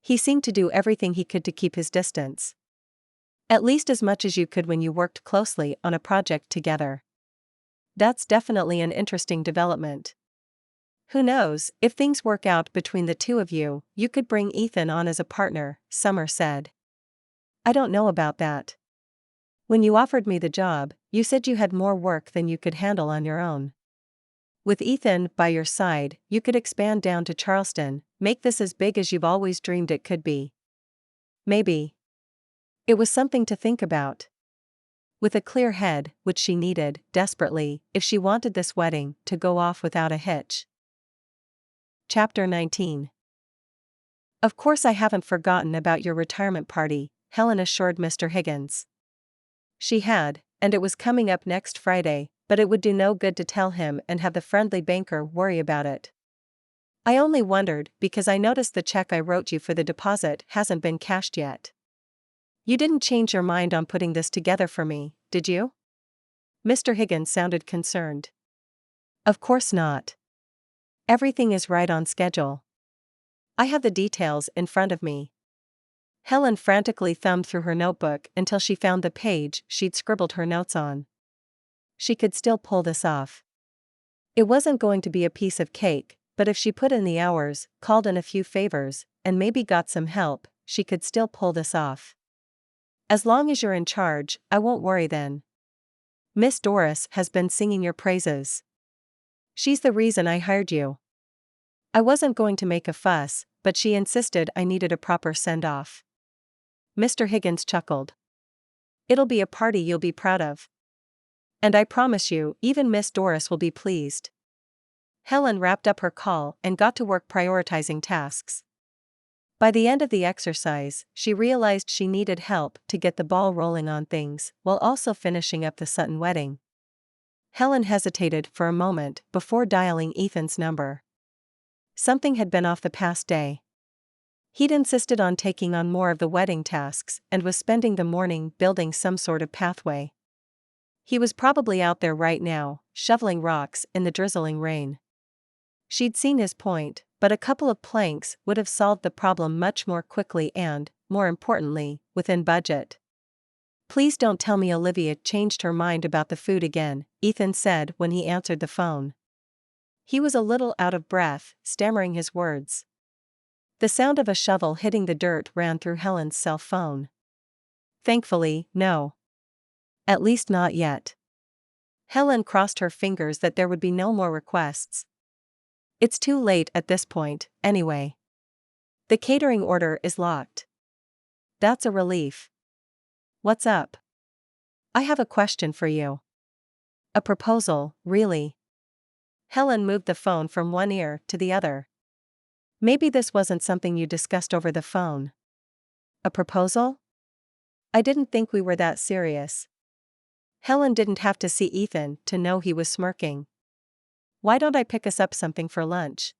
He seemed to do everything he could to keep his distance. At least as much as you could when you worked closely on a project together. That's definitely an interesting development. Who knows, if things work out between the two of you, you could bring Ethan on as a partner, Summer said. I don't know about that. When you offered me the job, you said you had more work than you could handle on your own. With Ethan by your side, you could expand down to Charleston, make this as big as you've always dreamed it could be. Maybe. It was something to think about. With a clear head, which she needed, desperately, if she wanted this wedding to go off without a hitch. Chapter 19. Of course I haven't forgotten about your retirement party, Helen assured Mr. Higgins. She had, and it was coming up next Friday, but it would do no good to tell him and have the friendly banker worry about it. I only wondered because I noticed the check I wrote you for the deposit hasn't been cashed yet. You didn't change your mind on putting this together for me, did you? Mr. Higgins sounded concerned. Of course not. Everything is right on schedule. I have the details in front of me. Helen frantically thumbed through her notebook until she found the page she'd scribbled her notes on. She could still pull this off. It wasn't going to be a piece of cake, but if she put in the hours, called in a few favors, and maybe got some help, she could still pull this off. As long as you're in charge, I won't worry then. Miss Doris has been singing your praises. She's the reason I hired you. I wasn't going to make a fuss, but she insisted I needed a proper send-off. Mr. Higgins chuckled. It'll be a party you'll be proud of. And I promise you, even Miss Doris will be pleased. Helen wrapped up her call and got to work prioritizing tasks. By the end of the exercise, she realized she needed help to get the ball rolling on things, while also finishing up the Sutton wedding. Helen hesitated for a moment before dialing Ethan's number. Something had been off the past day. He'd insisted on taking on more of the wedding tasks and was spending the morning building some sort of pathway. He was probably out there right now, shoveling rocks in the drizzling rain. She'd seen his point, but a couple of planks would have solved the problem much more quickly and, more importantly, within budget. Please don't tell me Olivia changed her mind about the food again, Ethan said when he answered the phone. He was a little out of breath, stammering his words. The sound of a shovel hitting the dirt ran through Helen's cell phone. Thankfully, no. At least not yet. Helen crossed her fingers that there would be no more requests. It's too late at this point, anyway. The catering order is locked. That's a relief. What's up? I have a question for you. A proposal, really? Helen moved the phone from one ear to the other. Maybe this wasn't something you discussed over the phone. A proposal? I didn't think we were that serious. Helen didn't have to see Ethan to know he was smirking. Why don't I pick us up something for lunch?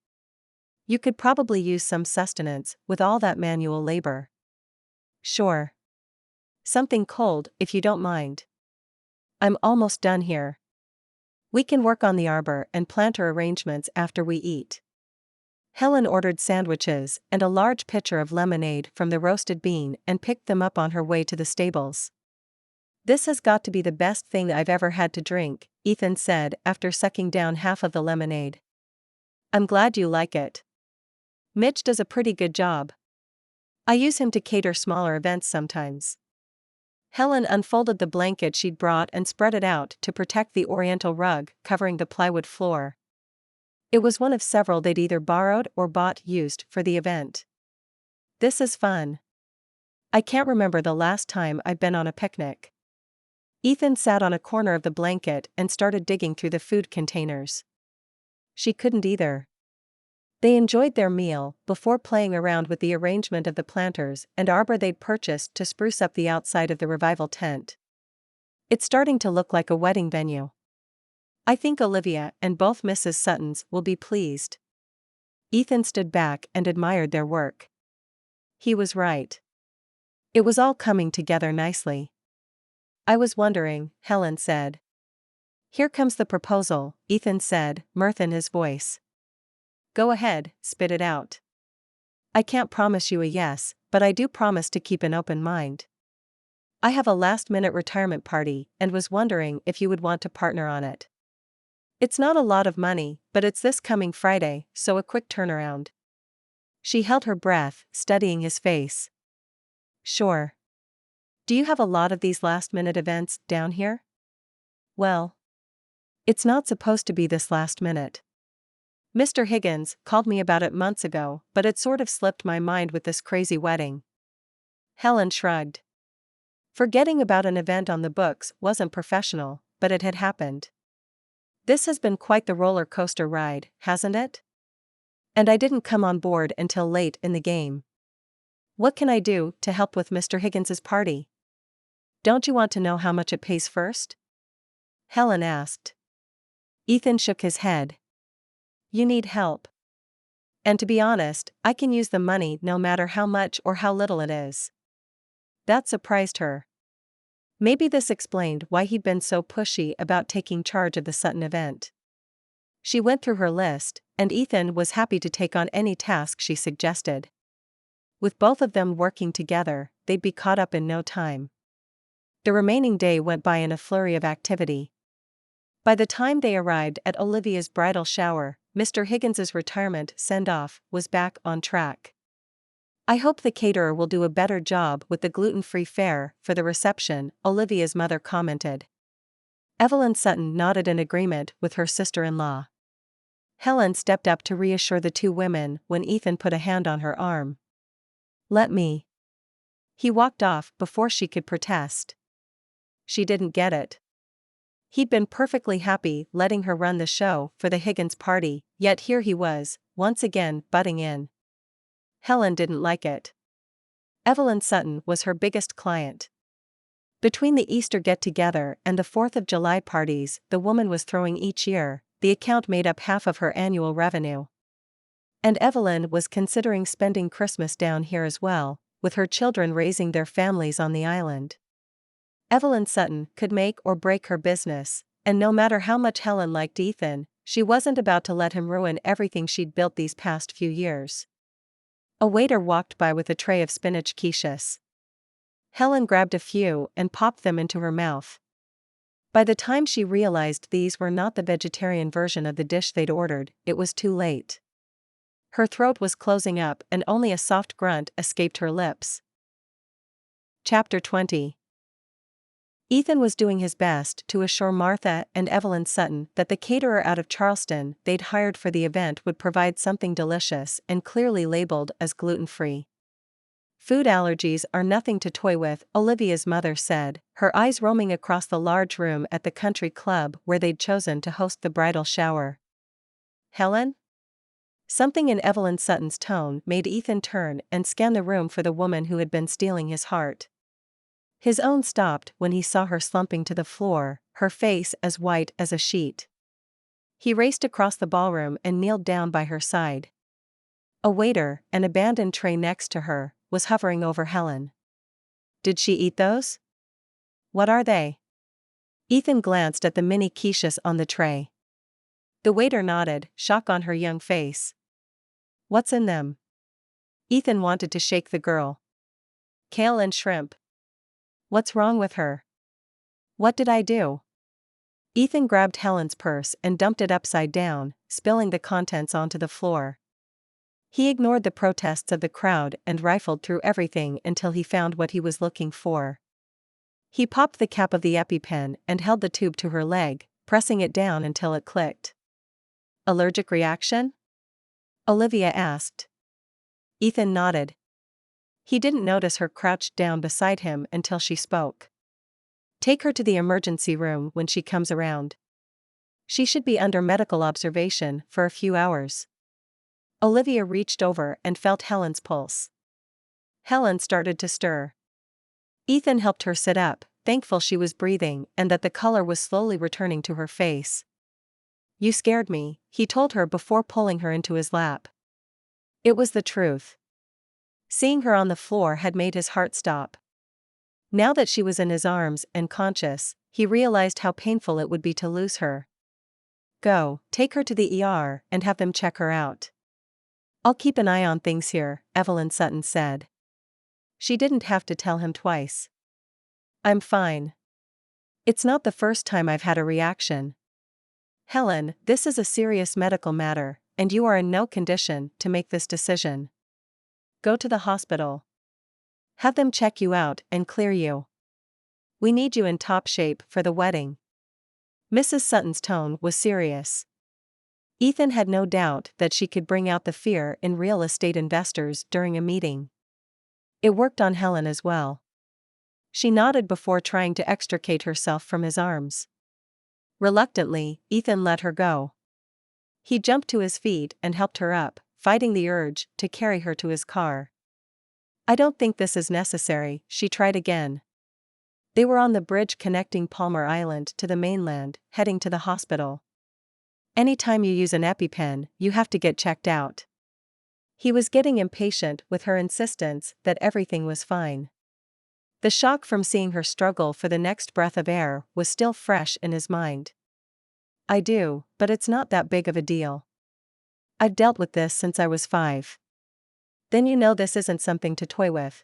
You could probably use some sustenance with all that manual labor. Sure. Something cold, if you don't mind. I'm almost done here. We can work on the arbor and planter arrangements after we eat. Helen ordered sandwiches and a large pitcher of lemonade from the Roasted Bean and picked them up on her way to the stables. This has got to be the best thing I've ever had to drink, Ethan said after sucking down half of the lemonade. I'm glad you like it. Mitch does a pretty good job. I use him to cater smaller events sometimes. Helen unfolded the blanket she'd brought and spread it out to protect the oriental rug covering the plywood floor. It was one of several they'd either borrowed or bought used for the event. This is fun. I can't remember the last time I've been on a picnic. Ethan sat on a corner of the blanket and started digging through the food containers. She couldn't either. They enjoyed their meal before playing around with the arrangement of the planters and arbor they'd purchased to spruce up the outside of the revival tent. It's starting to look like a wedding venue. I think Olivia and both Mrs. Suttons will be pleased. Ethan stood back and admired their work. He was right. It was all coming together nicely. I was wondering, Helen said. Here comes the proposal, Ethan said, mirth in his voice. Go ahead, spit it out. I can't promise you a yes, but I do promise to keep an open mind. I have a last-minute retirement party and was wondering if you would want to partner on it. It's not a lot of money, but it's this coming Friday, so a quick turnaround. She held her breath, studying his face. Sure. Do you have a lot of these last-minute events down here? Well, it's not supposed to be this last minute. Mr. Higgins called me about it months ago, but it sort of slipped my mind with this crazy wedding. Helen shrugged. Forgetting about an event on the books wasn't professional, but it had happened. This has been quite the roller coaster ride, hasn't it? And I didn't come on board until late in the game. What can I do to help with Mr. Higgins's party? Don't you want to know how much it pays first? Helen asked. Ethan shook his head. You need help. And to be honest, I can use the money no matter how much or how little it is. That surprised her. Maybe this explained why he'd been so pushy about taking charge of the Sutton event. She went through her list, and Ethan was happy to take on any task she suggested. With both of them working together, they'd be caught up in no time. The remaining day went by in a flurry of activity. By the time they arrived at Olivia's bridal shower, Mr. Higgins's retirement send-off was back on track. I hope the caterer will do a better job with the gluten-free fare for the reception, Olivia's mother commented. Evelyn Sutton nodded in agreement with her sister-in-law. Helen stepped up to reassure the two women when Ethan put a hand on her arm. Let me. He walked off before she could protest. She didn't get it. He'd been perfectly happy letting her run the show for the Higgins party, yet here he was, once again butting in. Helen didn't like it. Evelyn Sutton was her biggest client. Between the Easter get-together and the 4th of July parties the woman was throwing each year, the account made up half of her annual revenue. And Evelyn was considering spending Christmas down here as well, with her children raising their families on the island. Evelyn Sutton could make or break her business, and no matter how much Helen liked Ethan, she wasn't about to let him ruin everything she'd built these past few years. A waiter walked by with a tray of spinach quiches. Helen grabbed a few and popped them into her mouth. By the time she realized these were not the vegetarian version of the dish they'd ordered, it was too late. Her throat was closing up and only a soft grunt escaped her lips. Chapter 20. Ethan was doing his best to assure Martha and Evelyn Sutton that the caterer out of Charleston they'd hired for the event would provide something delicious and clearly labeled as gluten-free. Food allergies are nothing to toy with, Olivia's mother said, her eyes roaming across the large room at the country club where they'd chosen to host the bridal shower. Helen? Something in Evelyn Sutton's tone made Ethan turn and scan the room for the woman who had been stealing his heart. His own stopped when he saw her slumping to the floor, her face as white as a sheet. He raced across the ballroom and kneeled down by her side. A waiter, an abandoned tray next to her, was hovering over Helen. Did she eat those? What are they? Ethan glanced at the mini quiches on the tray. The waiter nodded, shock on her young face. What's in them? Ethan wanted to shake the girl. Kale and shrimp. What's wrong with her? What did I do? Ethan grabbed Helen's purse and dumped it upside down, spilling the contents onto the floor. He ignored the protests of the crowd and rifled through everything until he found what he was looking for. He popped the cap of the EpiPen and held the tube to her leg, pressing it down until it clicked. Allergic reaction? Olivia asked. Ethan nodded. He didn't notice her crouched down beside him until she spoke. Take her to the emergency room when she comes around. She should be under medical observation for a few hours. Olivia reached over and felt Helen's pulse. Helen started to stir. Ethan helped her sit up, thankful she was breathing and that the color was slowly returning to her face. You scared me, he told her before pulling her into his lap. It was the truth. Seeing her on the floor had made his heart stop. Now that she was in his arms and conscious, he realized how painful it would be to lose her. Go, take her to the ER and have them check her out. I'll keep an eye on things here, Evelyn Sutton said. She didn't have to tell him twice. I'm fine. It's not the first time I've had a reaction. Helen, this is a serious medical matter, and you are in no condition to make this decision. Go to the hospital. Have them check you out and clear you. We need you in top shape for the wedding. Mrs. Sutton's tone was serious. Ethan had no doubt that she could bring out the fear in real estate investors during a meeting. It worked on Helen as well. She nodded before trying to extricate herself from his arms. Reluctantly, Ethan let her go. He jumped to his feet and helped her up, fighting the urge to carry her to his car. I don't think this is necessary, she tried again. They were on the bridge connecting Palmer Island to the mainland, heading to the hospital. Anytime you use an EpiPen, you have to get checked out. He was getting impatient with her insistence that everything was fine. The shock from seeing her struggle for the next breath of air was still fresh in his mind. I do, but it's not that big of a deal. I've dealt with this since I was 5. Then you know this isn't something to toy with.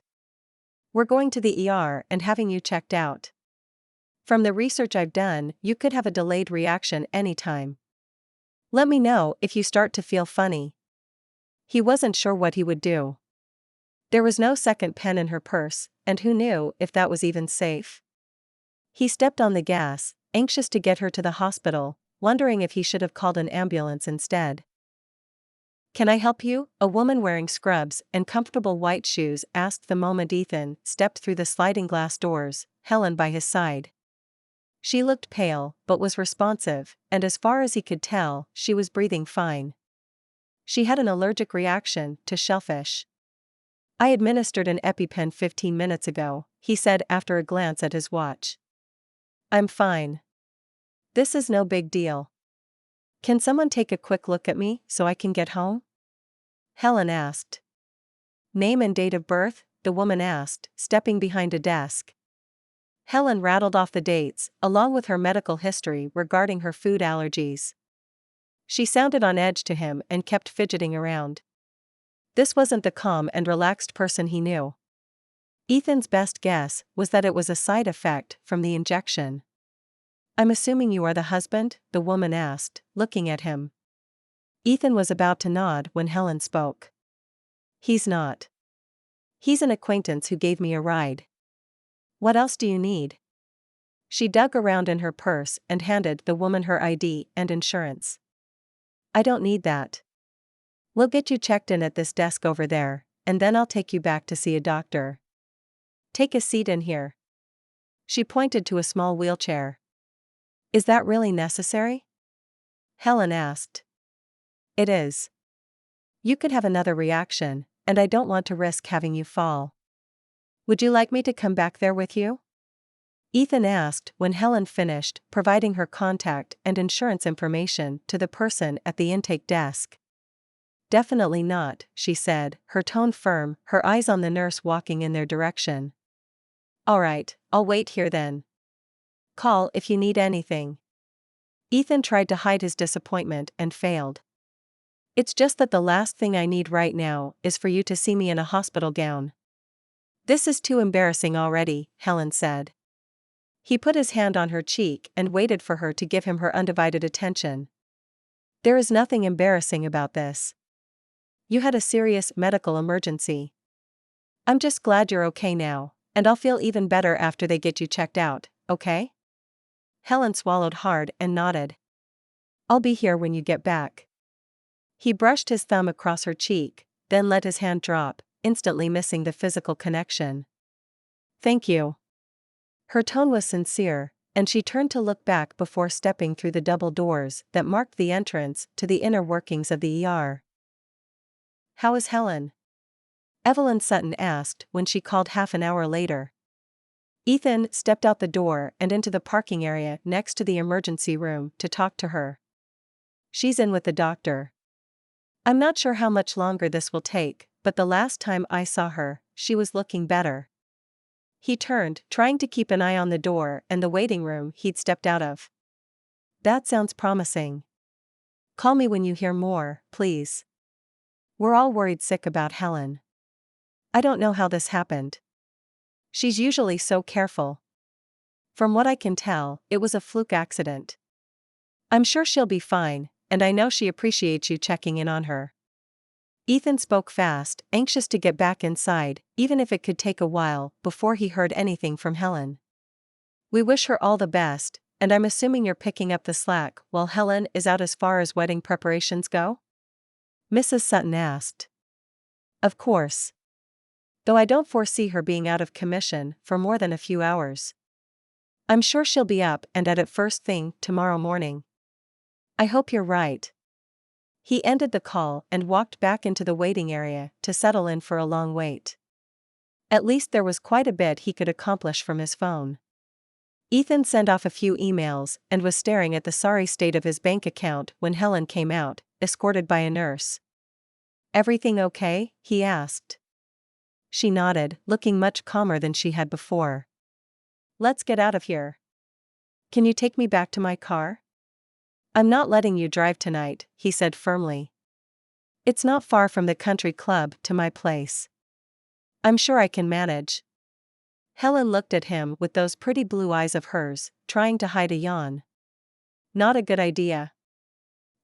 We're going to the ER and having you checked out. From the research I've done, you could have a delayed reaction anytime. Let me know if you start to feel funny. He wasn't sure what he would do. There was no second pen in her purse, and who knew if that was even safe. He stepped on the gas, anxious to get her to the hospital, wondering if he should have called an ambulance instead. Can I help you? A woman wearing scrubs and comfortable white shoes asked the moment Ethan stepped through the sliding glass doors, Helen by his side. She looked pale, but was responsive, and as far as he could tell, she was breathing fine. She had an allergic reaction to shellfish. I administered an EpiPen 15 minutes ago, he said after a glance at his watch. I'm fine. This is no big deal. Can someone take a quick look at me so I can get home? Helen asked. Name and date of birth? The woman asked, stepping behind a desk. Helen rattled off the dates, along with her medical history regarding her food allergies. She sounded on edge to him and kept fidgeting around. This wasn't the calm and relaxed person he knew. Ethan's best guess was that it was a side effect from the injection. I'm assuming you are the husband? The woman asked, looking at him. Ethan was about to nod when Helen spoke. He's not. He's an acquaintance who gave me a ride. What else do you need? She dug around in her purse and handed the woman her ID and insurance. I don't need that. We'll get you checked in at this desk over there, and then I'll take you back to see a doctor. Take a seat in here. She pointed to a small wheelchair. Is that really necessary? Helen asked. It is. You could have another reaction, and I don't want to risk having you fall. Would you like me to come back there with you? Ethan asked when Helen finished providing her contact and insurance information to the person at the intake desk. Definitely not, she said, her tone firm, her eyes on the nurse walking in their direction. All right, I'll wait here then. Call if you need anything. Ethan tried to hide his disappointment and failed. It's just that the last thing I need right now is for you to see me in a hospital gown. This is too embarrassing already, Helen said. He put his hand on her cheek and waited for her to give him her undivided attention. There is nothing embarrassing about this. You had a serious medical emergency. I'm just glad you're okay now, and I'll feel even better after they get you checked out, okay? Helen swallowed hard and nodded. I'll be here when you get back. He brushed his thumb across her cheek, then let his hand drop, instantly missing the physical connection. Thank you. Her tone was sincere, and she turned to look back before stepping through the double doors that marked the entrance to the inner workings of the ER. How is Helen? Evelyn Sutton asked when she called half an hour later. Ethan stepped out the door and into the parking area next to the emergency room to talk to her. She's in with the doctor. I'm not sure how much longer this will take, but the last time I saw her, she was looking better. He turned, trying to keep an eye on the door and the waiting room he'd stepped out of. That sounds promising. Call me when you hear more, please. We're all worried sick about Helen. I don't know how this happened. She's usually so careful. From what I can tell, it was a fluke accident. I'm sure she'll be fine, and I know she appreciates you checking in on her. Ethan spoke fast, anxious to get back inside, even if it could take a while before he heard anything from Helen. We wish her all the best, and I'm assuming you're picking up the slack while Helen is out as far as wedding preparations go? Mrs. Sutton asked. Of course. Though I don't foresee her being out of commission for more than a few hours. I'm sure she'll be up and at it first thing tomorrow morning. I hope you're right. He ended the call and walked back into the waiting area to settle in for a long wait. At least there was quite a bit he could accomplish from his phone. Ethan sent off a few emails and was staring at the sorry state of his bank account when Helen came out, escorted by a nurse. "Everything okay?" he asked. She nodded, looking much calmer than she had before. "Let's get out of here. Can you take me back to my car?" "I'm not letting you drive tonight," he said firmly. "It's not far from the country club to my place. I'm sure I can manage." Helen looked at him with those pretty blue eyes of hers, trying to hide a yawn. "Not a good idea.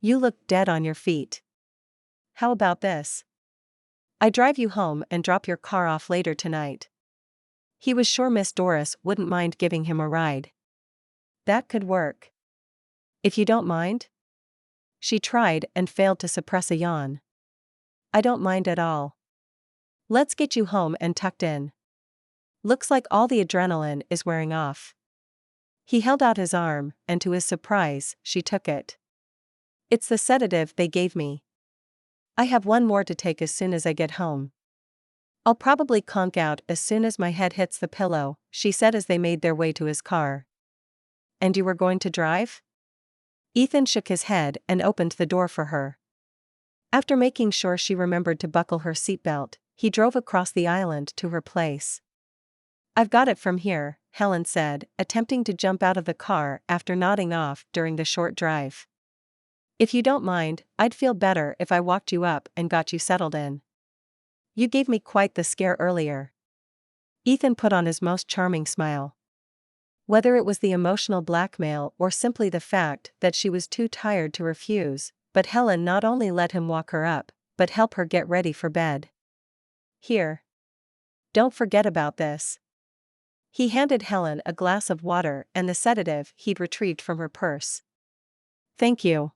You look dead on your feet. How about this? I drive you home and drop your car off later tonight." He was sure Miss Doris wouldn't mind giving him a ride. That could work. "If you don't mind?" She tried and failed to suppress a yawn. "I don't mind at all. Let's get you home and tucked in. Looks like all the adrenaline is wearing off." He held out his arm, and to his surprise, she took it. "It's the sedative they gave me. I have one more to take as soon as I get home. I'll probably conk out as soon as my head hits the pillow," she said as they made their way to his car. "And you were going to drive?" Ethan shook his head and opened the door for her. After making sure she remembered to buckle her seatbelt, he drove across the island to her place. "I've got it from here," Helen said, attempting to jump out of the car after nodding off during the short drive. "If you don't mind, I'd feel better if I walked you up and got you settled in. You gave me quite the scare earlier." Ethan put on his most charming smile. Whether it was the emotional blackmail or simply the fact that she was too tired to refuse, but Helen not only let him walk her up, but help her get ready for bed. "Here. Don't forget about this." He handed Helen a glass of water and the sedative he'd retrieved from her purse. "Thank you.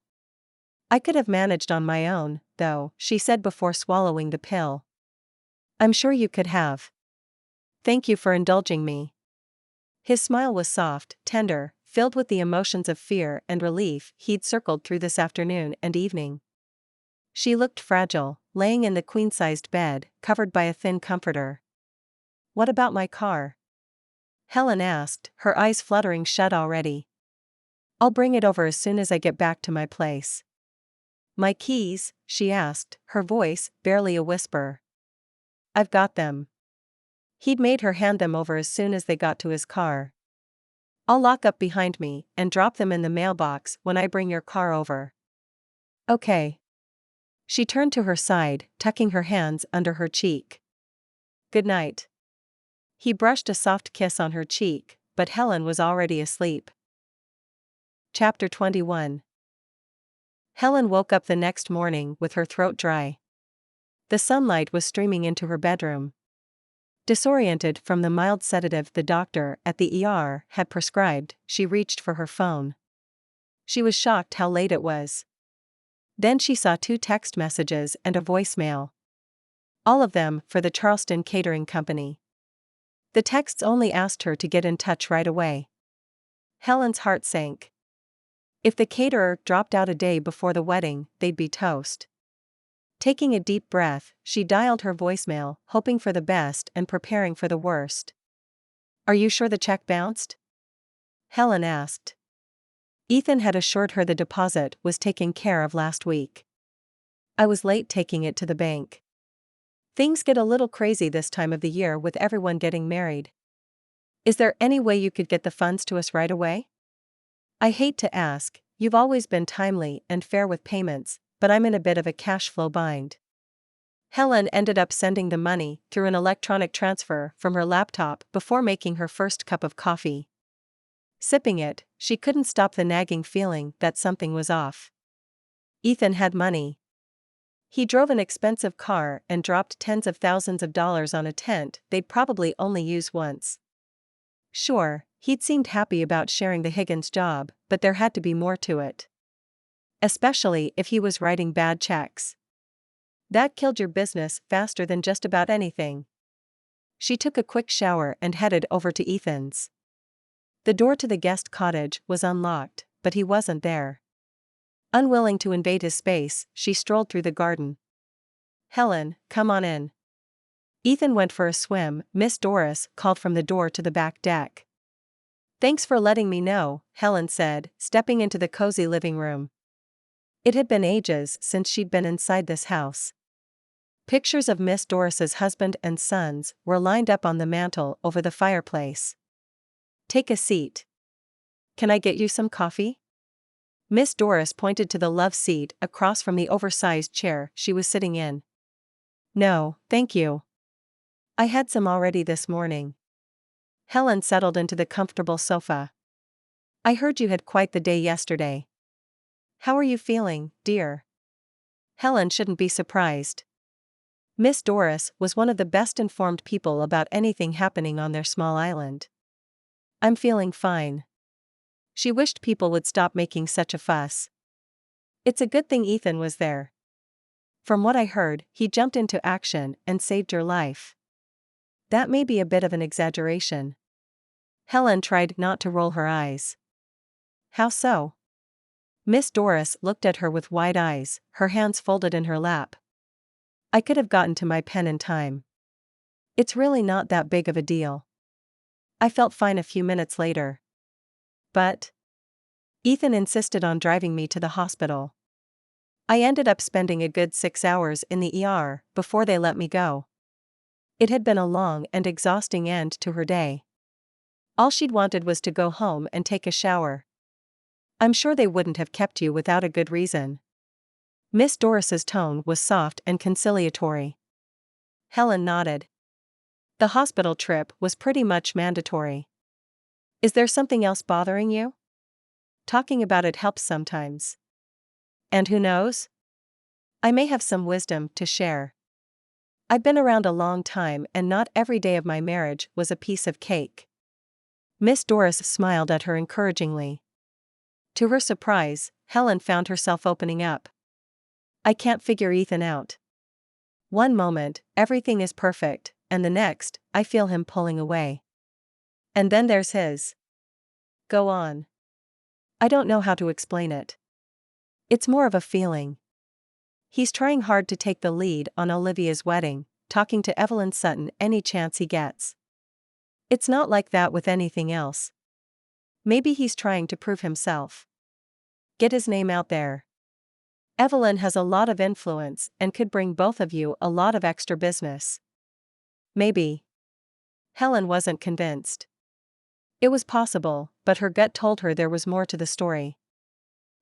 I could have managed on my own, though," she said before swallowing the pill. "I'm sure you could have. Thank you for indulging me." His smile was soft, tender, filled with the emotions of fear and relief he'd circled through this afternoon and evening. She looked fragile, laying in the queen-sized bed, covered by a thin comforter. "What about my car?" Helen asked, her eyes fluttering shut already. "I'll bring it over as soon as I get back to my place." "My keys?" she asked, her voice barely a whisper. "I've got them." He'd made her hand them over as soon as they got to his car. "I'll lock up behind me and drop them in the mailbox when I bring your car over." "Okay." She turned to her side, tucking her hands under her cheek. "Good night." He brushed a soft kiss on her cheek, but Helen was already asleep. Chapter 21. Helen woke up the next morning with her throat dry. The sunlight was streaming into her bedroom. Disoriented from the mild sedative the doctor at the ER had prescribed, she reached for her phone. She was shocked how late it was. Then she saw 2 text messages and a voicemail. All of them for the Charleston Catering Company. The texts only asked her to get in touch right away. Helen's heart sank. If the caterer dropped out a day before the wedding, they'd be toast. Taking a deep breath, she dialed her voicemail, hoping for the best and preparing for the worst. "Are you sure the check bounced?" Helen asked. Ethan had assured her the deposit was taken care of last week. "I was late taking it to the bank. Things get a little crazy this time of the year with everyone getting married. Is there any way you could get the funds to us right away? I hate to ask, you've always been timely and fair with payments, but I'm in a bit of a cash flow bind." Helen ended up sending the money through an electronic transfer from her laptop before making her first cup of coffee. Sipping it, she couldn't stop the nagging feeling that something was off. Ethan had money. He drove an expensive car and dropped tens of thousands of dollars on a tent they'd probably only use once. Sure, he'd seemed happy about sharing the Higgins job, but there had to be more to it. Especially if he was writing bad checks. That killed your business faster than just about anything. She took a quick shower and headed over to Ethan's. The door to the guest cottage was unlocked, but he wasn't there. Unwilling to invade his space, she strolled through the garden. "Helen, come on in." Ethan went for a swim, Miss Doris called from the door to the back deck. Thanks for letting me know, Helen said, stepping into the cozy living room. It had been ages since she'd been inside this house. Pictures of Miss Doris's husband and sons were lined up on the mantel over the fireplace. Take a seat. Can I get you some coffee? Miss Doris pointed to the love seat across from the oversized chair she was sitting in. No, thank you. I had some already this morning. Helen settled into the comfortable sofa. I heard you had quite the day yesterday. How are you feeling, dear? Helen shouldn't be surprised. Miss Doris was one of the best informed people about anything happening on their small island. I'm feeling fine. She wished people would stop making such a fuss. It's a good thing Ethan was there. From what I heard, he jumped into action and saved your life. That may be a bit of an exaggeration. Helen tried not to roll her eyes. How so? Miss Doris looked at her with wide eyes, her hands folded in her lap. I could have gotten to my pen in time. It's really not that big of a deal. I felt fine a few minutes later. But Ethan insisted on driving me to the hospital. I ended up spending a good 6 hours in the ER before they let me go. It had been a long and exhausting end to her day. All she'd wanted was to go home and take a shower. I'm sure they wouldn't have kept you without a good reason. Miss Doris's tone was soft and conciliatory. Helen nodded. The hospital trip was pretty much mandatory. Is there something else bothering you? Talking about it helps sometimes. And who knows? I may have some wisdom to share. I've been around a long time and not every day of my marriage was a piece of cake. Miss Doris smiled at her encouragingly. To her surprise, Helen found herself opening up. I can't figure Ethan out. One moment, everything is perfect, and the next, I feel him pulling away. And then there's his. Go on. I don't know how to explain it. It's more of a feeling. He's trying hard to take the lead on Olivia's wedding, talking to Evelyn Sutton any chance he gets. It's not like that with anything else. Maybe he's trying to prove himself. Get his name out there. Evelyn has a lot of influence and could bring both of you a lot of extra business. Maybe. Helen wasn't convinced. It was possible, but her gut told her there was more to the story.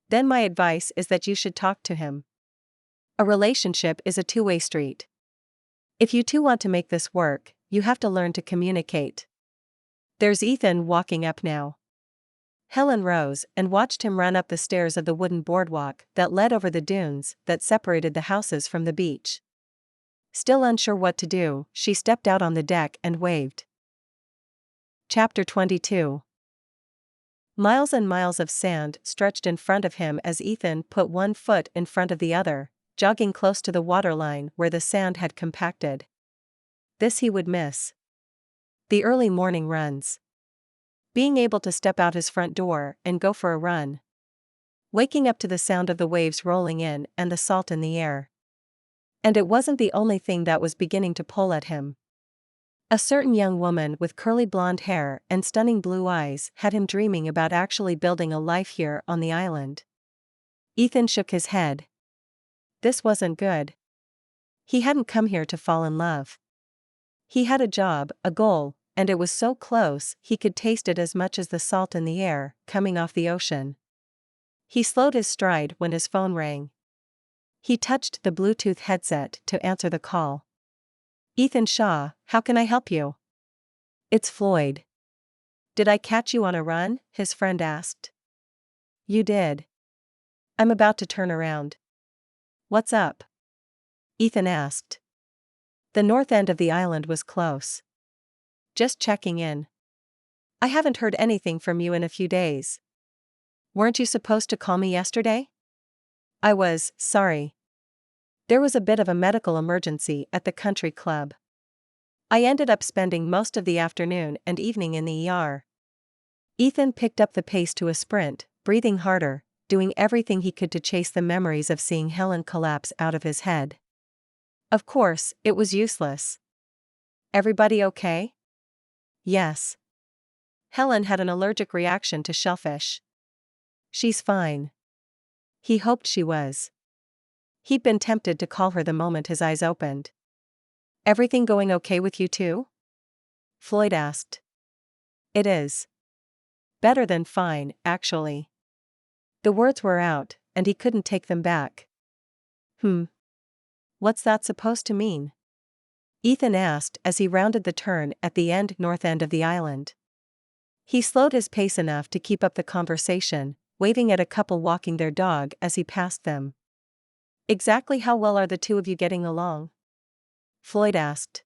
Then my advice is that you should talk to him. A relationship is a two-way street. If you two want to make this work, you have to learn to communicate. There's Ethan walking up now. Helen rose and watched him run up the stairs of the wooden boardwalk that led over the dunes that separated the houses from the beach. Still unsure what to do, she stepped out on the deck and waved. Chapter 22. Miles and miles of sand stretched in front of him as Ethan put one foot in front of the other, jogging close to the waterline where the sand had compacted. This he would miss. The early morning runs. Being able to step out his front door and go for a run. Waking up to the sound of the waves rolling in and the salt in the air. And it wasn't the only thing that was beginning to pull at him. A certain young woman with curly blonde hair and stunning blue eyes had him dreaming about actually building a life here on the island. Ethan shook his head. This wasn't good. He hadn't come here to fall in love. He had a job, a goal, and it was so close he could taste it as much as the salt in the air coming off the ocean. He slowed his stride when his phone rang. He touched the Bluetooth headset to answer the call. Ethan Shaw, how can I help you? It's Floyd. Did I catch you on a run? His friend asked. You did. I'm about to turn around. What's up? Ethan asked. The north end of the island was close. Just checking in. I haven't heard anything from you in a few days. Weren't you supposed to call me yesterday? I was, sorry. There was a bit of a medical emergency at the country club. I ended up spending most of the afternoon and evening in the ER. Ethan picked up the pace to a sprint, breathing harder, doing everything he could to chase the memories of seeing Helen collapse out of his head. Of course, it was useless. Everybody okay? Yes. Helen had an allergic reaction to shellfish. She's fine. He hoped she was. He'd been tempted to call her the moment his eyes opened. Everything going okay with you too? Floyd asked. It is. Better than fine, actually. The words were out, and he couldn't take them back. What's that supposed to mean? Ethan asked as he rounded the turn at the north end of the island. He slowed his pace enough to keep up the conversation, waving at a couple walking their dog as he passed them. Exactly how well are the two of you getting along? Floyd asked.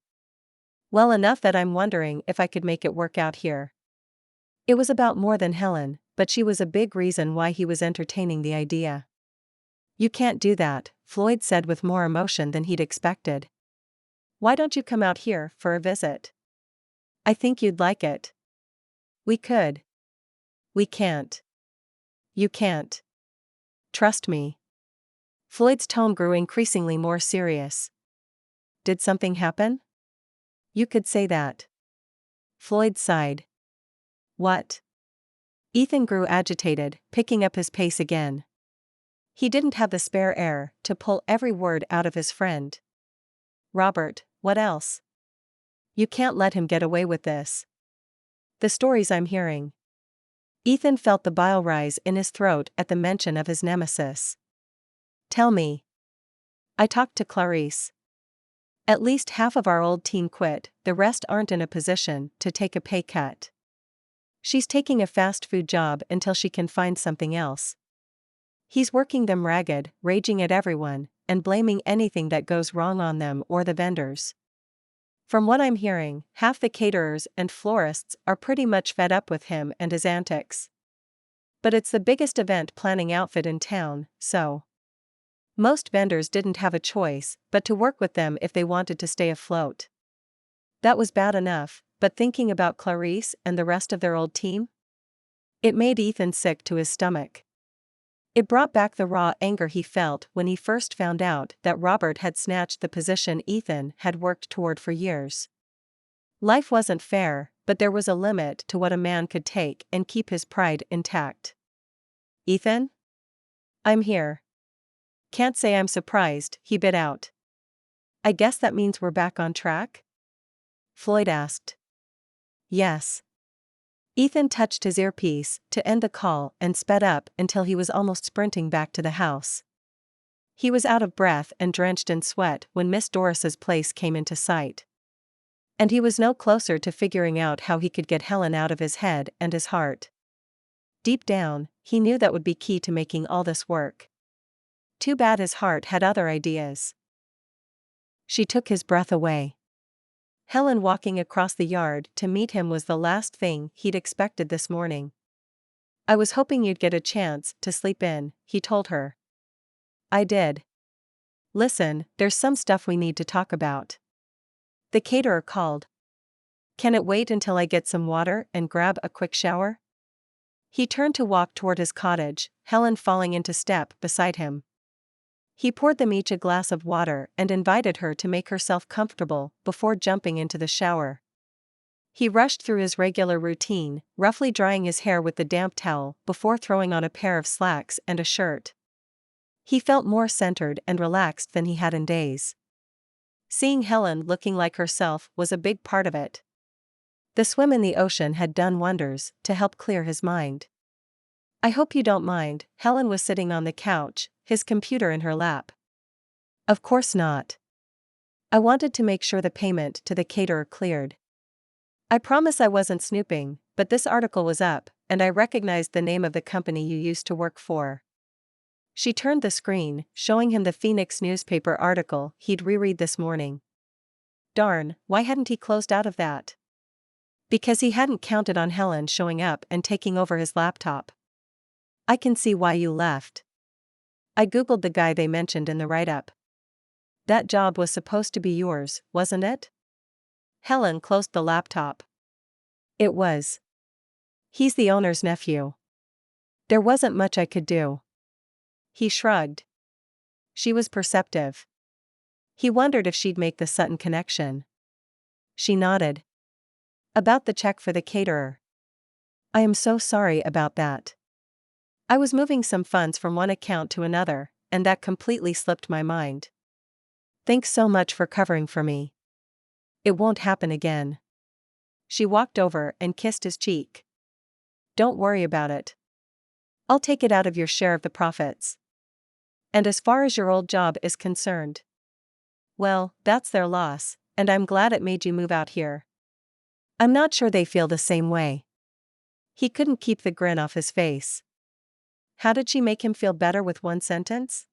Well enough that I'm wondering if I could make it work out here. It was about more than Helen, but she was a big reason why he was entertaining the idea. You can't do that, Floyd said with more emotion than he'd expected. Why don't you come out here for a visit? I think you'd like it. We could. We can't. You can't. Trust me. Floyd's tone grew increasingly more serious. Did something happen? You could say that. Floyd sighed. What? Ethan grew agitated, picking up his pace again. He didn't have the spare air to pull every word out of his friend. Robert, what else? You can't let him get away with this. The stories I'm hearing. Ethan felt the bile rise in his throat at the mention of his nemesis. Tell me. I talked to Clarice. At least half of our old team quit, the rest aren't in a position to take a pay cut. She's taking a fast food job until she can find something else. He's working them ragged, raging at everyone, and blaming anything that goes wrong on them or the vendors. From what I'm hearing, half the caterers and florists are pretty much fed up with him and his antics. But it's the biggest event planning outfit in town, so most vendors didn't have a choice but to work with them if they wanted to stay afloat. That was bad enough, but thinking about Clarice and the rest of their old team? It made Ethan sick to his stomach. It brought back the raw anger he felt when he first found out that Robert had snatched the position Ethan had worked toward for years. Life wasn't fair, but there was a limit to what a man could take and keep his pride intact. Ethan? I'm here. Can't say I'm surprised, he bit out. I guess that means we're back on track? Floyd asked. Yes. Ethan touched his earpiece to end the call and sped up until he was almost sprinting back to the house. He was out of breath and drenched in sweat when Miss Doris's place came into sight. And he was no closer to figuring out how he could get Helen out of his head and his heart. Deep down, he knew that would be key to making all this work. Too bad his heart had other ideas. She took his breath away. Helen walking across the yard to meet him was the last thing he'd expected this morning. I was hoping you'd get a chance to sleep in, he told her. I did. Listen, there's some stuff we need to talk about. The caterer called. Can it wait until I get some water and grab a quick shower? He turned to walk toward his cottage, Helen falling into step beside him. He poured them each a glass of water and invited her to make herself comfortable before jumping into the shower. He rushed through his regular routine, roughly drying his hair with the damp towel before throwing on a pair of slacks and a shirt. He felt more centered and relaxed than he had in days. Seeing Helen looking like herself was a big part of it. The swim in the ocean had done wonders to help clear his mind. I hope you don't mind, Helen was sitting on the couch, his computer in her lap. Of course not. I wanted to make sure the payment to the caterer cleared. I promise I wasn't snooping, but this article was up, and I recognized the name of the company you used to work for. She turned the screen, showing him the Phoenix newspaper article he'd reread this morning. Darn, why hadn't he closed out of that? Because he hadn't counted on Helen showing up and taking over his laptop. I can see why you left. I googled the guy they mentioned in the write-up. That job was supposed to be yours, wasn't it? Helen closed the laptop. It was. He's the owner's nephew. There wasn't much I could do. He shrugged. She was perceptive. He wondered if she'd make the Sutton connection. She nodded. About the check for the caterer. I am so sorry about that. I was moving some funds from one account to another, and that completely slipped my mind. Thanks so much for covering for me. It won't happen again. She walked over and kissed his cheek. Don't worry about it. I'll take it out of your share of the profits. And as far as your old job is concerned, well, that's their loss, and I'm glad it made you move out here. I'm not sure they feel the same way. He couldn't keep the grin off his face. How did she make him feel better with one sentence?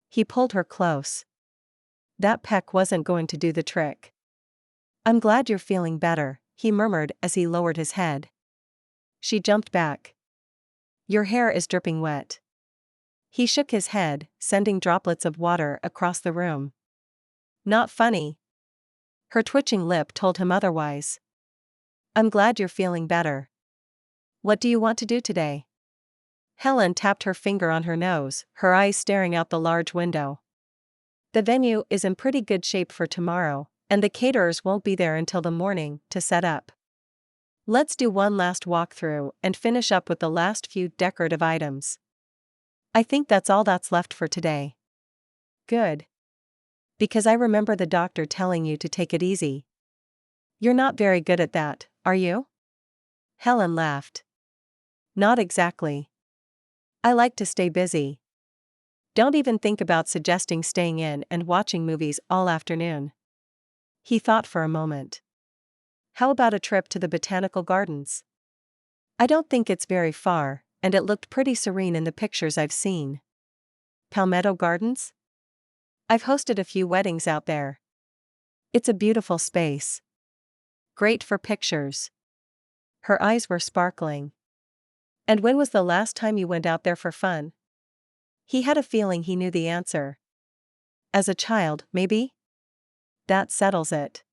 He pulled her close. That peck wasn't going to do the trick. I'm glad you're feeling better, he murmured as he lowered his head. She jumped back. Your hair is dripping wet. He shook his head, sending droplets of water across the room. Not funny. Her twitching lip told him otherwise. I'm glad you're feeling better. What do you want to do today? Helen tapped her finger on her nose, her eyes staring out the large window. The venue is in pretty good shape for tomorrow, and the caterers won't be there until the morning to set up. Let's do one last walkthrough and finish up with the last few decorative items. I think that's all that's left for today. Good. Because I remember the doctor telling you to take it easy. You're not very good at that, are you? Helen laughed. Not exactly. I like to stay busy. Don't even think about suggesting staying in and watching movies all afternoon. He thought for a moment. How about a trip to the botanical gardens? I don't think it's very far, and it looked pretty serene in the pictures I've seen. Palmetto Gardens? I've hosted a few weddings out there. It's a beautiful space. Great for pictures. Her eyes were sparkling. And when was the last time you went out there for fun? He had a feeling he knew the answer. As a child, maybe? That settles it.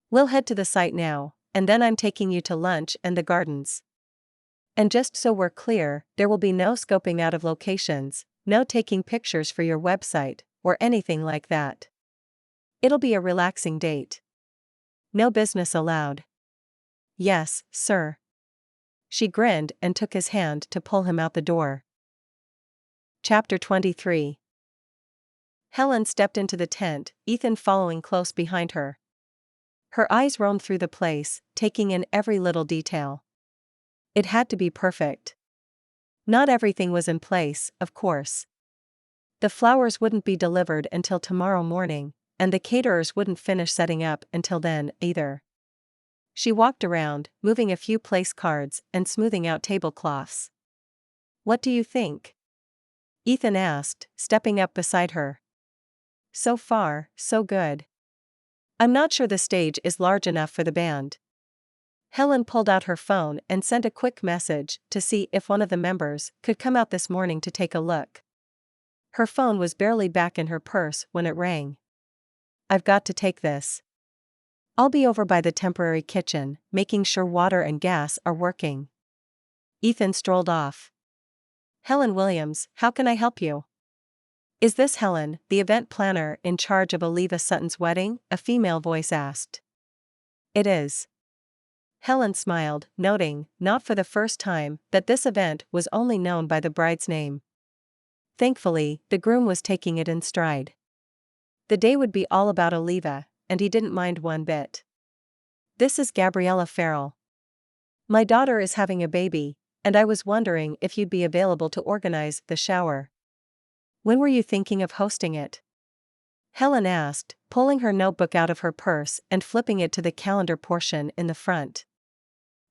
We'll head to the site now, and then I'm taking you to lunch and the gardens. And just so we're clear, there will be no scoping out of locations, no taking pictures for your website, or anything like that. It'll be a relaxing date. No business allowed. Yes, sir. She grinned and took his hand to pull him out the door. Chapter 23. Helen stepped into the tent, Ethan following close behind her. Her eyes roamed through the place, taking in every little detail. It had to be perfect. Not everything was in place, of course. The flowers wouldn't be delivered until tomorrow morning, and the caterers wouldn't finish setting up until then, either. She walked around, moving a few place cards and smoothing out tablecloths. What do you think? Ethan asked, stepping up beside her. So far, so good. I'm not sure the stage is large enough for the band. Helen pulled out her phone and sent a quick message to see if one of the members could come out this morning to take a look. Her phone was barely back in her purse when it rang. I've got to take this. I'll be over by the temporary kitchen, making sure water and gas are working. Ethan strolled off. Helen Williams, how can I help you? Is this Helen, the event planner in charge of Oliva Sutton's wedding? A female voice asked. It is. Helen smiled, noting, not for the first time, that this event was only known by the bride's name. Thankfully, the groom was taking it in stride. The day would be all about Oliva, and he didn't mind one bit. This is Gabriella Farrell. My daughter is having a baby, and I was wondering if you'd be available to organize the shower. When were you thinking of hosting it? Helen asked, pulling her notebook out of her purse and flipping it to the calendar portion in the front.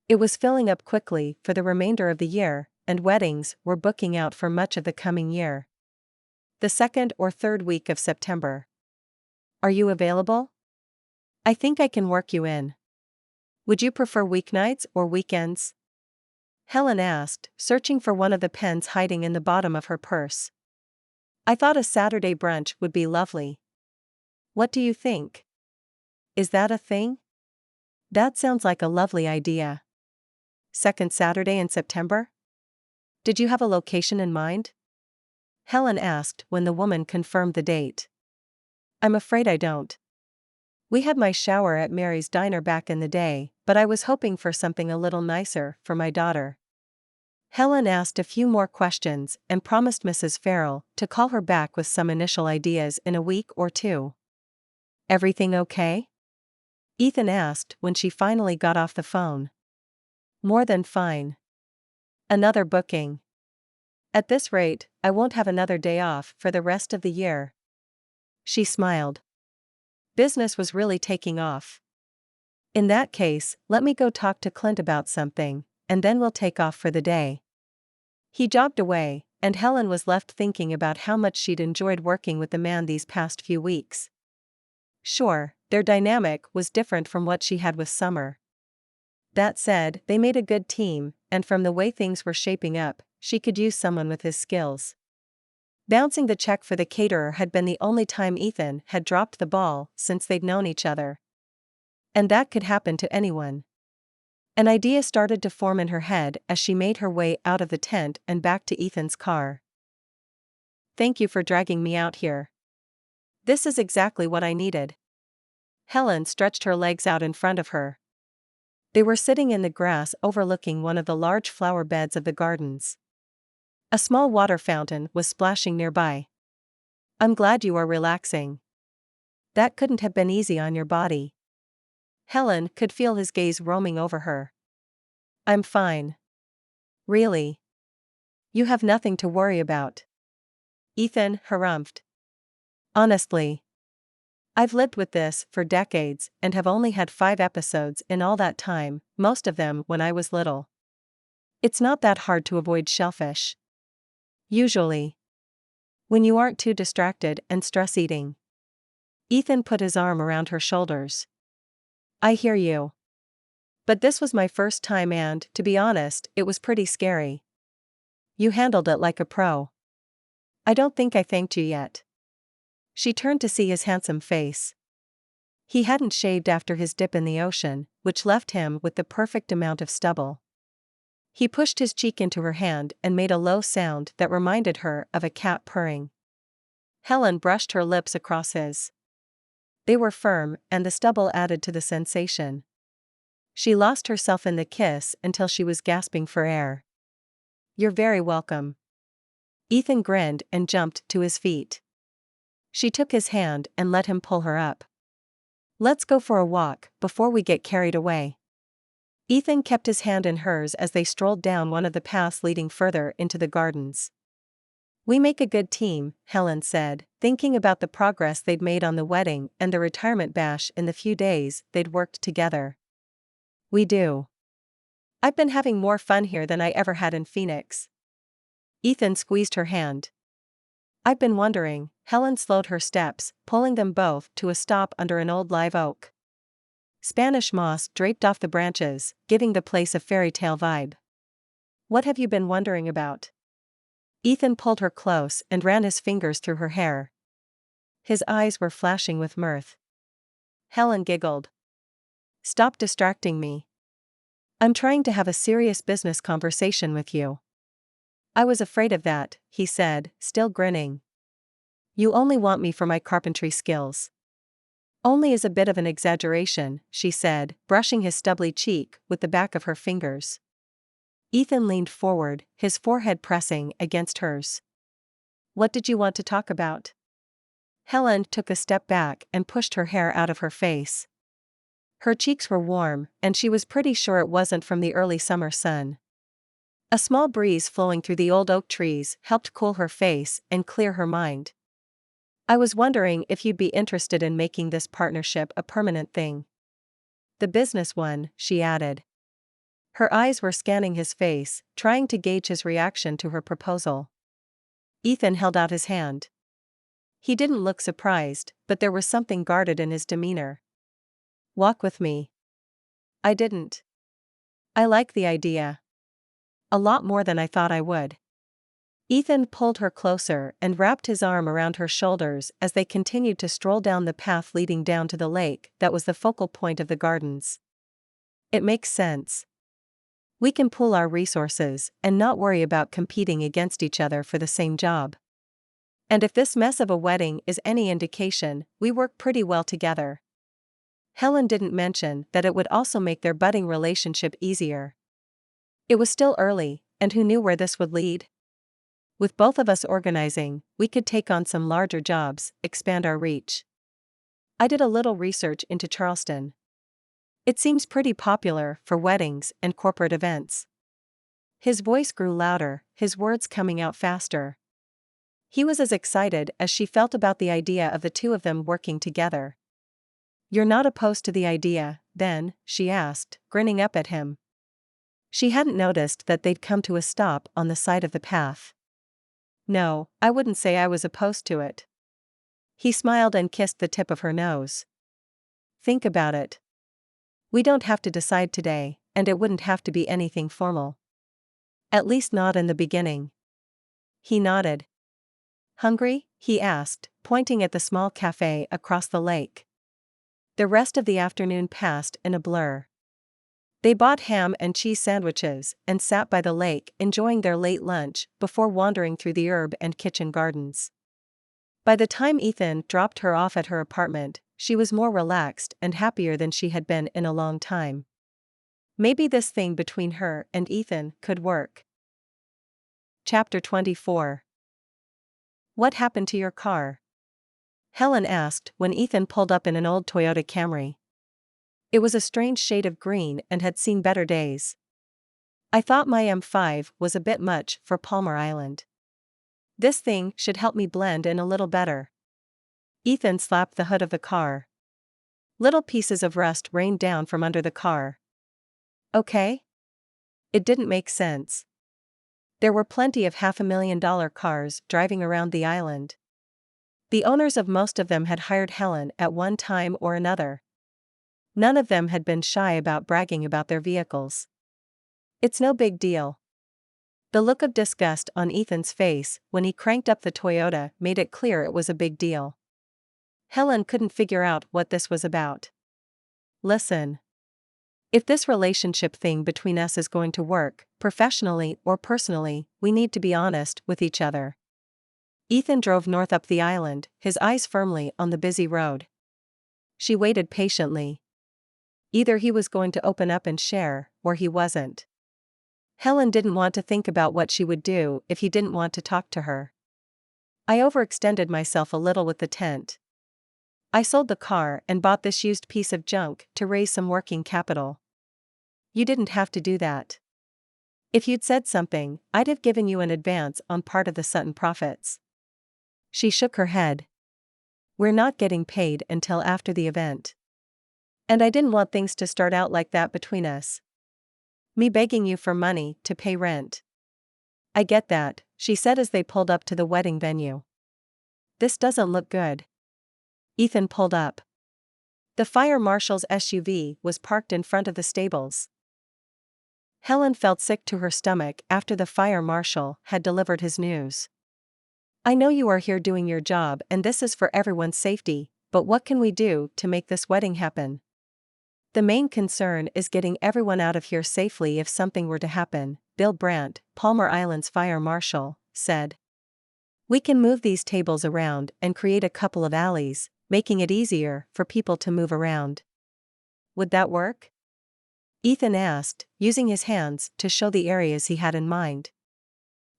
It was filling up quickly for the remainder of the year, and weddings were booking out for much of the coming year. The 2nd or 3rd week of September. Are you available? I think I can work you in. Would you prefer weeknights or weekends? Helen asked, searching for one of the pens hiding in the bottom of her purse. I thought a Saturday brunch would be lovely. What do you think? Is that a thing? That sounds like a lovely idea. 2nd Saturday in September? Did you have a location in mind? Helen asked when the woman confirmed the date. I'm afraid I don't. We had my shower at Mary's diner back in the day, but I was hoping for something a little nicer for my daughter. Helen asked a few more questions and promised Mrs. Farrell to call her back with some initial ideas in a week or two. Everything okay? Ethan asked when she finally got off the phone. More than fine. Another booking. At this rate, I won't have another day off for the rest of the year. She smiled. Business was really taking off. In that case, let me go talk to Clint about something, and then we'll take off for the day. He jogged away, and Helen was left thinking about how much she'd enjoyed working with the man these past few weeks. Sure, their dynamic was different from what she had with Summer. That said, they made a good team, and from the way things were shaping up, she could use someone with his skills. Bouncing the check for the caterer had been the only time Ethan had dropped the ball since they'd known each other. And that could happen to anyone. An idea started to form in her head as she made her way out of the tent and back to Ethan's car. Thank you for dragging me out here. This is exactly what I needed. Helen stretched her legs out in front of her. They were sitting in the grass overlooking one of the large flower beds of the gardens. A small water fountain was splashing nearby. I'm glad you are relaxing. That couldn't have been easy on your body. Helen could feel his gaze roaming over her. I'm fine. Really? You have nothing to worry about. Ethan harumphed. Honestly. I've lived with this for decades and have only had 5 episodes in all that time, most of them when I was little. It's not that hard to avoid shellfish. Usually. When you aren't too distracted and stress-eating. Ethan put his arm around her shoulders. I hear you. But this was my first time and, to be honest, it was pretty scary. You handled it like a pro. I don't think I thanked you yet. She turned to see his handsome face. He hadn't shaved after his dip in the ocean, which left him with the perfect amount of stubble. He pushed his cheek into her hand and made a low sound that reminded her of a cat purring. Helen brushed her lips across his. They were firm, and the stubble added to the sensation. She lost herself in the kiss until she was gasping for air. You're very welcome. Ethan grinned and jumped to his feet. She took his hand and let him pull her up. Let's go for a walk before we get carried away. Ethan kept his hand in hers as they strolled down one of the paths leading further into the gardens. We make a good team, Helen said, thinking about the progress they'd made on the wedding and the retirement bash in the few days they'd worked together. We do. I've been having more fun here than I ever had in Phoenix. Ethan squeezed her hand. I've been wondering. Helen slowed her steps, pulling them both to a stop under an old live oak. Spanish moss draped off the branches, giving the place a fairy tale vibe. What have you been wondering about? Ethan pulled her close and ran his fingers through her hair. His eyes were flashing with mirth. Helen giggled. Stop distracting me. I'm trying to have a serious business conversation with you. I was afraid of that, he said, still grinning. You only want me for my carpentry skills. Only is a bit of an exaggeration, she said, brushing his stubbly cheek with the back of her fingers. Ethan leaned forward, his forehead pressing against hers. What did you want to talk about? Helen took a step back and pushed her hair out of her face. Her cheeks were warm, and she was pretty sure it wasn't from the early summer sun. A small breeze flowing through the old oak trees helped cool her face and clear her mind. I was wondering if you'd be interested in making this partnership a permanent thing. The business one, she added. Her eyes were scanning his face, trying to gauge his reaction to her proposal. Ethan held out his hand. He didn't look surprised, but there was something guarded in his demeanor. Walk with me. I didn't. I like the idea. A lot more than I thought I would. Ethan pulled her closer and wrapped his arm around her shoulders as they continued to stroll down the path leading down to the lake that was the focal point of the gardens. It makes sense. We can pool our resources and not worry about competing against each other for the same job. And if this mess of a wedding is any indication, we work pretty well together. Helen didn't mention that it would also make their budding relationship easier. It was still early, and who knew where this would lead? With both of us organizing, we could take on some larger jobs, expand our reach. I did a little research into Charleston. It seems pretty popular for weddings and corporate events. His voice grew louder, his words coming out faster. He was as excited as she felt about the idea of the two of them working together. "You're not opposed to the idea, then?" she asked, grinning up at him. She hadn't noticed that they'd come to a stop on the side of the path. "No, I wouldn't say I was opposed to it." He smiled and kissed the tip of her nose. "Think about it. We don't have to decide today, and it wouldn't have to be anything formal. At least not in the beginning." He nodded. "Hungry?" he asked, pointing at the small cafe across the lake. The rest of the afternoon passed in a blur. They bought ham and cheese sandwiches and sat by the lake enjoying their late lunch before wandering through the herb and kitchen gardens. By the time Ethan dropped her off at her apartment, she was more relaxed and happier than she had been in a long time. Maybe this thing between her and Ethan could work. Chapter 24. What happened to your car? Helen asked when Ethan pulled up in an old Toyota Camry. It was a strange shade of green and had seen better days. "I thought my M5 was a bit much for Palmer Island. This thing should help me blend in a little better." Ethan slapped the hood of the car. Little pieces of rust rained down from under the car. "Okay?" It didn't make sense. There were plenty of $500,000 cars driving around the island. The owners of most of them had hired Helen at one time or another. None of them had been shy about bragging about their vehicles. "It's no big deal." The look of disgust on Ethan's face when he cranked up the Toyota made it clear it was a big deal. Helen couldn't figure out what this was about. "Listen. If this relationship thing between us is going to work, professionally or personally, we need to be honest with each other." Ethan drove north up the island, his eyes firmly on the busy road. She waited patiently. Either he was going to open up and share, or he wasn't. Helen didn't want to think about what she would do if he didn't want to talk to her. "I overextended myself a little with the tent. I sold the car and bought this used piece of junk to raise some working capital." "You didn't have to do that. If you'd said something, I'd have given you an advance on part of the Sutton profits." She shook her head. "We're not getting paid until after the event. And I didn't want things to start out like that between us. Me begging you for money to pay rent." "I get that," she said as they pulled up to the wedding venue. "This doesn't look good." Ethan pulled up. The fire marshal's SUV was parked in front of the stables. Helen felt sick to her stomach after the fire marshal had delivered his news. "I know you are here doing your job and this is for everyone's safety, but what can we do to make this wedding happen? The main concern is getting everyone out of here safely if something were to happen," Bill Brandt, Palmer Island's fire marshal, said. "We can move these tables around and create a couple of alleys, making it easier for people to move around." "Would that work?" Ethan asked, using his hands to show the areas he had in mind.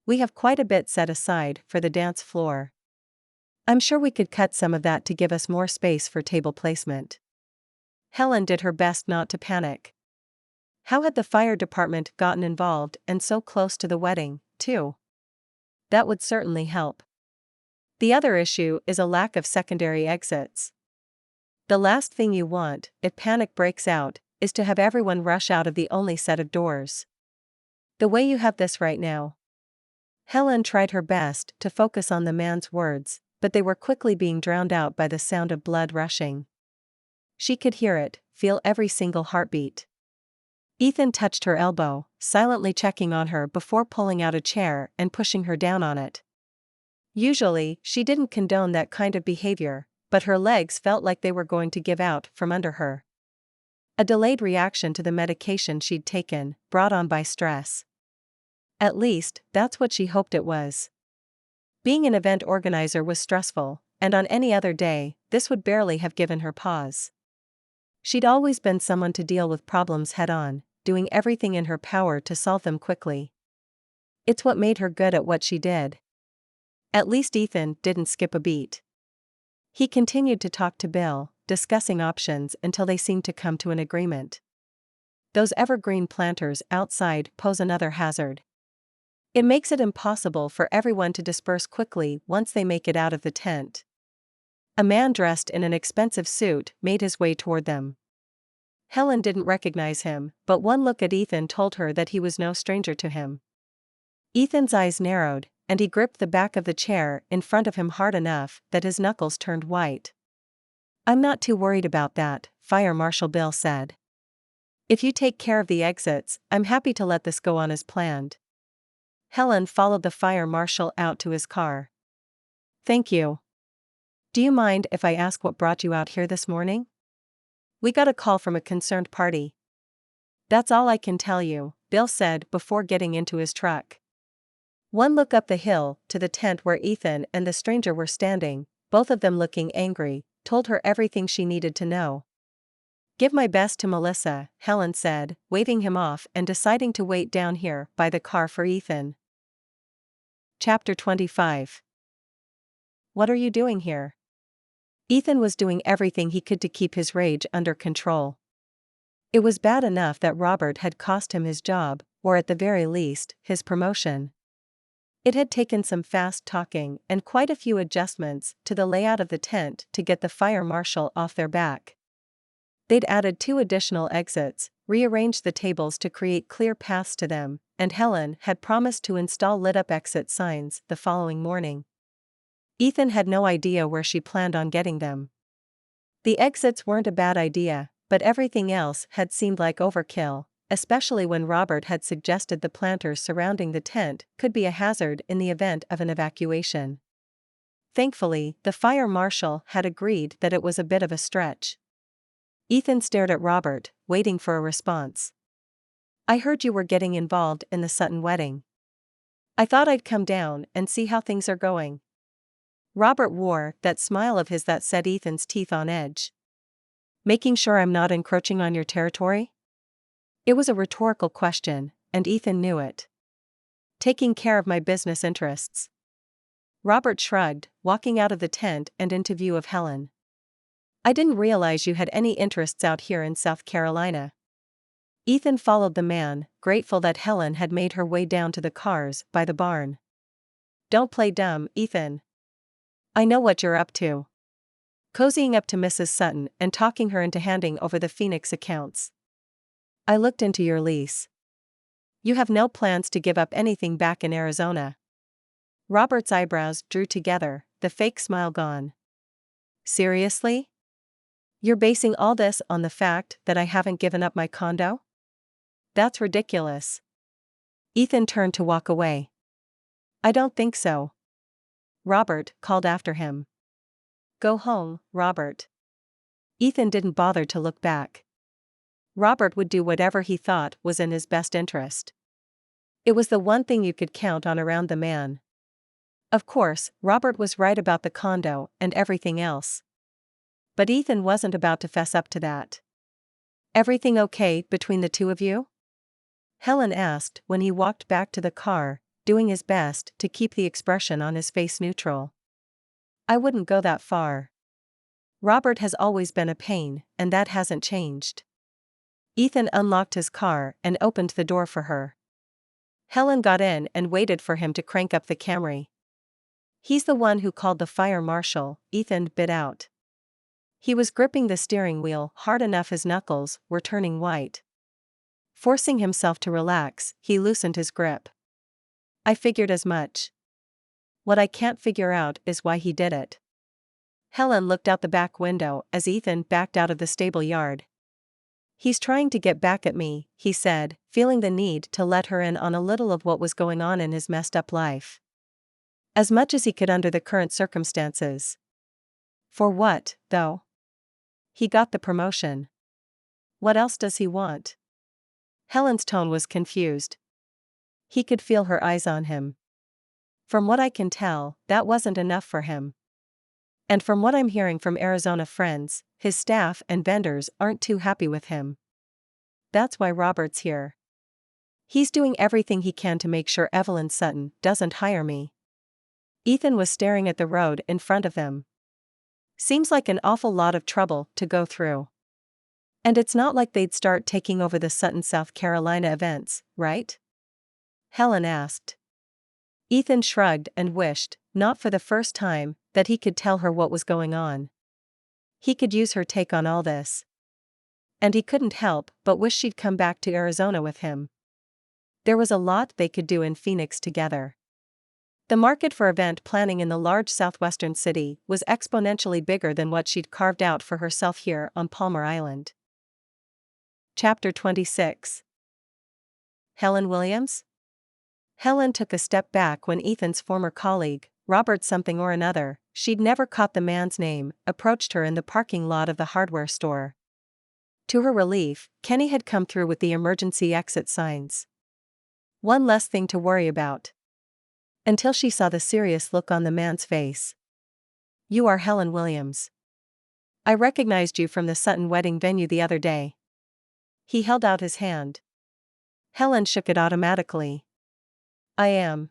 "We have quite a bit set aside for the dance floor. I'm sure we could cut some of that to give us more space for table placement." Helen did her best not to panic. How had the fire department gotten involved and so close to the wedding, too? That would certainly help. The other issue is a lack of secondary exits. The last thing you want, if panic breaks out, is to have everyone rush out of the only set of doors. The way you have this right now. Helen tried her best to focus on the man's words, but they were quickly being drowned out by the sound of blood rushing. She could hear it, feel every single heartbeat. Ethan touched her elbow, silently checking on her before pulling out a chair and pushing her down on it. Usually, she didn't condone that kind of behavior, but her legs felt like they were going to give out from under her. A delayed reaction to the medication she'd taken, brought on by stress. At least, that's what she hoped it was. Being an event organizer was stressful, and on any other day, this would barely have given her pause. She'd always been someone to deal with problems head-on, doing everything in her power to solve them quickly. It's what made her good at what she did. At least Ethan didn't skip a beat. He continued to talk to Bill, discussing options until they seemed to come to an agreement. Those evergreen planters outside pose another hazard. It makes it impossible for everyone to disperse quickly once they make it out of the tent. A man dressed in an expensive suit made his way toward them. Helen didn't recognize him, but one look at Ethan told her that he was no stranger to him. Ethan's eyes narrowed, and he gripped the back of the chair in front of him hard enough that his knuckles turned white. "I'm not too worried about that," Fire Marshal Bill said. "If you take care of the exits, I'm happy to let this go on as planned." Helen followed the fire marshal out to his car. "Thank you. Do you mind if I ask what brought you out here this morning?" "We got a call from a concerned party." "That's all I can tell you," Bill said before getting into his truck. One look up the hill to the tent where Ethan and the stranger were standing, both of them looking angry, told her everything she needed to know. "Give my best to Melissa," Helen said, waving him off and deciding to wait down here by the car for Ethan. Chapter 25. What are you doing here? Ethan was doing everything he could to keep his rage under control. It was bad enough that Robert had cost him his job, or at the very least, his promotion. It had taken some fast talking and quite a few adjustments to the layout of the tent to get the fire marshal off their back. They'd added 2 additional exits, rearranged the tables to create clear paths to them, and Helen had promised to install lit-up exit signs the following morning. Ethan had no idea where she planned on getting them. The exits weren't a bad idea, but everything else had seemed like overkill, especially when Robert had suggested the planters surrounding the tent could be a hazard in the event of an evacuation. Thankfully, the fire marshal had agreed that it was a bit of a stretch. Ethan stared at Robert, waiting for a response. "I heard you were getting involved in the Sutton wedding. I thought I'd come down and see how things are going." Robert wore that smile of his that set Ethan's teeth on edge. "Making sure I'm not encroaching on your territory?" It was a rhetorical question, and Ethan knew it. "Taking care of my business interests." Robert shrugged, walking out of the tent and into view of Helen. "I didn't realize you had any interests out here in South Carolina." Ethan followed the man, grateful that Helen had made her way down to the cars by the barn. "Don't play dumb, Ethan. I know what you're up to." Cozying up to Mrs. Sutton and talking her into handing over the Phoenix accounts. "I looked into your lease. You have no plans to give up anything back in Arizona." Robert's eyebrows drew together, the fake smile gone. "Seriously? You're basing all this on the fact that I haven't given up my condo? That's ridiculous." Ethan turned to walk away. "I don't think so." Robert called after him. "Go home, Robert." Ethan didn't bother to look back. Robert would do whatever he thought was in his best interest. It was the one thing you could count on around the man. Of course, Robert was right about the condo and everything else. But Ethan wasn't about to fess up to that. "Everything okay between the two of you?" Helen asked when he walked back to the car, doing his best to keep the expression on his face neutral. "I wouldn't go that far. Robert has always been a pain, and that hasn't changed." Ethan unlocked his car and opened the door for her. Helen got in and waited for him to crank up the Camry. "He's the one who called the fire marshal," Ethan bit out. He was gripping the steering wheel hard enough his knuckles were turning white. Forcing himself to relax, he loosened his grip. "I figured as much. What I can't figure out is why he did it." Helen looked out the back window as Ethan backed out of the stable yard. "He's trying to get back at me," he said, feeling the need to let her in on a little of what was going on in his messed up life. As much as he could under the current circumstances. For what, though? He got the promotion. What else does he want? Helen's tone was confused. He could feel her eyes on him. "From what I can tell, that wasn't enough for him." And from what I'm hearing from Arizona friends, his staff and vendors aren't too happy with him. That's why Robert's here. He's doing everything he can to make sure Evelyn Sutton doesn't hire me. Ethan was staring at the road in front of them. Seems like an awful lot of trouble to go through. And it's not like they'd start taking over the Sutton, South Carolina events, right? Helen asked. Ethan shrugged and wished, not for the first time, that he could tell her what was going on. He could use her take on all this. And he couldn't help but wish she'd come back to Arizona with him. There was a lot they could do in Phoenix together. The market for event planning in the large southwestern city was exponentially bigger than what she'd carved out for herself here on Palmer Island. Chapter 26. Helen Williams? Helen took a step back when Ethan's former colleague, Robert something or another, she'd never caught the man's name, approached her in the parking lot of the hardware store. To her relief, Kenny had come through with the emergency exit signs. One less thing to worry about. Until she saw the serious look on the man's face. You are Helen Williams. I recognized you from the Sutton wedding venue the other day. He held out his hand. Helen shook it automatically. I am.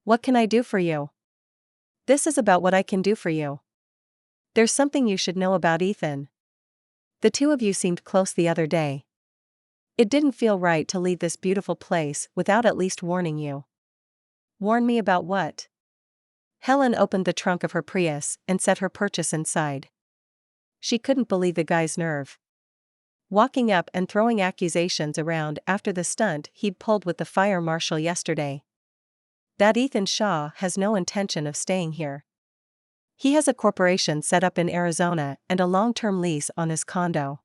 What can I do for you? This is about what I can do for you. There's something you should know about Ethan. The two of you seemed close the other day. It didn't feel right to leave this beautiful place without at least warning you. Warn me about what? Helen opened the trunk of her Prius and set her purchase inside. She couldn't believe the guy's nerve. Walking up and throwing accusations around after the stunt he'd pulled with the fire marshal yesterday. That Ethan Shaw has no intention of staying here. He has a corporation set up in Arizona and a long-term lease on his condo.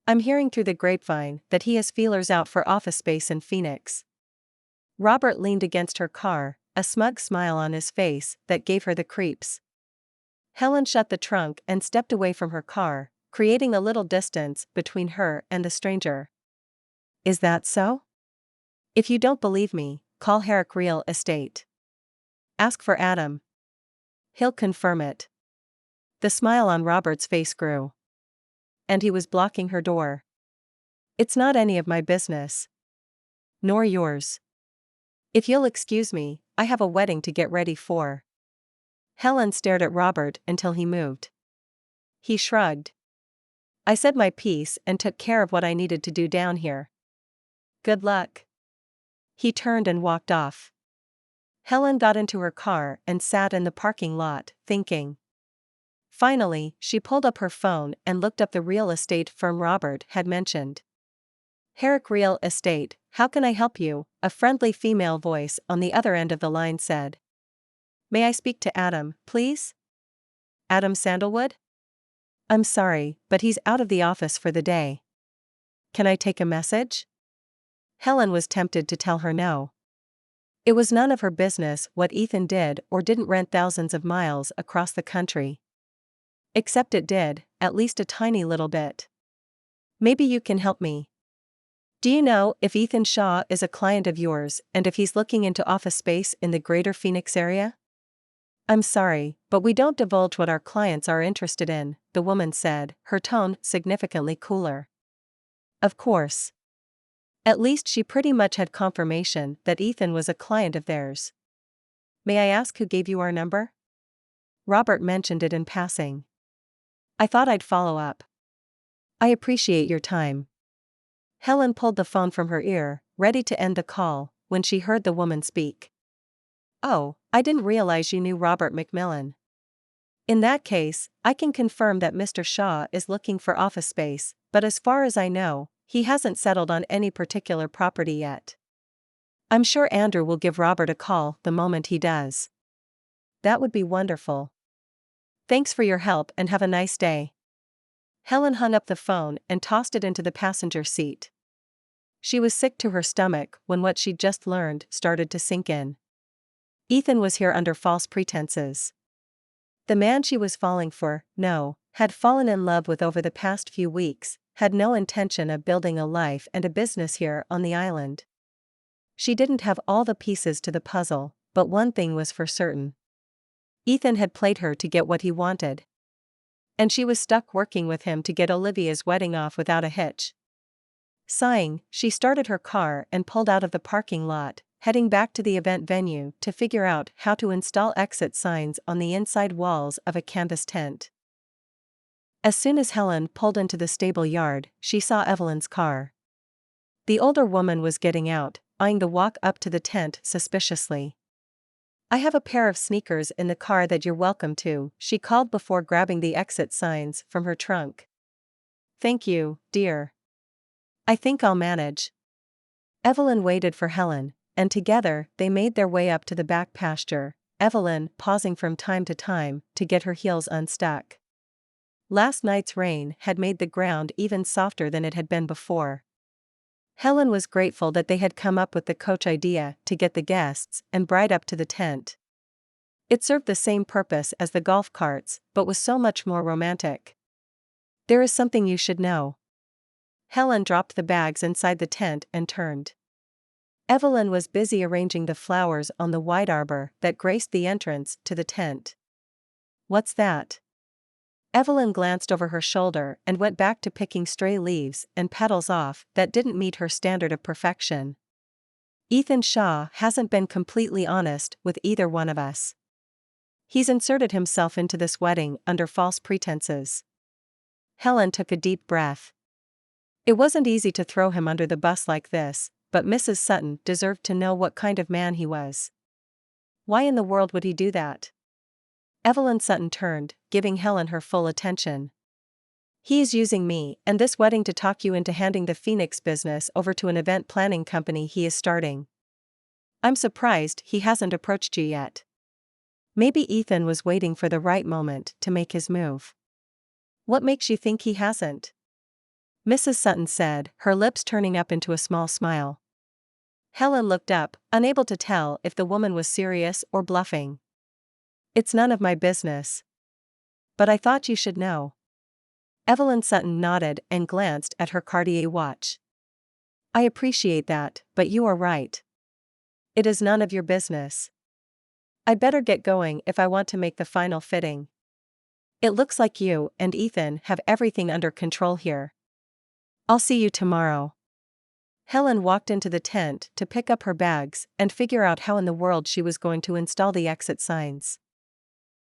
I'm hearing through the grapevine that he has feelers out for office space in Phoenix. Robert leaned against her car, a smug smile on his face that gave her the creeps. Helen shut the trunk and stepped away from her car, creating a little distance between her and the stranger. Is that so? If you don't believe me, call Herrick Real Estate. Ask for Adam. He'll confirm it. The smile on Robert's face grew. And he was blocking her door. It's not any of my business. Nor yours. If you'll excuse me, I have a wedding to get ready for. Helen stared at Robert until he moved. He shrugged. I said my piece and took care of what I needed to do down here. Good luck. He turned and walked off. Helen got into her car and sat in the parking lot, thinking. Finally, she pulled up her phone and looked up the real estate firm Robert had mentioned. Herrick Real Estate, how can I help you? A friendly female voice on the other end of the line said. May I speak to Adam, please? Adam Sandalwood? I'm sorry, but he's out of the office for the day. Can I take a message? Helen was tempted to tell her no. It was none of her business what Ethan did or didn't rent thousands of miles across the country. Except it did, at least a tiny little bit. Maybe you can help me. Do you know if Ethan Shaw is a client of yours and if he's looking into office space in the greater Phoenix area? I'm sorry, but we don't divulge what our clients are interested in, the woman said, her tone significantly cooler. Of course. At least she pretty much had confirmation that Ethan was a client of theirs. May I ask who gave you our number? Robert mentioned it in passing. I thought I'd follow up. I appreciate your time. Helen pulled the phone from her ear, ready to end the call, when she heard the woman speak. Oh, I didn't realize you knew Robert McMillan. In that case, I can confirm that Mr. Shaw is looking for office space, but as far as I know, he hasn't settled on any particular property yet. I'm sure Andrew will give Robert a call the moment he does. That would be wonderful. Thanks for your help and have a nice day. Helen hung up the phone and tossed it into the passenger seat. She was sick to her stomach when what she'd just learned started to sink in. Ethan was here under false pretenses. The man she was falling for, had fallen in love with over the past few weeks, had no intention of building a life and a business here on the island. She didn't have all the pieces to the puzzle, but one thing was for certain. Ethan had played her to get what he wanted. And she was stuck working with him to get Olivia's wedding off without a hitch. Sighing, she started her car and pulled out of the parking lot, heading back to the event venue to figure out how to install exit signs on the inside walls of a canvas tent. As soon as Helen pulled into the stable yard, she saw Evelyn's car. The older woman was getting out, eyeing the walk up to the tent suspiciously. "I have a pair of sneakers in the car that you're welcome to," she called before grabbing the exit signs from her trunk. "Thank you, dear. I think I'll manage." Evelyn waited for Helen, and together they made their way up to the back pasture, Evelyn pausing from time to time to get her heels unstuck. Last night's rain had made the ground even softer than it had been before. Helen was grateful that they had come up with the coach idea to get the guests and bride up to the tent. It served the same purpose as the golf carts, but was so much more romantic. "There is something you should know." Helen dropped the bags inside the tent and turned. Evelyn was busy arranging the flowers on the wide arbor that graced the entrance to the tent. "What's that?" Evelyn glanced over her shoulder and went back to picking stray leaves and petals off that didn't meet her standard of perfection. "Ethan Shaw hasn't been completely honest with either one of us. He's inserted himself into this wedding under false pretenses." Helen took a deep breath. It wasn't easy to throw him under the bus like this, but Mrs. Sutton deserved to know what kind of man he was. Why in the world would he do that? Evelyn Sutton turned, giving Helen her full attention. "He's using me and this wedding to talk you into handing the Phoenix business over to an event planning company he is starting. I'm surprised he hasn't approached you yet." Maybe Ethan was waiting for the right moment to make his move. "What makes you think he hasn't?" Mrs. Sutton said, her lips turning up into a small smile. Helen looked up, unable to tell if the woman was serious or bluffing. "It's none of my business. But I thought you should know." Evelyn Sutton nodded and glanced at her Cartier watch. "I appreciate that, but you are right. It is none of your business. I'd better get going if I want to make the final fitting. It looks like you and Ethan have everything under control here. I'll see you tomorrow." Helen walked into the tent to pick up her bags and figure out how in the world she was going to install the exit signs.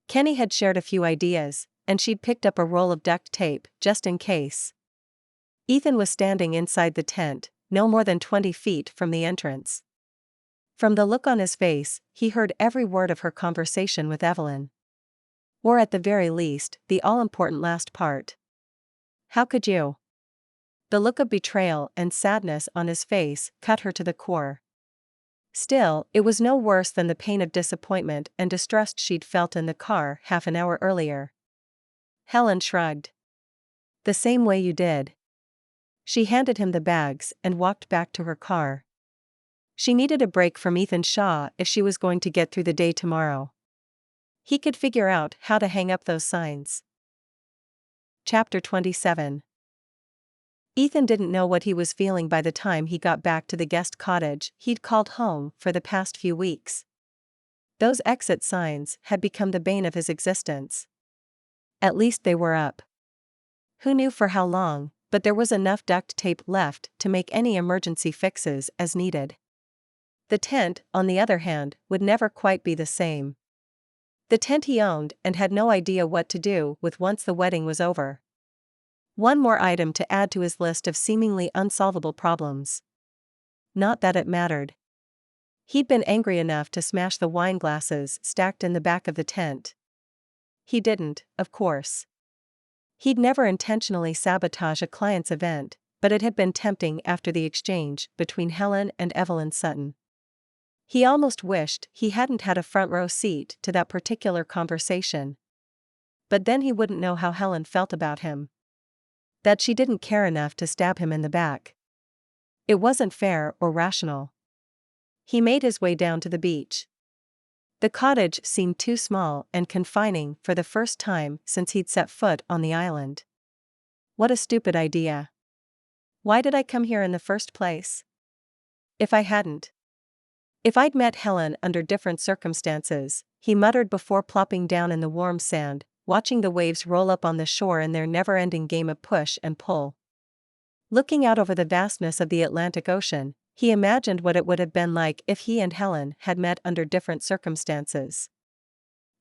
Kenny had shared a few ideas, and she'd picked up a roll of duct tape just in case. Ethan was standing inside the tent, no more than 20 feet from the entrance. From the look on his face, he heard every word of her conversation with Evelyn. Or at the very least, the all-important last part. "How could you?" The look of betrayal and sadness on his face cut her to the core. Still, it was no worse than the pain of disappointment and distrust she'd felt in the car half an hour earlier. Helen shrugged. "The same way you did." She handed him the bags and walked back to her car. She needed a break from Ethan Shaw if she was going to get through the day tomorrow. He could figure out how to hang up those signs. Chapter 27. Ethan didn't know what he was feeling by the time he got back to the guest cottage he'd called home for the past few weeks. Those exit signs had become the bane of his existence. At least they were up. Who knew for how long, but there was enough duct tape left to make any emergency fixes as needed. The tent, on the other hand, would never quite be the same. The tent he owned and had no idea what to do with once the wedding was over. One more item to add to his list of seemingly unsolvable problems. Not that it mattered. He'd been angry enough to smash the wine glasses stacked in the back of the tent. He didn't, of course. He'd never intentionally sabotage a client's event, but it had been tempting after the exchange between Helen and Evelyn Sutton. He almost wished he hadn't had a front row seat to that particular conversation. But then he wouldn't know how Helen felt about him. That she didn't care enough to stab him in the back. It wasn't fair or rational. He made his way down to the beach. The cottage seemed too small and confining for the first time since he'd set foot on the island. What a stupid idea. Why did I come here in the first place? If I'd met Helen under different circumstances, he muttered before plopping down in the warm sand, watching the waves roll up on the shore in their never-ending game of push and pull. Looking out over the vastness of the Atlantic Ocean, he imagined what it would have been like if he and Helen had met under different circumstances.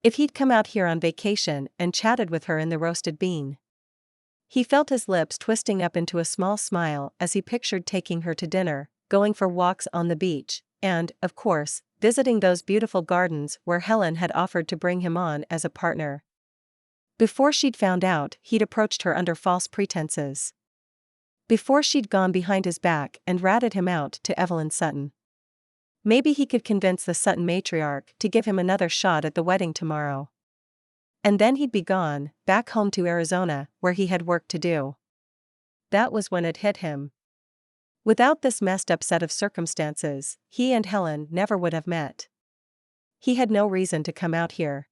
If he'd come out here on vacation and chatted with her in the roasted bean. He felt his lips twisting up into a small smile as he pictured taking her to dinner, going for walks on the beach, and, of course, visiting those beautiful gardens where Helen had offered to bring him on as a partner. Before she'd found out he'd approached her under false pretenses. Before she'd gone behind his back and ratted him out to Evelyn Sutton. Maybe he could convince the Sutton matriarch to give him another shot at the wedding tomorrow. And then he'd be gone, back home to Arizona, where he had work to do. That was when it hit him. Without this messed up set of circumstances, he and Helen never would have met. He had no reason to come out here.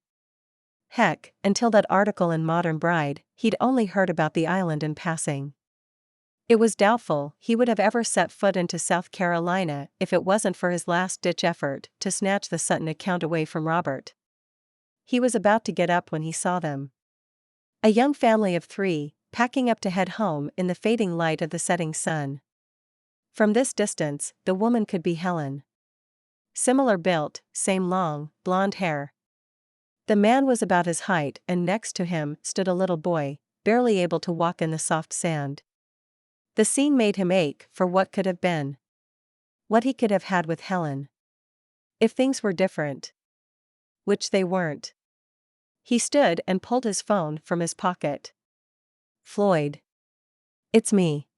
Heck, until that article in Modern Bride, he'd only heard about the island in passing. It was doubtful he would have ever set foot into South Carolina if it wasn't for his last-ditch effort to snatch the Sutton account away from Robert. He was about to get up when he saw them. A young family of 3, packing up to head home in the fading light of the setting sun. From this distance, the woman could be Helen. Similar built, same long, blonde hair. The man was about his height, and next to him stood a little boy, barely able to walk in the soft sand. The scene made him ache for what could have been. What he could have had with Helen. If things were different. Which they weren't. He stood and pulled his phone from his pocket. Floyd. It's me.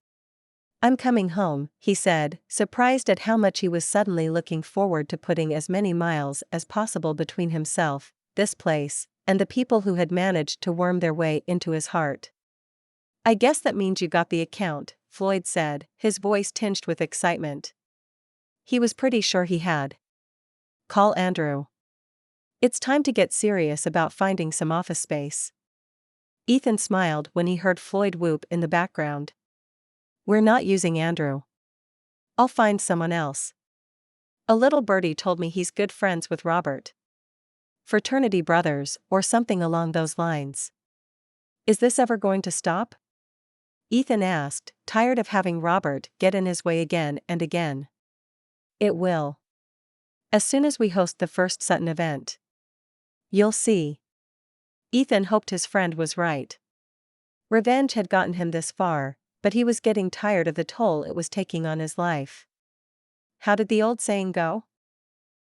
I'm coming home, he said, surprised at how much he was suddenly looking forward to putting as many miles as possible between himself, this place, and the people who had managed to worm their way into his heart. I guess that means you got the account, Floyd said, his voice tinged with excitement. He was pretty sure he had. Call Andrew. It's time to get serious about finding some office space. Ethan smiled when he heard Floyd whoop in the background. We're not using Andrew. I'll find someone else. A little birdie told me he's good friends with Robert. Fraternity brothers, or something along those lines. Is this ever going to stop? Ethan asked, tired of having Robert get in his way again and again. It will. As soon as we host the first Sutton event. You'll see. Ethan hoped his friend was right. Revenge had gotten him this far, but he was getting tired of the toll it was taking on his life. How did the old saying go?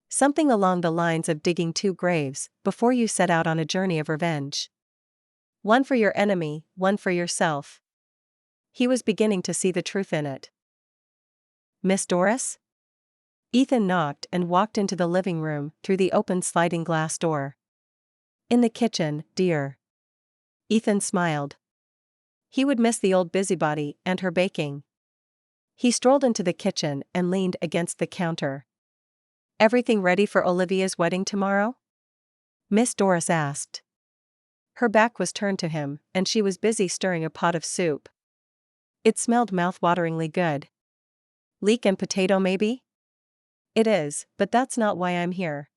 Something along the lines of digging 2 graves before you set out on a journey of revenge. One for your enemy, one for yourself. He was beginning to see the truth in it. Miss Doris? Ethan knocked and walked into the living room through the open sliding glass door. In the kitchen, dear. Ethan smiled. He would miss the old busybody and her baking. He strolled into the kitchen and leaned against the counter. Everything ready for Olivia's wedding tomorrow? Miss Doris asked. Her back was turned to him, and she was busy stirring a pot of soup. It smelled mouth-wateringly good. Leek and potato maybe? It is, but that's not why I'm here.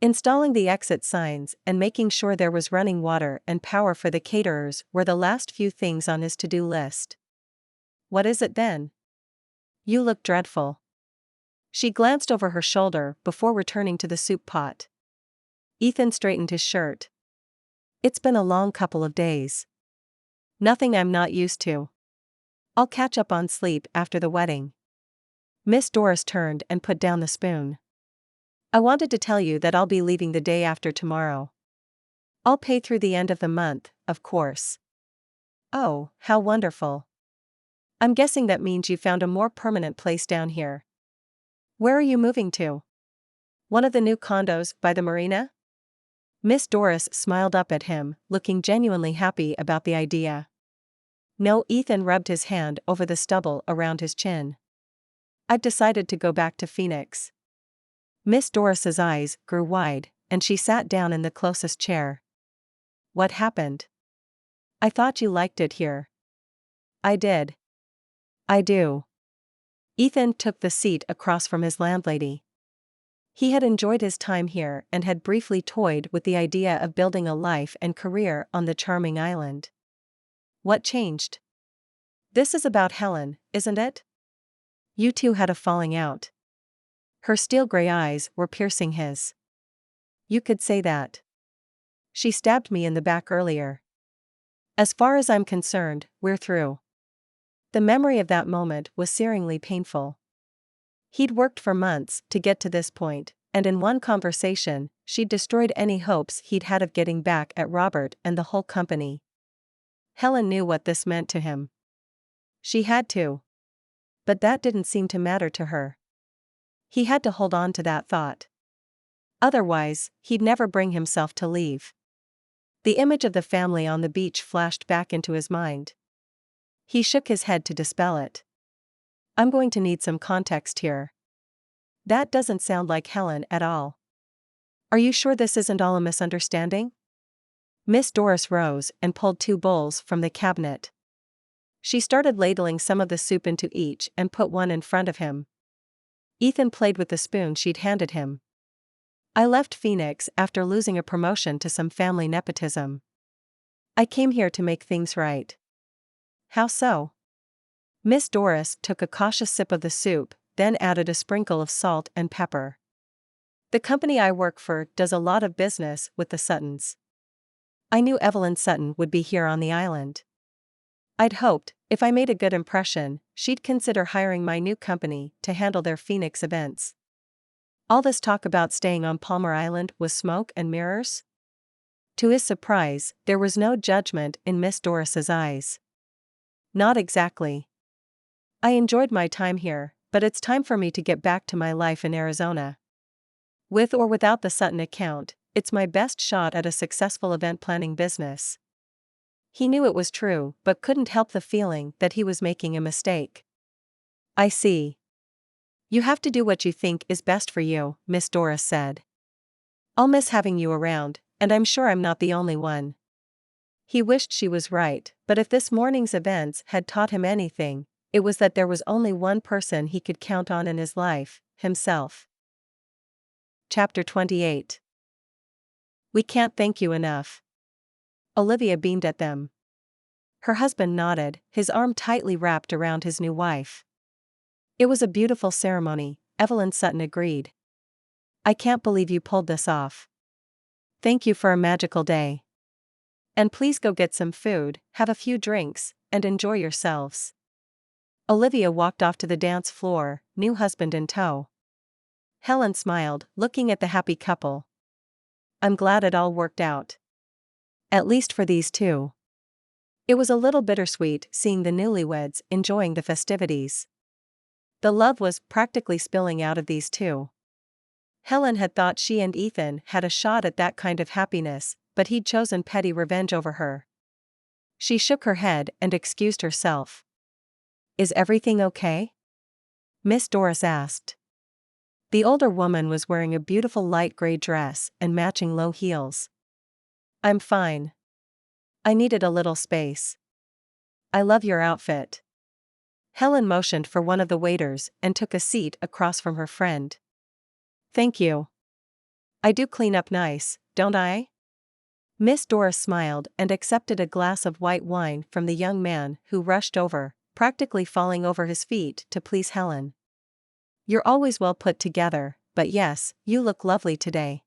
Installing the exit signs and making sure there was running water and power for the caterers were the last few things on his to-do list. What is it then? You look dreadful. She glanced over her shoulder before returning to the soup pot. Ethan straightened his shirt. It's been a long couple of days. Nothing I'm not used to. I'll catch up on sleep after the wedding. Miss Doris turned and put down the spoon. I wanted to tell you that I'll be leaving the day after tomorrow. I'll pay through the end of the month, of course. Oh, how wonderful. I'm guessing that means you found a more permanent place down here. Where are you moving to? One of the new condos by the marina? Miss Doris smiled up at him, looking genuinely happy about the idea. No, Ethan rubbed his hand over the stubble around his chin. I've decided to go back to Phoenix. Miss Doris's eyes grew wide, and she sat down in the closest chair. What happened? I thought you liked it here. I did. I do. Ethan took the seat across from his landlady. He had enjoyed his time here and had briefly toyed with the idea of building a life and career on the charming island. What changed? This is about Helen, isn't it? You two had a falling out. Her steel gray eyes were piercing his. You could say that. She stabbed me in the back earlier. As far as I'm concerned, we're through. The memory of that moment was searingly painful. He'd worked for months to get to this point, and in one conversation, she'd destroyed any hopes he'd had of getting back at Robert and the whole company. Helen knew what this meant to him. She had to. But that didn't seem to matter to her. He had to hold on to that thought. Otherwise, he'd never bring himself to leave. The image of the family on the beach flashed back into his mind. He shook his head to dispel it. I'm going to need some context here. That doesn't sound like Helen at all. Are you sure this isn't all a misunderstanding? Miss Doris rose and pulled 2 bowls from the cabinet. She started ladling some of the soup into each and put one in front of him. Ethan played with the spoon she'd handed him. I left Phoenix after losing a promotion to some family nepotism. I came here to make things right. How so? Miss Doris took a cautious sip of the soup, then added a sprinkle of salt and pepper. The company I work for does a lot of business with the Suttons. I knew Evelyn Sutton would be here on the island. I'd hoped, if I made a good impression, she'd consider hiring my new company to handle their Phoenix events. All this talk about staying on Palmer Island was smoke and mirrors? To his surprise, there was no judgment in Miss Doris's eyes. Not exactly. I enjoyed my time here, but it's time for me to get back to my life in Arizona. With or without the Sutton account, it's my best shot at a successful event planning business. He knew it was true, but couldn't help the feeling that he was making a mistake. I see. You have to do what you think is best for you, Miss Doris said. I'll miss having you around, and I'm sure I'm not the only one. He wished she was right, but if this morning's events had taught him anything, it was that there was only one person he could count on in his life, himself. Chapter 28. We can't thank you enough. Olivia beamed at them. Her husband nodded, his arm tightly wrapped around his new wife. It was a beautiful ceremony, Evelyn Sutton agreed. I can't believe you pulled this off. Thank you for a magical day. And please go get some food, have a few drinks, and enjoy yourselves. Olivia walked off to the dance floor, new husband in tow. Helen smiled, looking at the happy couple. I'm glad it all worked out. At least for these two. It was a little bittersweet seeing the newlyweds enjoying the festivities. The love was practically spilling out of these two. Helen had thought she and Ethan had a shot at that kind of happiness, but he'd chosen petty revenge over her. She shook her head and excused herself. Is everything okay? Miss Doris asked. The older woman was wearing a beautiful light gray dress and matching low heels. I'm fine. I needed a little space. I love your outfit. Helen motioned for one of the waiters and took a seat across from her friend. Thank you. I do clean up nice, don't I? Miss Doris smiled and accepted a glass of white wine from the young man who rushed over, practically falling over his feet to please Helen. You're always well put together, but yes, you look lovely today.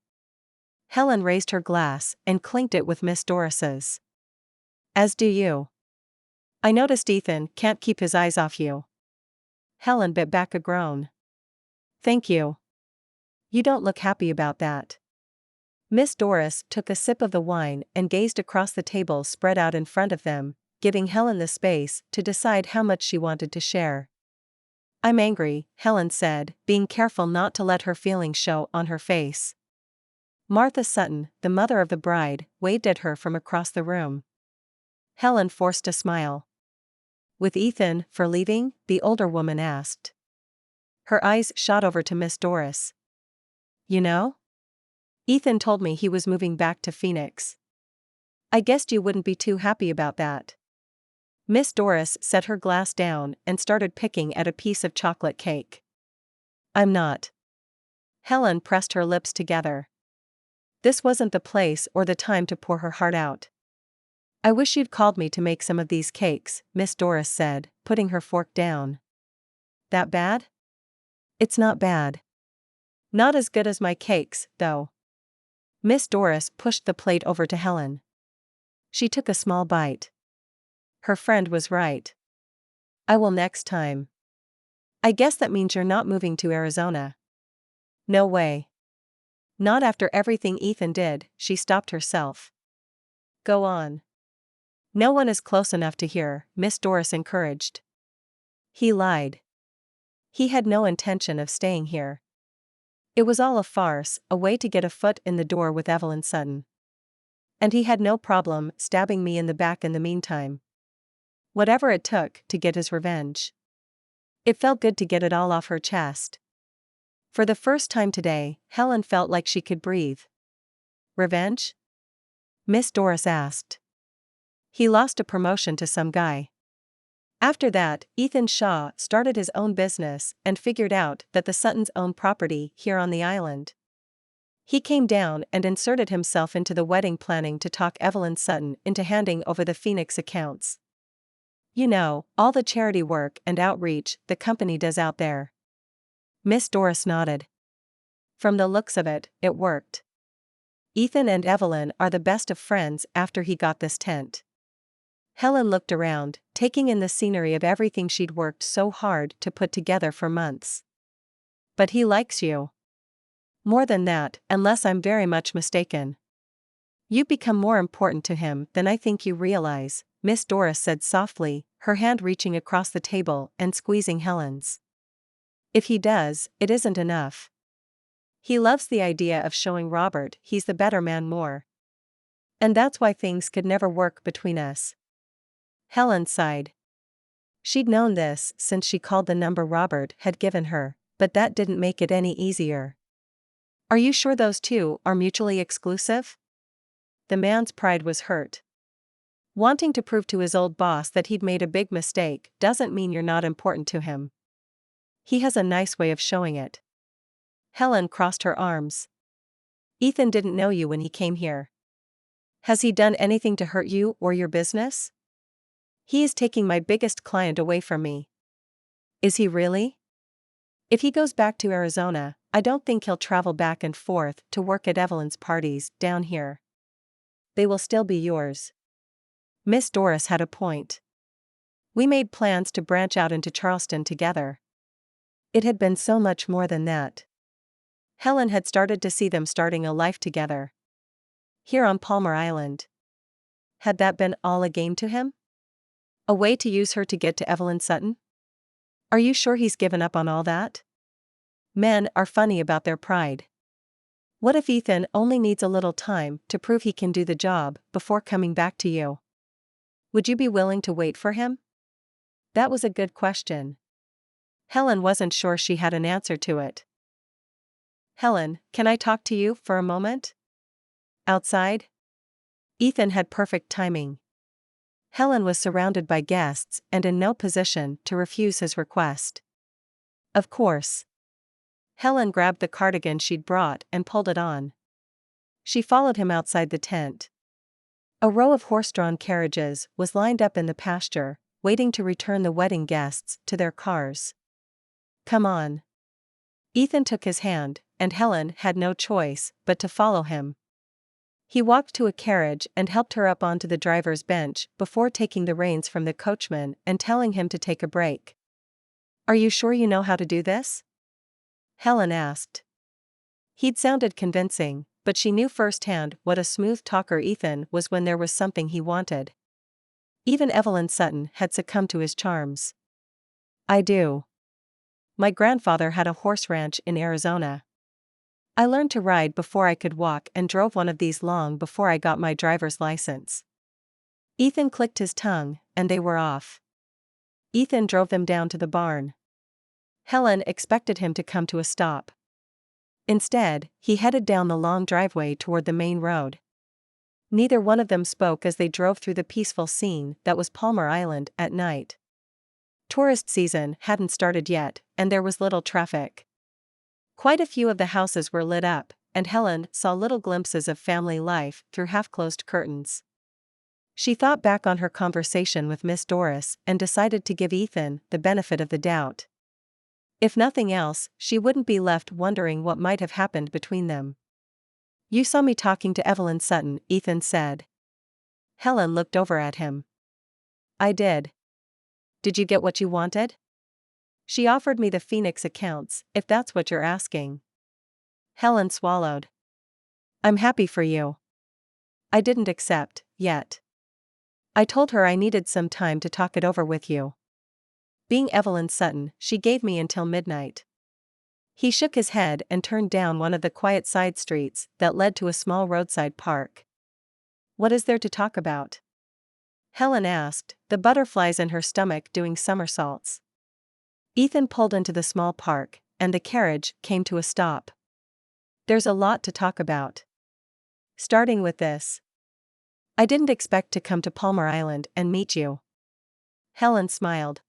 Helen raised her glass and clinked it with Miss Doris's. As do you. I noticed Ethan can't keep his eyes off you. Helen bit back a groan. Thank you. You don't look happy about that. Miss Doris took a sip of the wine and gazed across the table spread out in front of them, giving Helen the space to decide how much she wanted to share. I'm angry, Helen said, being careful not to let her feelings show on her face. Martha Sutton, the mother of the bride, waved at her from across the room. Helen forced a smile. With Ethan for leaving? The older woman asked. Her eyes shot over to Miss Doris. You know? Ethan told me he was moving back to Phoenix. I guessed you wouldn't be too happy about that. Miss Doris set her glass down and started picking at a piece of chocolate cake. I'm not. Helen pressed her lips together. This wasn't the place or the time to pour her heart out. I wish you'd called me to make some of these cakes, Miss Doris said, putting her fork down. That bad? It's not bad. Not as good as my cakes, though. Miss Doris pushed the plate over to Helen. She took a small bite. Her friend was right. I will next time. I guess that means you're not moving to Arizona. No way. Not after everything Ethan did, she stopped herself. Go on. No one is close enough to hear, Miss Doris encouraged. He lied. He had no intention of staying here. It was all a farce, a way to get a foot in the door with Evelyn Sutton. And he had no problem stabbing me in the back in the meantime. Whatever it took to get his revenge. It felt good to get it all off her chest. For the first time today, Helen felt like she could breathe. Revenge? Miss Doris asked. He lost a promotion to some guy. After that, Ethan Shaw started his own business and figured out that the Suttons owned property here on the island. He came down and inserted himself into the wedding planning to talk Evelyn Sutton into handing over the Phoenix accounts. You know, all the charity work and outreach the company does out there. Miss Doris nodded. From the looks of it, it worked. Ethan and Evelyn are the best of friends after he got this tent. Helen looked around, taking in the scenery of everything she'd worked so hard to put together for months. But he likes you. More than that, unless I'm very much mistaken. You've become more important to him than I think you realize, Miss Doris said softly, her hand reaching across the table and squeezing Helen's. If he does, it isn't enough. He loves the idea of showing Robert he's the better man more. And that's why things could never work between us. Helen sighed. She'd known this since she called the number Robert had given her, but that didn't make it any easier. Are you sure those two are mutually exclusive? The man's pride was hurt. Wanting to prove to his old boss that he'd made a big mistake doesn't mean you're not important to him. He has a nice way of showing it. Helen crossed her arms. Ethan didn't know you when he came here. Has he done anything to hurt you or your business? He is taking my biggest client away from me. Is he really? If he goes back to Arizona, I don't think he'll travel back and forth to work at Evelyn's parties down here. They will still be yours. Miss Doris had a point. We made plans to branch out into Charleston together. It had been so much more than that. Helen had started to see them starting a life together. Here on Palmer Island. Had that been all a game to him? A way to use her to get to Evelyn Sutton? Are you sure he's given up on all that? Men are funny about their pride. What if Ethan only needs a little time to prove he can do the job before coming back to you? Would you be willing to wait for him? That was a good question. Helen wasn't sure she had an answer to it. Helen, can I talk to you for a moment? Outside? Ethan had perfect timing. Helen was surrounded by guests and in no position to refuse his request. Of course. Helen grabbed the cardigan she'd brought and pulled it on. She followed him outside the tent. A row of horse-drawn carriages was lined up in the pasture, waiting to return the wedding guests to their cars. Come on. Ethan took his hand, and Helen had no choice but to follow him. He walked to a carriage and helped her up onto the driver's bench before taking the reins from the coachman and telling him to take a break. Are you sure you know how to do this? Helen asked. He'd sounded convincing, but she knew firsthand what a smooth talker Ethan was when there was something he wanted. Even Evelyn Sutton had succumbed to his charms. I do. My grandfather had a horse ranch in Arizona. I learned to ride before I could walk and drove one of these long before I got my driver's license. Ethan clicked his tongue, and they were off. Ethan drove them down to the barn. Helen expected him to come to a stop. Instead, he headed down the long driveway toward the main road. Neither one of them spoke as they drove through the peaceful scene that was Palmer Island at night. Tourist season hadn't started yet, and there was little traffic. Quite a few of the houses were lit up, and Helen saw little glimpses of family life through half-closed curtains. She thought back on her conversation with Miss Doris and decided to give Ethan the benefit of the doubt. If nothing else, she wouldn't be left wondering what might have happened between them. "You saw me talking to Evelyn Sutton," Ethan said. Helen looked over at him. "I did. Did you get what you wanted?" "She offered me the Phoenix accounts, if that's what you're asking." Helen swallowed. "I'm happy for you. I didn't accept, yet. I told her I needed some time to talk it over with you. Being Evelyn Sutton, she gave me until midnight." He shook his head and turned down one of the quiet side streets that led to a small roadside park. "What is there to talk about?" Helen asked, the butterflies in her stomach doing somersaults. Ethan pulled into the small park, and the carriage came to a stop. "There's a lot to talk about. Starting with this. I didn't expect to come to Palmer Island and meet you." Helen smiled.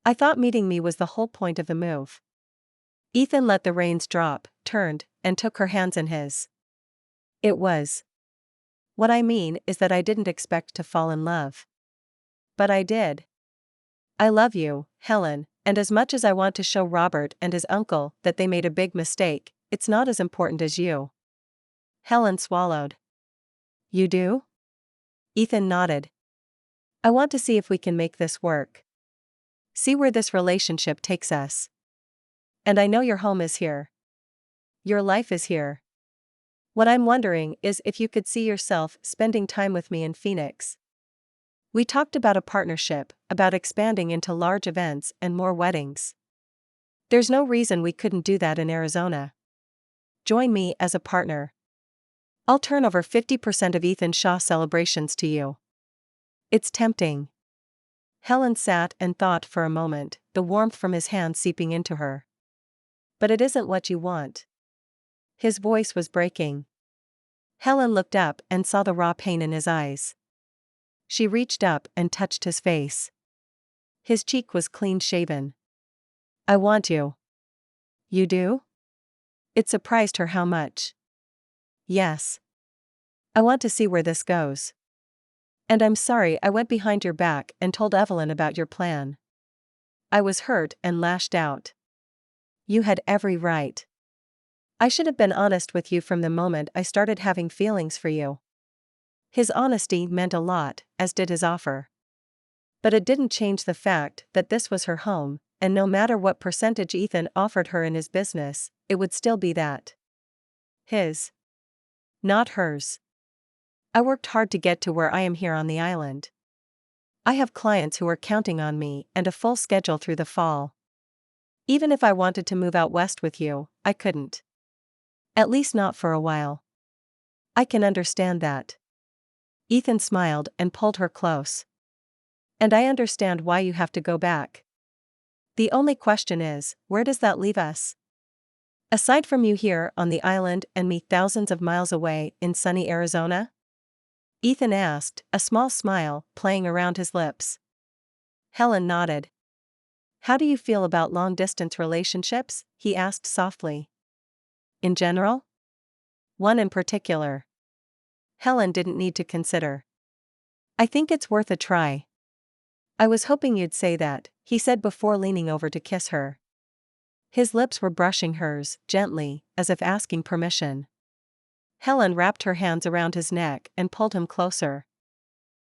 "I thought meeting me was the whole point of the move." Ethan let the reins drop, turned, and took her hands in his. "It was. What I mean is that I didn't expect to fall in love. But I did. I love you, Helen, and as much as I want to show Robert and his uncle that they made a big mistake, it's not as important as you." Helen swallowed. "You do?" Ethan nodded. "I want to see if we can make this work. See where this relationship takes us. And I know your home is here. Your life is here. What I'm wondering is if you could see yourself spending time with me in Phoenix. We talked about a partnership, about expanding into large events and more weddings. There's no reason we couldn't do that in Arizona. Join me as a partner. I'll turn over 50% of Ethan Shaw's celebrations to you." "It's tempting." Helen sat and thought for a moment, the warmth from his hand seeping into her. "But it isn't what you want." His voice was breaking. Helen looked up and saw the raw pain in his eyes. She reached up and touched his face. His cheek was clean-shaven. "I want you." "You do?" It surprised her how much. "Yes. I want to see where this goes. And I'm sorry I went behind your back and told Evelyn about your plan. I was hurt and lashed out. You had every right. I should have been honest with you from the moment I started having feelings for you." His honesty meant a lot, as did his offer. But it didn't change the fact that this was her home, and no matter what percentage Ethan offered her in his business, it would still be that. His. Not hers. "I worked hard to get to where I am here on the island. I have clients who are counting on me and a full schedule through the fall. Even if I wanted to move out west with you, I couldn't. At least not for a while. I can understand that." Ethan smiled and pulled her close. "And I understand why you have to go back. The only question is, where does that leave us? Aside from you here on the island and me thousands of miles away in sunny Arizona?" Ethan asked, a small smile playing around his lips. Helen nodded. "How do you feel about long-distance relationships?" he asked softly. "In general?" "One in particular." Helen didn't need to consider. "I think it's worth a try." "I was hoping you'd say that," he said before leaning over to kiss her. His lips were brushing hers, gently, as if asking permission. Helen wrapped her hands around his neck and pulled him closer.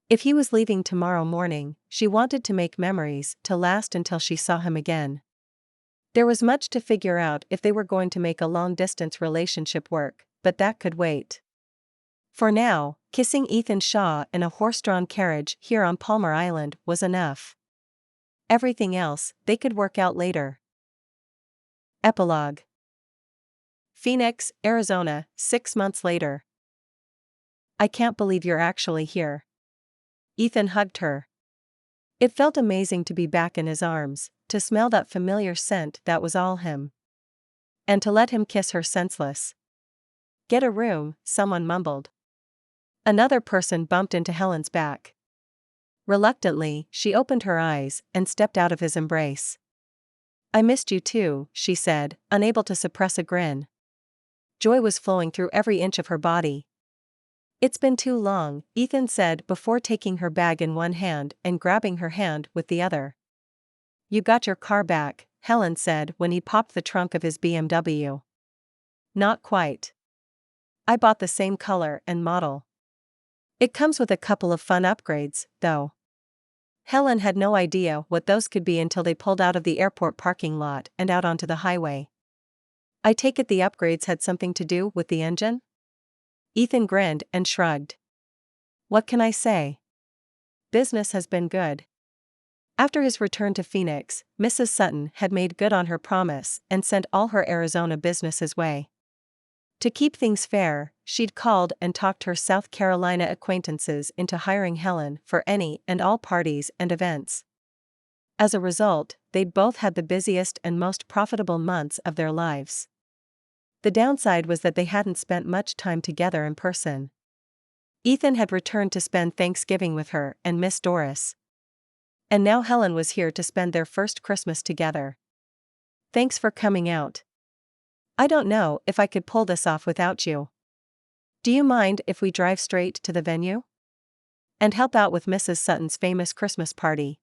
If he was leaving tomorrow morning, she wanted to make memories to last until she saw him again. There was much to figure out if they were going to make a long-distance relationship work, but that could wait. For now, kissing Ethan Shaw in a horse-drawn carriage here on Palmer Island was enough. Everything else, they could work out later. Epilogue. Phoenix, Arizona, 6 months later. "I can't believe you're actually here." Ethan hugged her. It felt amazing to be back in his arms, to smell that familiar scent that was all him. And to let him kiss her senseless. "Get a room," someone mumbled. Another person bumped into Helen's back. Reluctantly, she opened her eyes and stepped out of his embrace. I missed you too, she said, unable to suppress a grin. Joy was flowing through every inch of her body. It's been too long, Ethan said before taking her bag in one hand and grabbing her hand with the other. You got your car back, Helen said when he popped the trunk of his BMW. Not quite. I bought the same color and model. It comes with a couple of fun upgrades, though. Helen had no idea what those could be until they pulled out of the airport parking lot and out onto the highway. I take it the upgrades had something to do with the engine? Ethan grinned and shrugged. What can I say? Business has been good. After his return to Phoenix, Mrs. Sutton had made good on her promise and sent all her Arizona business his way. To keep things fair, she'd called and talked her South Carolina acquaintances into hiring Helen for any and all parties and events. As a result, they'd both had the busiest and most profitable months of their lives. The downside was that they hadn't spent much time together in person. Ethan had returned to spend Thanksgiving with her and Miss Doris. And now Helen was here to spend their first Christmas together. Thanks for coming out. I don't know if I could pull this off without you. Do you mind if we drive straight to the venue? And help out with Mrs. Sutton's famous Christmas party.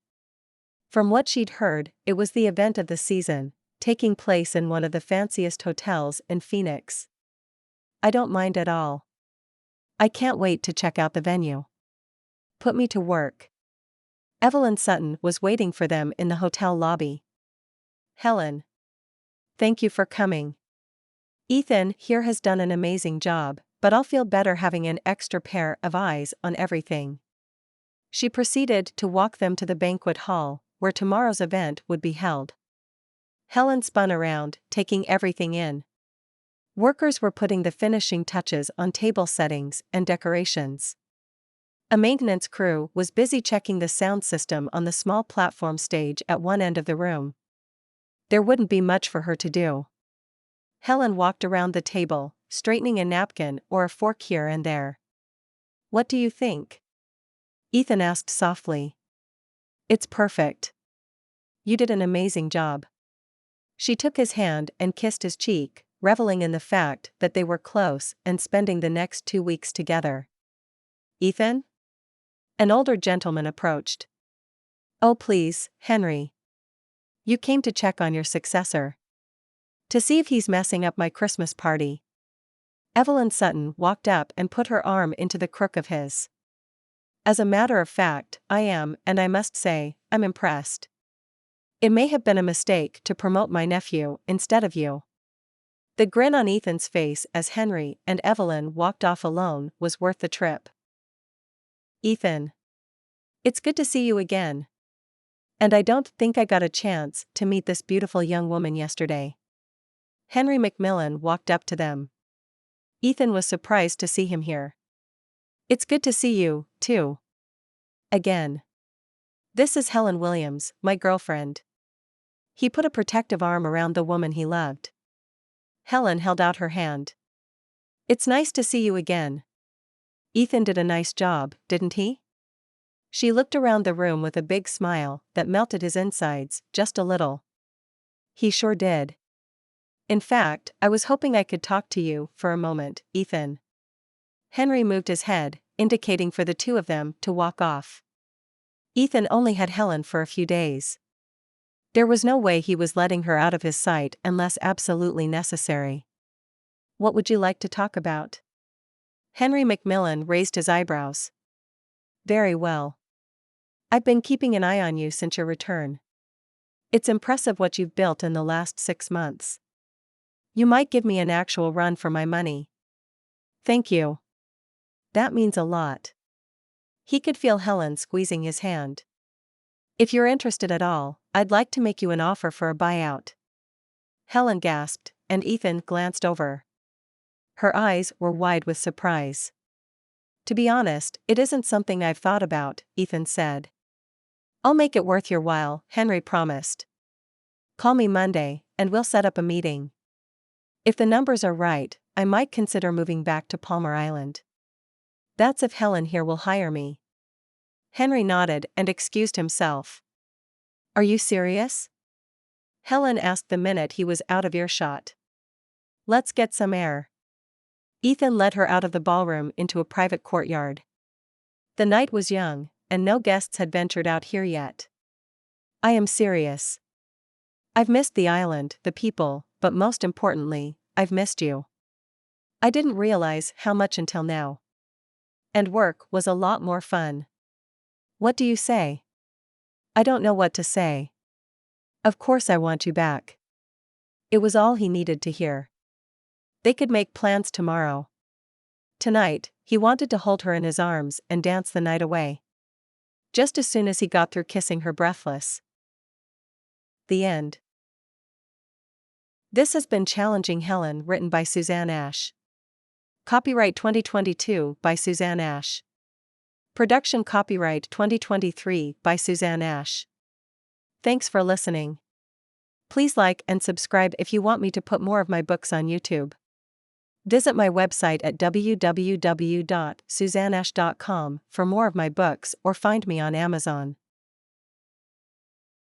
From what she'd heard, it was the event of the season, taking place in one of the fanciest hotels in Phoenix. I don't mind at all. I can't wait to check out the venue. Put me to work. Evelyn Sutton was waiting for them in the hotel lobby. Helen. Thank you for coming. Ethan here has done an amazing job, but I'll feel better having an extra pair of eyes on everything. She proceeded to walk them to the banquet hall, where tomorrow's event would be held. Helen spun around, taking everything in. Workers were putting the finishing touches on table settings and decorations. A maintenance crew was busy checking the sound system on the small platform stage at one end of the room. There wouldn't be much for her to do. Helen walked around the table, straightening a napkin or a fork here and there. What do you think? Ethan asked softly. It's perfect. You did an amazing job. She took his hand and kissed his cheek, reveling in the fact that they were close and spending the next 2 weeks together. Ethan? An older gentleman approached. Oh please, Henry. You came to check on your successor. To see if he's messing up my Christmas party. Evelyn Sutton walked up and put her arm into the crook of his. As a matter of fact, I am, and I must say, I'm impressed. It may have been a mistake to promote my nephew instead of you. The grin on Ethan's face as Henry and Evelyn walked off alone was worth the trip. Ethan. It's good to see you again. And I don't think I got a chance to meet this beautiful young woman yesterday. Henry Macmillan walked up to them. Ethan was surprised to see him here. It's good to see you, too. Again. This is Helen Williams, my girlfriend. He put a protective arm around the woman he loved. Helen held out her hand. It's nice to see you again. Ethan did a nice job, didn't he? She looked around the room with a big smile that melted his insides just a little. He sure did. In fact, I was hoping I could talk to you for a moment, Ethan. Henry moved his head, indicating for the two of them to walk off. Ethan only had Helen for a few days. There was no way he was letting her out of his sight unless absolutely necessary. What would you like to talk about? Henry Macmillan raised his eyebrows. Very well. I've been keeping an eye on you since your return. It's impressive what you've built in the last 6 months. You might give me an actual run for my money. Thank you. That means a lot. He could feel Helen squeezing his hand. If you're interested at all, I'd like to make you an offer for a buyout. Helen gasped, and Ethan glanced over. Her eyes were wide with surprise. To be honest, it isn't something I've thought about, Ethan said. I'll make it worth your while, Henry promised. Call me Monday, and we'll set up a meeting. If the numbers are right, I might consider moving back to Palmer Island. That's if Helen here will hire me. Henry nodded and excused himself. Are you serious? Helen asked the minute he was out of earshot. Let's get some air. Ethan led her out of the ballroom into a private courtyard. The night was young, and no guests had ventured out here yet. I am serious. I've missed the island, the people, but most importantly, I've missed you. I didn't realize how much until now. And work was a lot more fun. What do you say? I don't know what to say. Of course I want you back. It was all he needed to hear. They could make plans tomorrow. Tonight, he wanted to hold her in his arms and dance the night away. Just as soon as he got through kissing her breathless. The end. This has been Challenging Helen, written by Susanne Ash. Copyright 2022 by Susanne Ash. Production copyright 2023 by Susanne Ash. Thanks for listening. Please like and subscribe if you want me to put more of my books on YouTube. Visit my website at www.susanneash.com for more of my books or find me on Amazon.